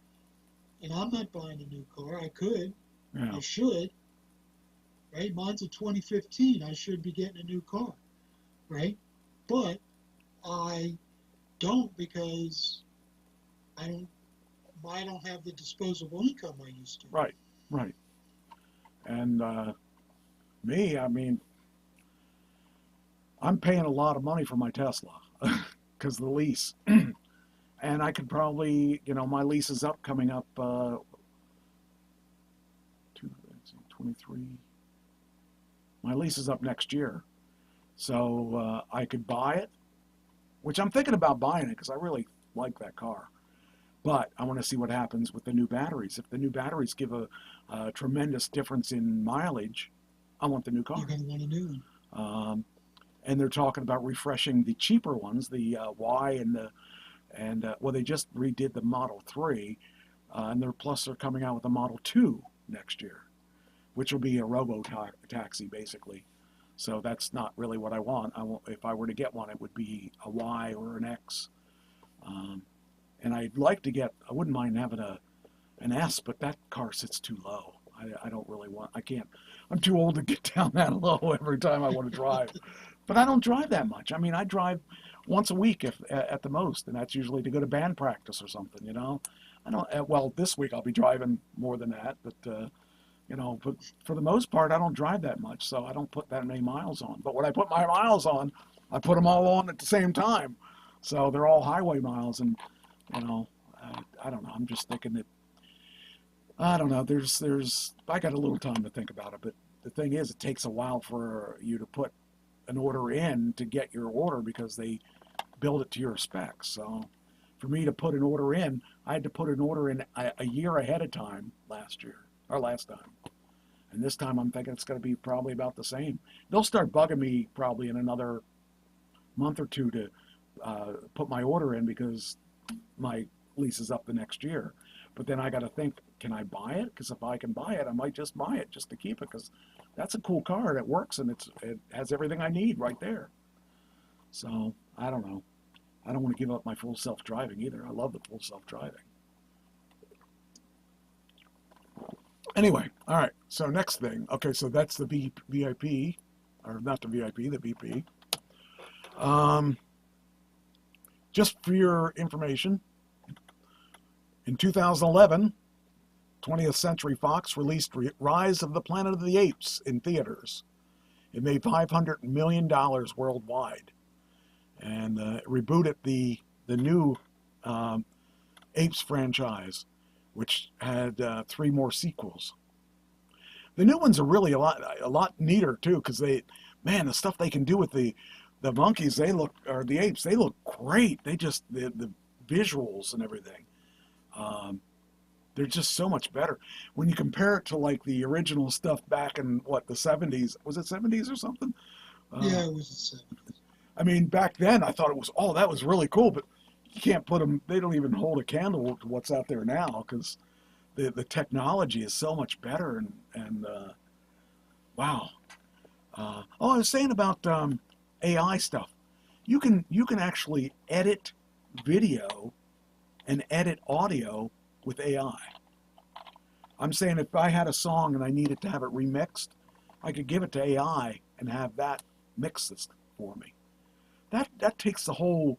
and I'm not buying a new car. I could. Yeah. I should. Right? Mine's a 2015. I should be getting a new car. Right? But I don't because I don't have the disposable income I used to. Right. And me, I'm paying a lot of money for my Tesla because the lease. And I could probably, my lease is coming up 23. My lease is up next year. So I could buy it, which I'm thinking about buying it because I really like that car. But I want to see what happens with the new batteries. If the new batteries give a tremendous difference in mileage, I want the new car. You're going to want a new one. And they're talking about refreshing the cheaper ones, the Y and well, they just redid the Model 3, and they're coming out with a Model 2 next year, which will be a robo-taxi basically. So that's not really what I want. If I were to get one, it would be a Y or an X. And I'd like to get, I wouldn't mind having an S, but that car sits too low. I don't really want, I can't, I'm too old to get down that low every time I want to drive. But I don't drive that much. I mean, I drive once a week at the most, and that's usually to go to band practice or something, you know. I don't, well, this week I'll be driving more than that, but, you know, but for the most part, I don't drive that much, so I don't put that many miles on. But when I put my miles on, I put them all on at the same time. So they're all highway miles, and, you know, I don't know. I'm just thinking that, I don't know. I got a little time to think about it, but the thing is, it takes a while for you to put an order in to get your order because they build it to your specs. So for me to put an order in, I had to put an order in a year ahead of time last time. And this time I'm thinking it's going to be probably about the same. They'll start bugging me probably in another month or two to put my order in because my lease is up the next year. But then I got to think, can I buy it? Because if I can buy it, I might just buy it just to keep it because that's a cool car. It works and it has everything I need right there. So I don't know. I don't want to give up my full self-driving either. I love the full self-driving. Anyway, all right. So next thing. Okay, so that's the VIP, or not the VIP, the BP. Just for your information, in 2011, 20th Century Fox released Rise of the Planet of the Apes in theaters. It made $500 million worldwide, and rebooted the new Apes franchise, which had 3 more sequels. The new ones are really a lot neater too, because the stuff they can do with the monkeys, or the apes, they look great. They just the visuals and everything. They're just so much better when you compare it to like the original stuff back in the 70s. Was it 70s or something? Yeah, it was the 70s. I mean, back then I thought it was, that was really cool, but you can't put them, they don't even hold a candle to what's out there now because the technology is so much better and wow. I was saying about AI stuff. You can actually edit video and edit audio with AI. I'm saying if I had a song and I needed to have it remixed, I could give it to AI and have that mix this for me. That takes the whole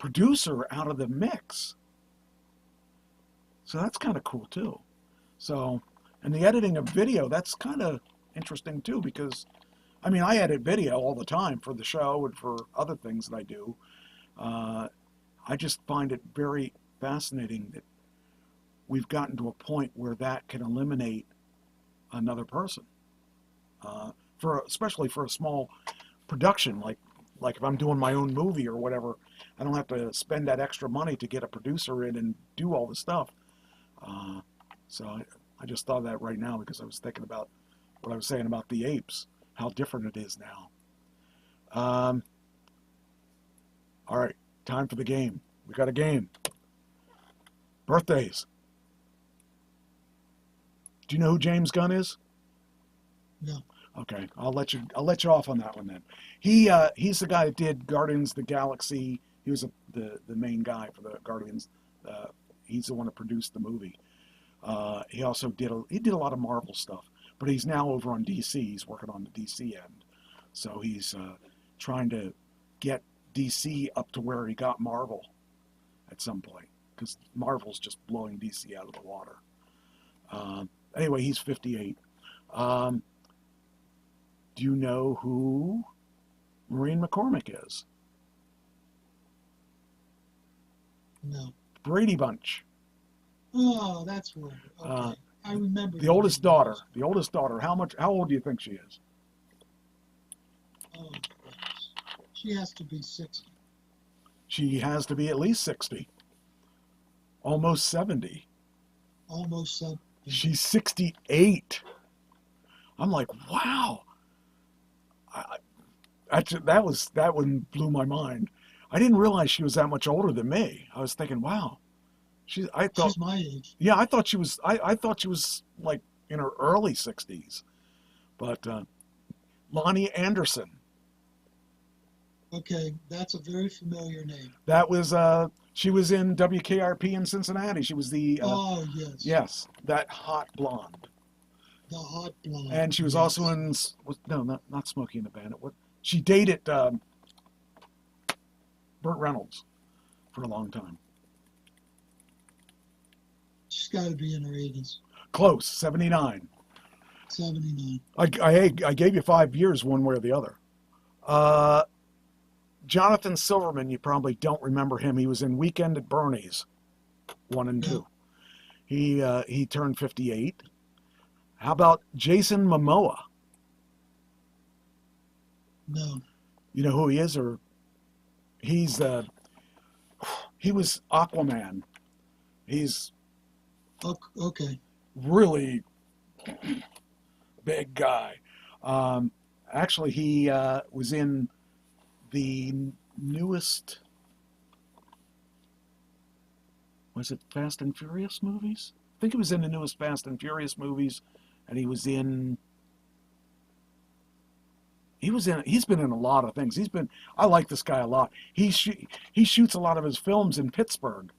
producer out of the mix. So that's kind of cool too. So, and the editing of video, that's kind of interesting too, because I mean, I edit video all the time for the show and for other things that I do. I just find it very fascinating that we've gotten to a point where that can eliminate another person. Especially for a small production, like if I'm doing my own movie or whatever, I don't have to spend that extra money to get a producer in and do all the stuff. So I just thought of that right now because I was thinking about what I was saying about the apes, how different it is now. All right, time for the game. We got a game. Birthdays. Do you know who James Gunn is? No. Okay, I'll let you off on that one then. He's the guy that did Guardians of the Galaxy. He was the main guy for the Guardians. He's the one that produced the movie. He also did a lot of Marvel stuff, but he's now over on DC. He's working on the DC end, so he's trying to get DC up to where he got Marvel at some point, because Marvel's just blowing DC out of the water. Anyway, he's 58. Do you know who Maureen McCormick is? No. Brady Bunch. Oh, that's right. Okay. I remember. The oldest daughter. The oldest daughter. How old do you think she is? Oh, goodness. She has to be 60. She has to be at least 60. almost 70. almost 70. She's 68. I'm like, wow. That one blew my mind. I didn't realize she was that much older than me. I was thinking, wow. She's my age. Yeah, I thought she was like in her early 60s. But Lonnie Anderson. Okay, that's a very familiar name. That was she was in WKRP in Cincinnati. She was the Oh, yes. yes, that hot blonde. The hot blonde. And she was yes. also in not Smokey and the Bandit. What she dated Burt Reynolds for a long time. She's got to be in her 80s. Close, 79. 79. I gave you 5 years one way or the other. Jonathan Silverman, you probably don't remember him. He was in Weekend at Bernie's 1 and 2. He turned 58. How about Jason Momoa? No. You know who he is, or he was Aquaman. He's Okay. really big guy. Actually, he was in the newest, was it Fast and Furious movies? I think he was in the newest Fast and Furious movies, and he's been in a lot of things. I like this guy a lot. He shoots a lot of his films in Pittsburgh.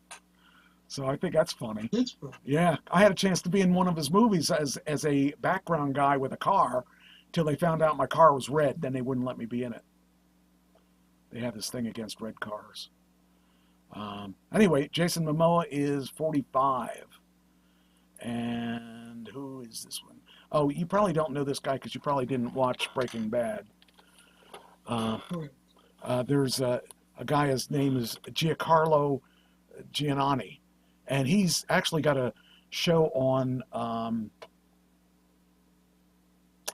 So I think that's funny. Pittsburgh. Yeah, I had a chance to be in one of his movies as a background guy with a car till they found out my car was red. Then they wouldn't let me be in it. They have this thing against red cars. Anyway, Jason Momoa is 45. And who is this one? Oh, you probably don't know this guy because you probably didn't watch Breaking Bad. Correct. There's a guy, his name is Giancarlo Giannini. And he's actually got a show on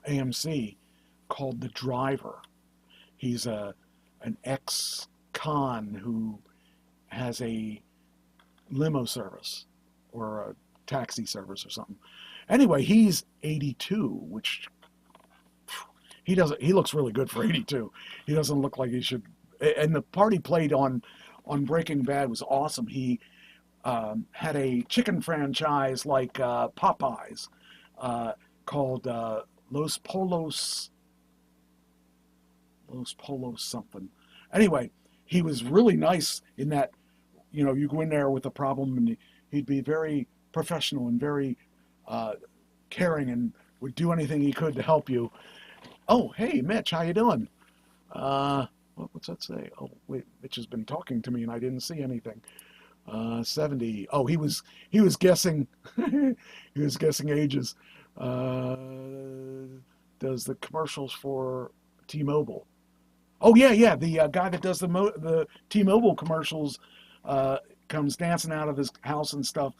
AMC called The Driver. He's an ex-con who has a limo service or a taxi service or something. Anyway, he's 82, which he looks really good for 82. He doesn't look like he should. And the part he played on Breaking Bad was awesome. He had a chicken franchise like Popeyes called Los Polos something. Anyway, he was really nice in that, you go in there with a problem and he'd be very professional and very caring and would do anything he could to help you. Oh, hey, Mitch, how you doing? What's that say? Oh, wait, Mitch has been talking to me and I didn't see anything. 70. Oh, he was guessing. He was guessing ages. Does the commercials for T-Mobile? Oh yeah. The guy that does the T-Mobile commercials comes dancing out of his house and stuff.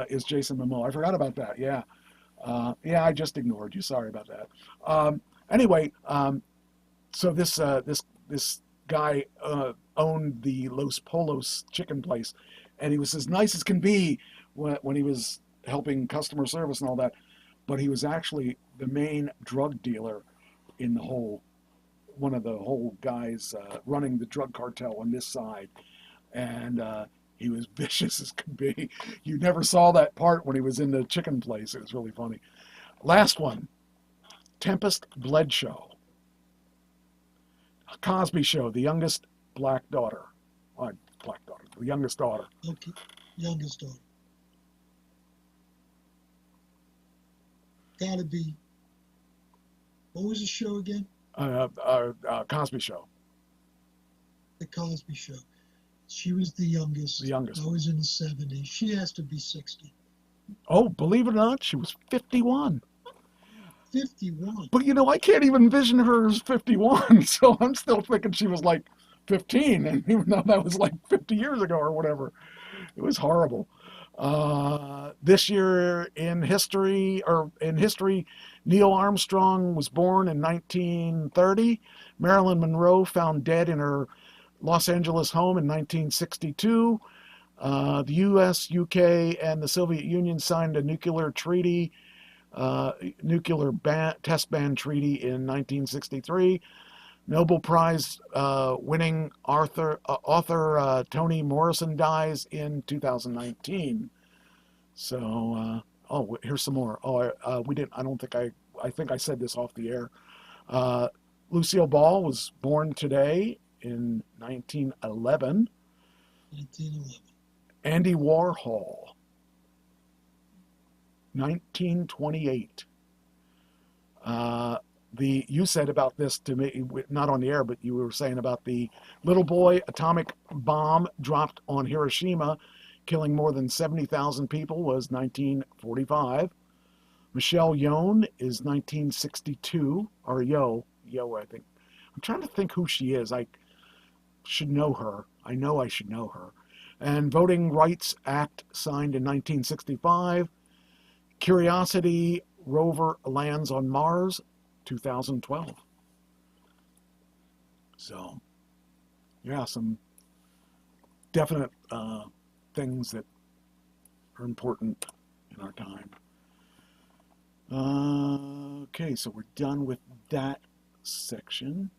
Is Jason Momoa? I forgot about that. Yeah. I just ignored you. Sorry about that. Anyway, so this guy owned the Los Polos chicken place, and he was as nice as can be when he was helping customer service and all that. But he was actually the main drug dealer in one of the whole guys running the drug cartel on this side. And he was vicious as could be. You never saw that part when he was in the chicken place. It was really funny. Last one, Tempest Bledsoe. Cosby Show, the youngest black daughter. The youngest daughter. Okay, youngest daughter. Gotta be. What was the show again? Cosby Show. The Cosby Show. She was the youngest. The youngest. I was in the 70s. She has to be 60. Oh, believe it or not, she was 51. 51. But I can't even envision her as 51, so I'm still thinking she was like 15, and even though that was like 50 years ago or whatever. It was horrible. This year in history, Neil Armstrong was born in 1930. Marilyn Monroe found dead in her Los Angeles home in 1962. The U.S., UK, and the Soviet Union signed a nuclear treaty, test ban treaty in 1963. Nobel Prize winning author Toni Morrison dies in 2019. So, here's some more. We didn't. I don't think I think I said this off the air. Lucille Ball was born today in 1911. 1911. Andy Warhol, 1928. You said about this to me, not on the air, but you were saying about the little boy atomic bomb dropped on Hiroshima, killing more than 70,000 people, was 1945. Michelle Yeoh is 1962, or Yeoh, I think. I'm trying to think who she is. I should know her. I know I should know her. And Voting Rights Act signed in 1965. Curiosity rover lands on Mars, 2012. So, yeah, some definite things that are important in our time. Okay, so we're done with that section.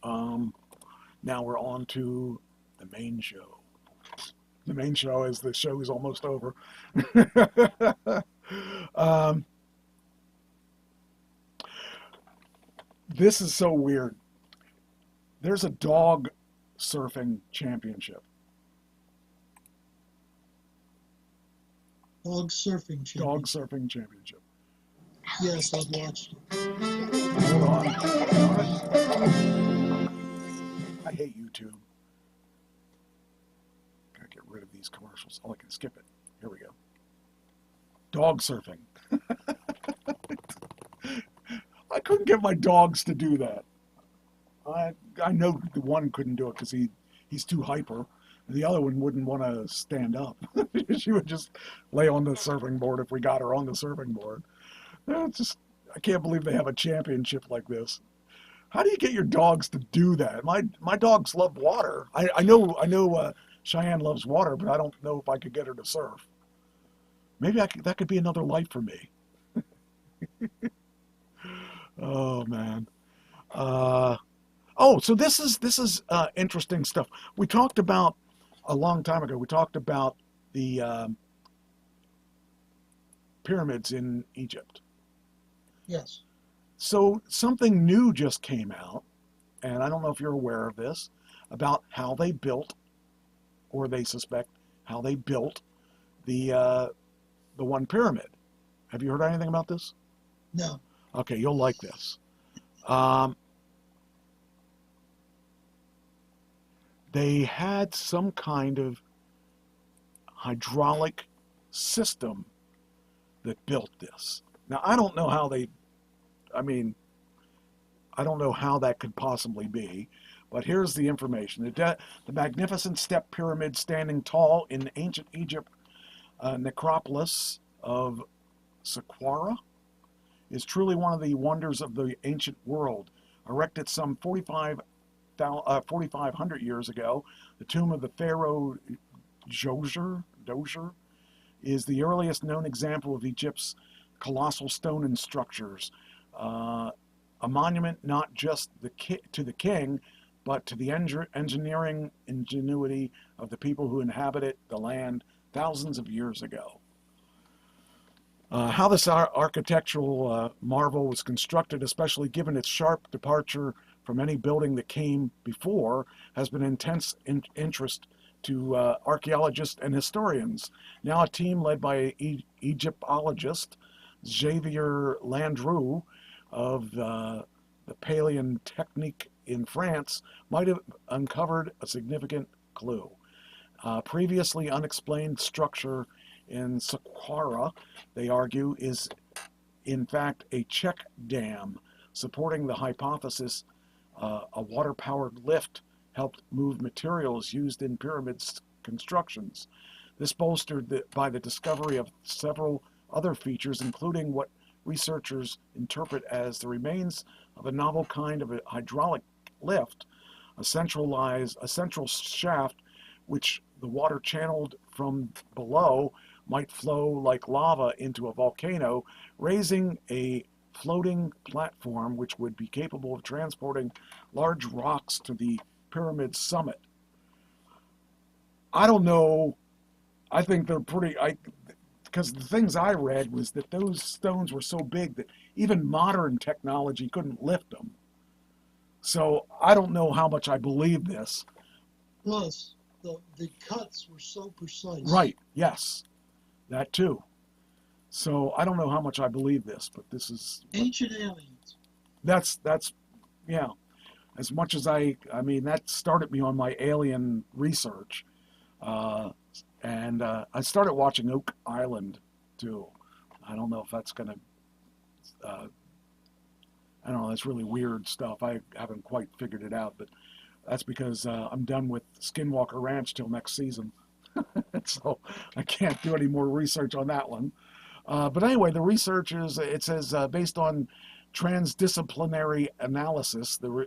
Now we're on to the main show. The main show is the show is almost over. This is so weird. There's a dog surfing championship. Dog surfing championship. Dog surfing championship. Yes, I've watched it. Hold on. I hate YouTube. Gotta get rid of these commercials. Oh, I can skip it. Here we go. Dog surfing. I couldn't get my dogs to do that. I know the one couldn't do it because he's too hyper. The other one wouldn't want to stand up. She would just lay on the surfing board if we got her on the surfing board. I can't believe they have a championship like this. How do you get your dogs to do that? My dogs love water. I know Cheyenne loves water, but I don't know if I could get her to surf. Maybe that could be another life for me. Oh man. So this is interesting stuff. We talked about a long time ago. We talked about the pyramids in Egypt. Yes. So something new just came out, and I don't know if you're aware of this, about how they built, or they suspect how they built the one pyramid. Have you heard anything about this? No. Okay, you'll like this. They had some kind of hydraulic system that built this. Now, I don't know how I don't know how that could possibly be, but here's the information. The magnificent step pyramid standing tall in ancient Egypt necropolis of Saqqara is truly one of the wonders of the ancient world. Erected some 4,500 years ago, the tomb of the pharaoh Djoser is the earliest known example of Egypt's colossal stone and structures. A monument not just to the king, but to the engineering ingenuity of the people who inhabited the land thousands of years ago. How this architectural marvel was constructed, especially given its sharp departure from any building that came before, has been intense interest to archaeologists and historians. Now a team led by Egyptologist Xavier Landru of the Paléontechnique in France might have uncovered a significant clue. Previously unexplained structure in Saqqara, they argue, is in fact a check dam, supporting the hypothesis a water-powered lift helped move materials used in pyramids constructions. This bolstered by the discovery of several other features, including what researchers interpret as the remains of a novel kind of a hydraulic lift, a central shaft which the water channeled from below might flow like lava into a volcano, raising a floating platform which would be capable of transporting large rocks to the pyramid's summit. I don't know. I think they're pretty, because the things I read was that those stones were so big that even modern technology couldn't lift them. So I don't know how much I believe this. Plus, the cuts were so precise. Right, yes, that too. So I don't know how much I believe this, but this is... Ancient aliens. That's yeah. As much as I mean, that started me on my alien research. And I started watching Oak Island too. I don't know if that's going to... I don't know, that's really weird stuff. I haven't quite figured it out, but that's because I'm done with Skinwalker Ranch till next season. So I can't do any more research on that one. But anyway, the research is, it says, based on transdisciplinary analysis, the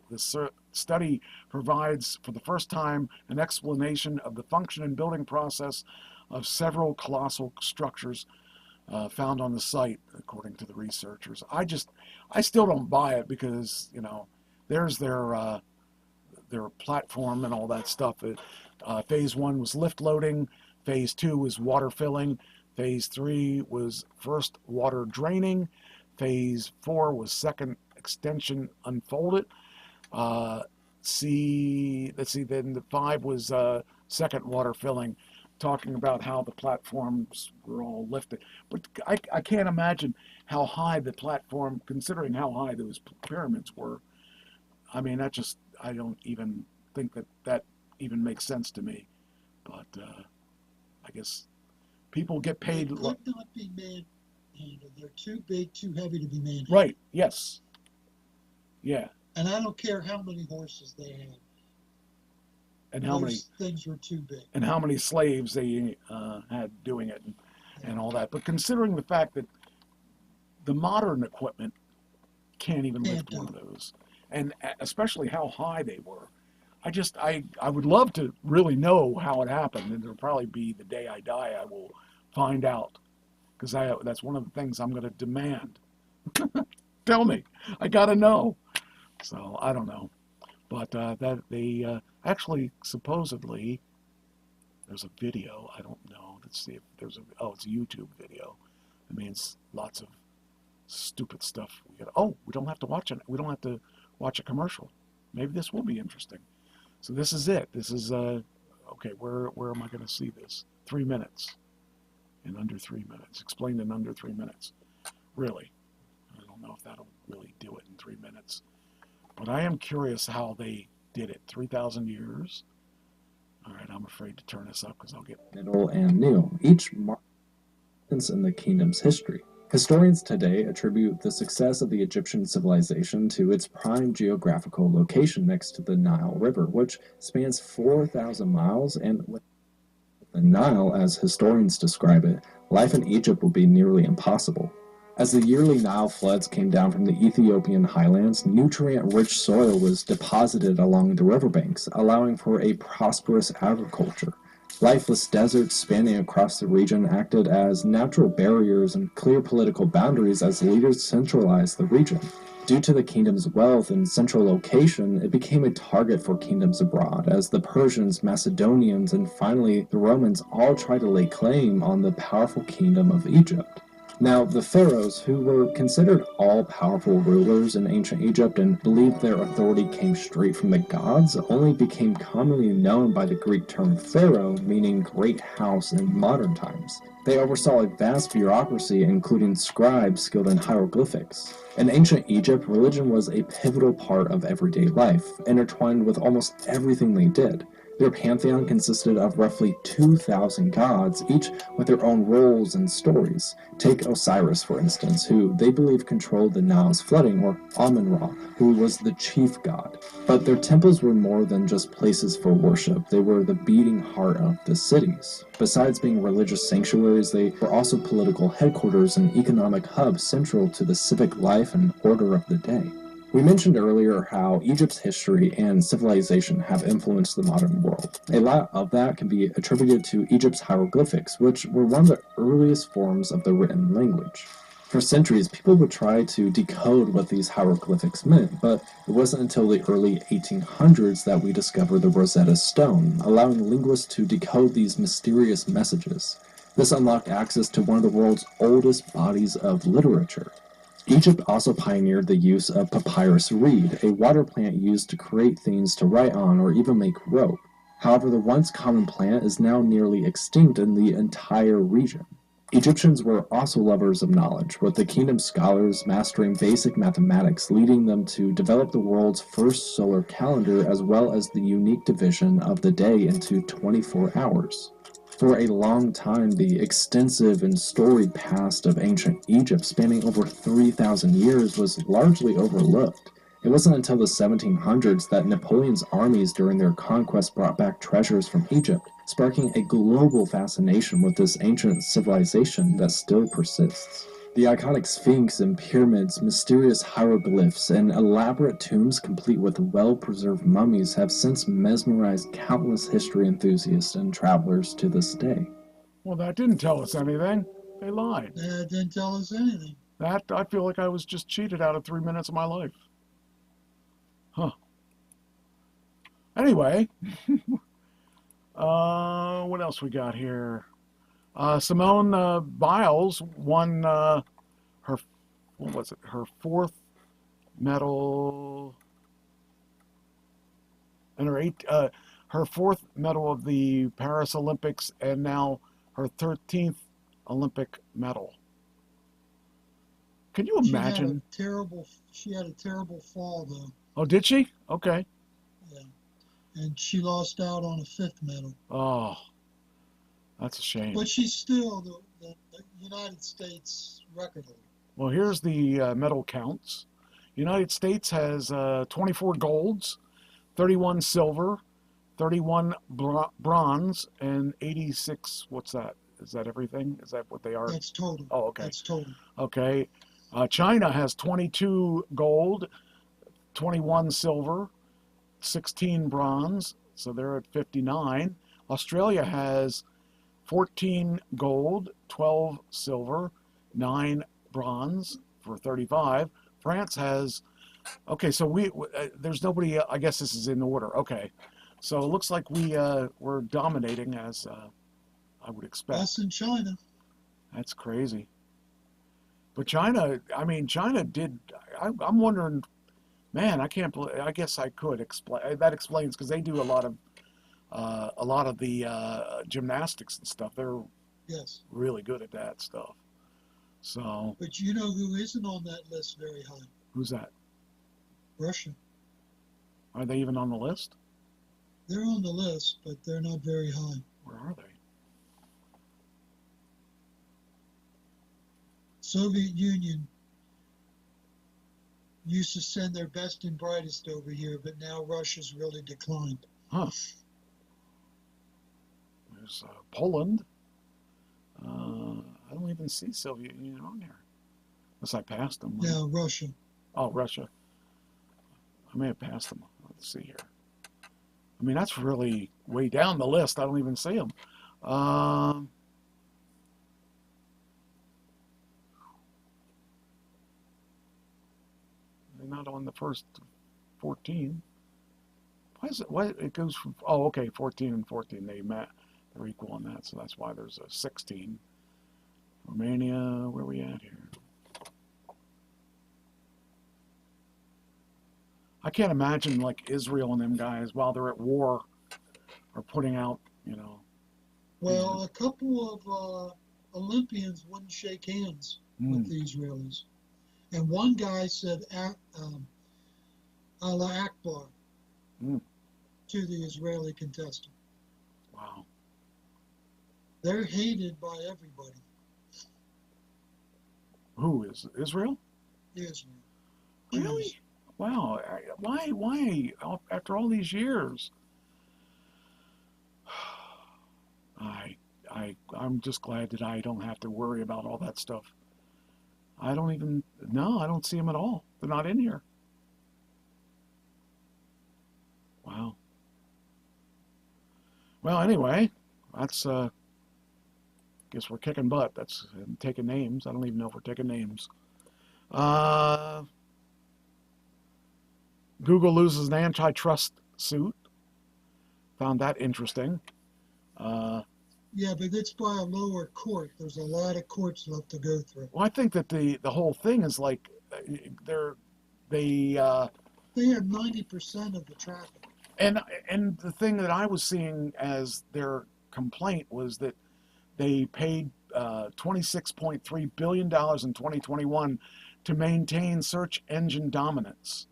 study provides for the first time an explanation of the function and building process of several colossal structures found on the site, according to the researchers. I still don't buy it because, you know, there's their platform and all that stuff. Phase 1 was lift loading. Phase 2 was water filling. Phase 3 was first water draining. Phase 4 was second extension unfolded. Then the 5 was second water filling, talking about how the platforms were all lifted. But I can't imagine how high the platform, considering how high those pyramids were. I mean, I don't even think that even makes sense to me. But I guess people get paid. They could not be manhandled. They're too big, too heavy to be manhandled. Right, yes. Yeah. And I don't care how many horses they had. And how many things were too big. And how many slaves they had doing it and all that. But considering the fact that the modern equipment can't even lift one of those, and especially how high they were, I would love to really know how it happened, and it'll probably be the day I die I will find out, because that's one of the things I'm going to demand. Tell me, I got to know. So I don't know, but that they actually supposedly there's a video. I don't know. Let's see if there's it's a YouTube video. It means lots of stupid stuff. We don't have to watch it. We don't have to watch a commercial. Maybe this will be interesting. So this is it. This is okay. Where am I going to see this? 3 minutes. In under 3 minutes. Explained in under 3 minutes. Really, I don't know if that'll really do it in 3 minutes. But I am curious how they did it. 3,000 years. All right, I'm afraid to turn this up because I'll get... Middle and New, each marks in the kingdom's history. Historians today attribute the success of the Egyptian civilization to its prime geographical location next to the Nile River, which spans 4,000 miles, and with the Nile, as historians describe it, life in Egypt would be nearly impossible. As the yearly Nile floods came down from the Ethiopian highlands, nutrient-rich soil was deposited along the riverbanks, allowing for a prosperous agriculture. Lifeless deserts spanning across the region acted as natural barriers and clear political boundaries as leaders centralized the region. Due to the kingdom's wealth and central location, it became a target for kingdoms abroad, as the Persians, Macedonians, and finally the Romans all tried to lay claim on the powerful kingdom of Egypt. Now, the pharaohs, who were considered all-powerful rulers in ancient Egypt and believed their authority came straight from the gods, only became commonly known by the Greek term pharaoh, meaning great house in modern times. They oversaw a vast bureaucracy, including scribes skilled in hieroglyphics. In ancient Egypt, religion was a pivotal part of everyday life, intertwined with almost everything they did. Their pantheon consisted of roughly 2,000 gods, each with their own roles and stories. Take Osiris, for instance, who they believe controlled the Nile's flooding, or Amun-Ra, who was the chief god. But their temples were more than just places for worship. They were the beating heart of the cities. Besides being religious sanctuaries, they were also political headquarters and economic hubs central to the civic life and order of the day. We mentioned earlier how Egypt's history and civilization have influenced the modern world. A lot of that can be attributed to Egypt's hieroglyphics, which were one of the earliest forms of the written language. For centuries, people would try to decode what these hieroglyphics meant, but it wasn't until the early 1800s that we discovered the Rosetta Stone, allowing linguists to decode these mysterious messages. This unlocked access to one of the world's oldest bodies of literature. Egypt also pioneered the use of papyrus reed, a water plant used to create things to write on or even make rope. However, the once common plant is now nearly extinct in the entire region. Egyptians were also lovers of knowledge, with the kingdom's scholars mastering basic mathematics, leading them to develop the world's first solar calendar as well as the unique division of the day into 24 hours. For a long time, the extensive and storied past of ancient Egypt, spanning over 3,000 years, was largely overlooked. It wasn't until the 1700s that Napoleon's armies during their conquest brought back treasures from Egypt, sparking a global fascination with this ancient civilization that still persists. The iconic Sphinx and pyramids, mysterious hieroglyphs, and elaborate tombs complete with well-preserved mummies have since mesmerized countless history enthusiasts and travelers to this day. Well, that didn't tell us anything. They lied. That didn't tell us anything. That, I feel like I was just cheated out of 3 minutes of my life. Huh. Anyway, what else we got here? Simone Biles won her, what was it? Her fourth medal, and her fourth medal of the Paris Olympics, and now her 13th Olympic medal. Can you imagine? She had a terrible fall, though. Oh, did she? Okay. Yeah. And she lost out on a fifth medal. Oh, that's a shame. But she's still the United States record holder. Well, here's the medal counts. United States has 24 golds, 31 silver, 31 bronze, and 86. What's that? Is that everything? Is that what they are? That's total. Oh, okay. That's total. Okay. China has 22 gold, 21 silver, 16 bronze, so they're at 59. Australia has 14 gold, 12 silver, 9 bronze for 35. France has, okay, so there's nobody, I guess this is in order. Okay, so it looks like we're dominating as I would expect. Us and China. That's crazy. But China, I mean, China did, I'm wondering, man, I can't believe, I guess I could explain, that explains, because they do a lot of the gymnastics and stuff. They're Yes. really good at that stuff. So. But you know who isn't on that list very high? Who's that? Russia. Are they even on the list? They're on the list, but they're not very high. Where are they? Soviet Union used to send their best and brightest over here, but now Russia's really declined. Huh. There's Poland. I don't even see Soviet Union on here. Unless I passed them. Yeah, Russia. Oh, Russia. I may have passed them. Let's see here. I mean, that's really way down the list. I don't even see them. They're not on the first 14. Why is it? Why it goes from? Oh, okay, 14 and 14. They're equal on that, so that's why there's a 16. Romania, where are we at here? I can't imagine like Israel and them guys while they're at war are putting out, you know. Well, a couple of Olympians wouldn't shake hands with the Israelis. And one guy said, Allah Akbar to the Israeli contestant. Wow. They're hated by everybody. Who is Israel? Israel. Really? Jews. Wow. Why? After all these years? I'm just glad that I don't have to worry about all that stuff. I don't see them at all. They're not in here. Well, anyway, that's guess we're kicking butt. That's taking names. I don't even know if we're taking names. Google loses an antitrust suit. Found that interesting. Yeah, but it's by a lower court. There's a lot of courts left to go through. Well, I think that the whole thing is like they They have 90% of the traffic. and the thing that I was seeing as their complaint was that they paid $26.3 billion in 2021 to maintain search engine dominance.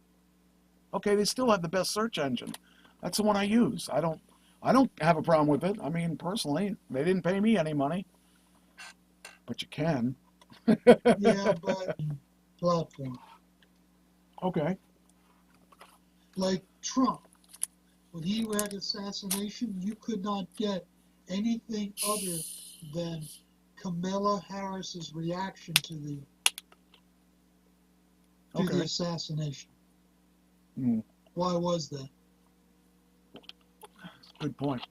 Okay, they still have the best search engine. That's the one I use. I don't have a problem with it. I mean, personally, they didn't pay me any money, but you can. Yeah, but platform. Okay. Like Trump, when he had assassination, you could not get anything other than Kamala Harris's reaction to the Okay. assassination. Mm, Why was that? good point.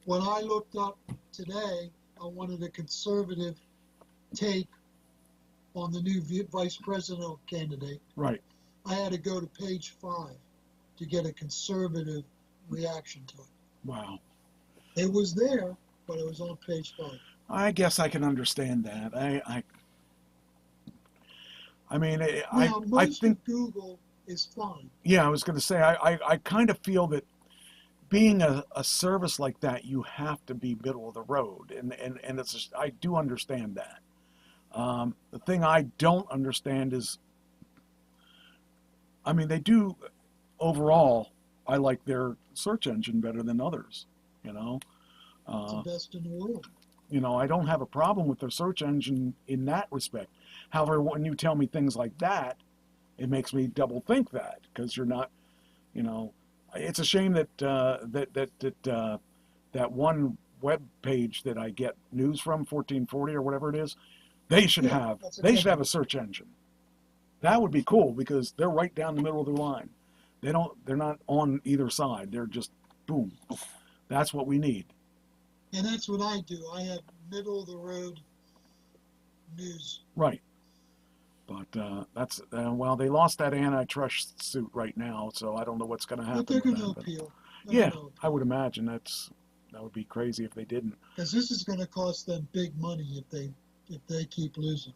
When I looked up today, I wanted a conservative take on the new vice presidential candidate. Right. I had to go to page 5 to get a conservative reaction to it. Wow. It was there, but it was on page 5. I guess I can understand that. I mean, I Most think, of Google is fine. yeah, I was going to say, I kind of feel that being a service like that, you have to be middle of the road. And it's just, I do understand that. The thing I don't understand is, I mean, they do, overall, I like their search engine better than others, you know. It's the best in the world. You know, I don't have a problem with their search engine in that respect. However, when you tell me things like that, it makes me double think that, because you're not, you know, it's a shame that that one web page that I get news from, 1440 or whatever it is, they should Yeah, have that's a search engine. That would be cool, because they're right down the middle of their line. They're not on either side. They're just boom. That's what we need. And that's what I do. I have middle of the road news. Right. But that's well, they lost that antitrust suit right now, so I don't know what's going to happen. But they're with going to that, appeal. Yeah, I would imagine that would be crazy if they didn't. Because this is going to cost them big money if they keep losing.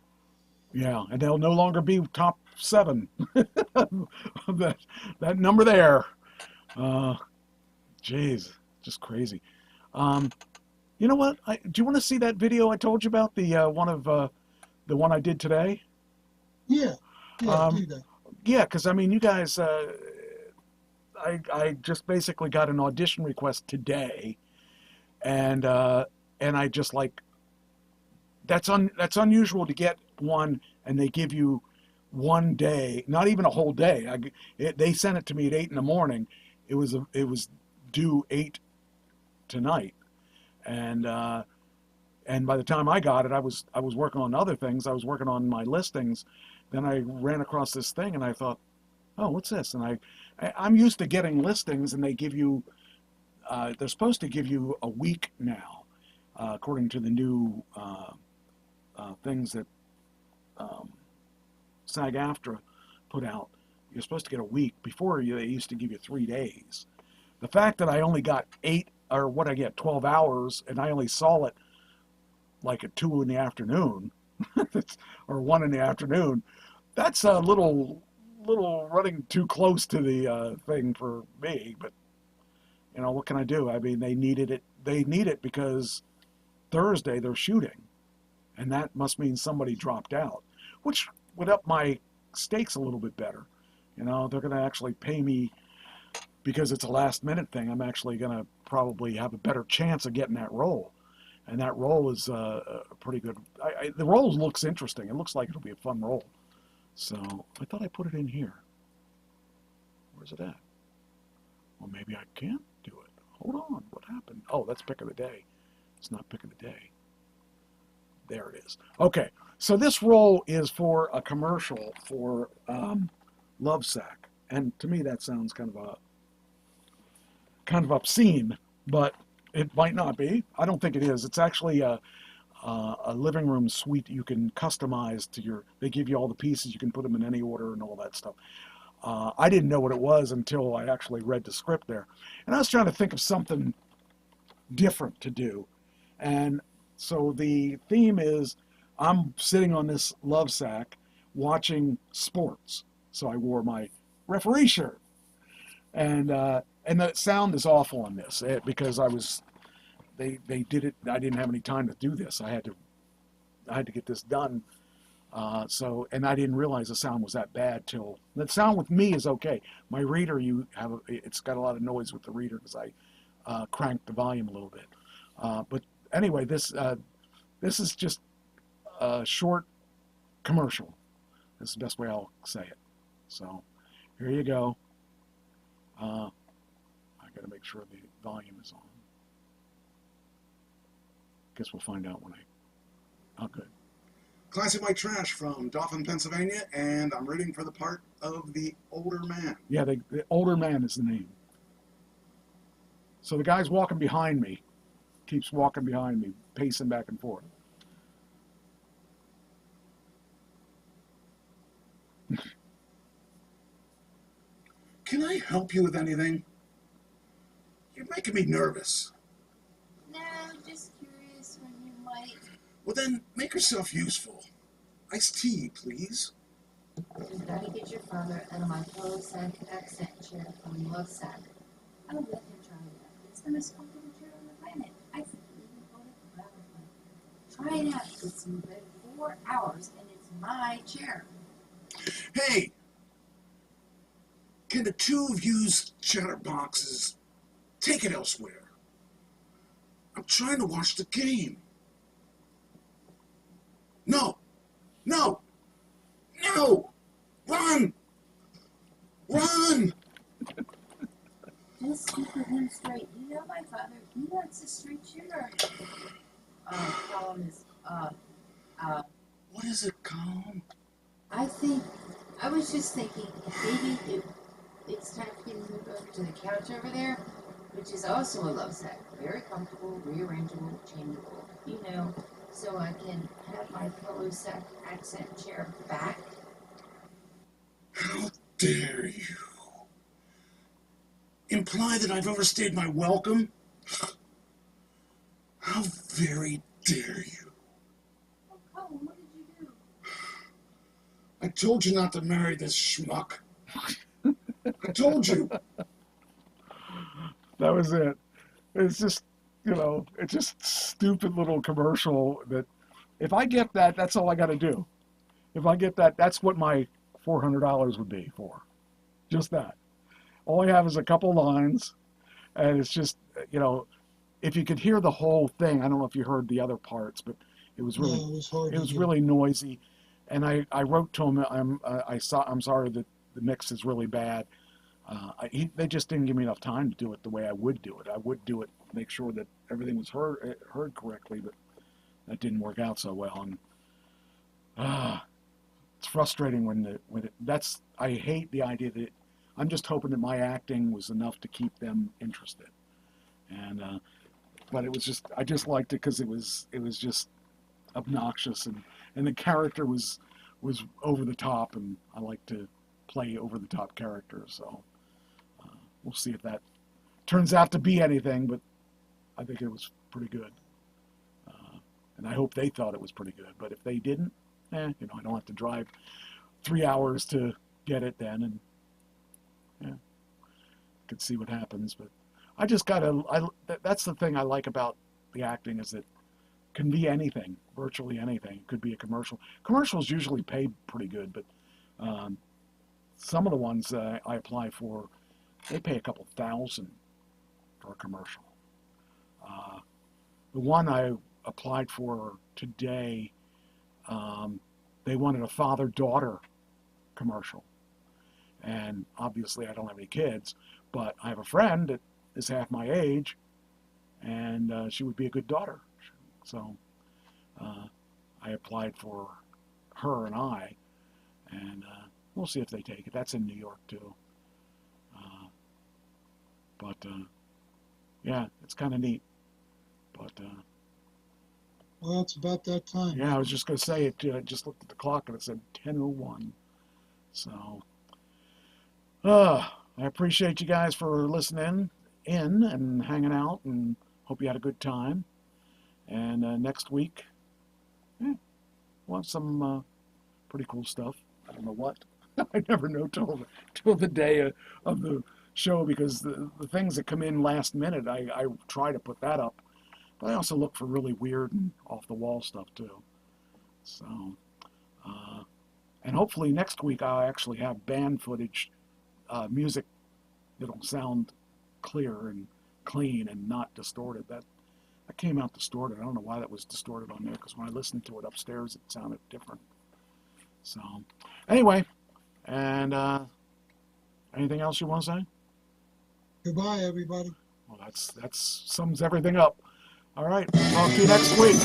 Yeah, and they'll no longer be top 7. that number there. Jeez, just crazy. You know what? Do you want to see that video I told you about, the one I did today? Yeah, do that. Yeah, because I mean, you guys, I just basically got an audition request today, and I just like, that's unusual to get one, and they give you one day, not even a whole day. They sent it to me at 8 in the morning. It was due 8 tonight, and by the time I got it, I was working on other things. I was working on my listings. Then I ran across this thing, and I thought, oh, what's this? And I'm used to getting listings, and they give you, they're supposed to give you a week now, according to the new things that SAG-AFTRA put out. You're supposed to get a week. Before, they used to give you 3 days. The fact that I only got 12 hours, and I only saw it like at 2 in the afternoon, or 1 in the afternoon, that's a little running too close to the thing for me. But you know, what can I do? I mean, they needed it. They need it because Thursday they're shooting, and that must mean somebody dropped out, which would up my stakes a little bit better. You know, they're going to actually pay me because it's a last minute thing. I'm actually going to probably have a better chance of getting that role. And that role is pretty good. The role looks interesting. It looks like it'll be a fun role. So I thought I put it in here. Where's it at? Well, maybe I can't do it. Hold on. What happened? Oh, that's pick of the day. It's not pick of the day. There it is. Okay. So this role is for a commercial for Lovesac. And to me, that sounds kind of obscene. But It might not be. I don't think it is. It's actually a living room suite you can customize to your. They give you all the pieces. You can put them in any order and all that stuff. I didn't know what it was until I actually read the script there, and I was trying to think of something different to do, and so the theme is I'm sitting on this love sack watching sports. So I wore my referee shirt, and the sound is awful on this because they did it. I didn't have any time to do this. I had to get this done. And I didn't realize the sound was that bad till the sound with me is okay. My reader, it's got a lot of noise with the reader because I cranked the volume a little bit. But anyway, this is just a short commercial. This is the best way I'll say it. So here you go. I got to make sure the volume is on. Guess we'll find out when oh, good. Classic White Trash from Dauphin, Pennsylvania, and I'm reading for the part of the older man. Yeah, the older man is the name. So the guy's walking behind me, keeps walking behind me, pacing back and forth. Can I help you with anything? You're making me nervous. No, just curious when you might. Well then, make yourself useful. Iced tea, please. You've got to get your father out of my pillow sack accent chair from Love Sack. I would let him try it. It's the most comfortable chair on the planet. I've even bought it for Try it out. It's been 4 hours and it's my chair. Hey! Can the two of you's chatterboxes take it elsewhere? I'm trying to watch the game. No! No! No! Run! Run! Just keep with him straight. You know my father. He wants a straight shooter. Column is, What is it, Colin? I was just thinking, maybe it's time for you to move over to the couch over there, which is also a love sack. Very comfortable, rearrangeable, changeable, you know, so I can have my pillow sack accent chair back. How dare you? Imply that I've overstayed my welcome? How very dare you? Oh, Colin, what did you do? I told you not to marry this schmuck. I told you. That was it. It's just, it's just stupid little commercial that if I get that, that's all I got to do. If I get that, that's what my $400 would be for. Just that. All I have is a couple lines, and it's just, if you could hear the whole thing, I don't know if you heard the other parts, but it was really, No, it was hard it to was hear. really noisy. And I wrote to him, I'm sorry that the mix is really bad. They just didn't give me enough time to do it the way I would do it. I would do it, make sure that everything was heard correctly, but that didn't work out so well. And it's frustrating I hate the idea that I'm just hoping that my acting was enough to keep them interested. And but it was just, I just liked it because it was just obnoxious, and the character was over the top, and I like to play over the top characters. So we'll see if that turns out to be anything, but I think it was pretty good. And I hope they thought it was pretty good. But if they didn't, I don't have to drive 3 hours to get it then, and could see what happens. But I just that's the thing I like about the acting, is that it can be anything, virtually anything. It could be a commercial. Commercials usually pay pretty good, but some of the ones I apply for, they pay a couple $1,000 for a commercial. The one I applied for today, they wanted a father-daughter commercial. And obviously I don't have any kids, but I have a friend that is half my age, and she would be a good daughter. So I applied for her and we'll see if they take it. That's in New York too. But yeah, it's kind of neat. But Well, it's about that time. yeah, I was just going to say it. Just looked at the clock and it said 10:01. So, I appreciate you guys for listening in and hanging out, and hope you had a good time. And next week, we'll have some pretty cool stuff. I don't know what. I never know till the day of the show, because the things that come in last minute, I try to put that up. But I also look for really weird and off-the-wall stuff, too. So, and hopefully next week I'll actually have band footage, music that'll sound clear and clean and not distorted. That came out distorted. I don't know why that was distorted on there, because when I listened to it upstairs, it sounded different. So, anyway, and anything else you want to say? Goodbye, everybody. Well, that's sums everything up. All right, talk to you next week.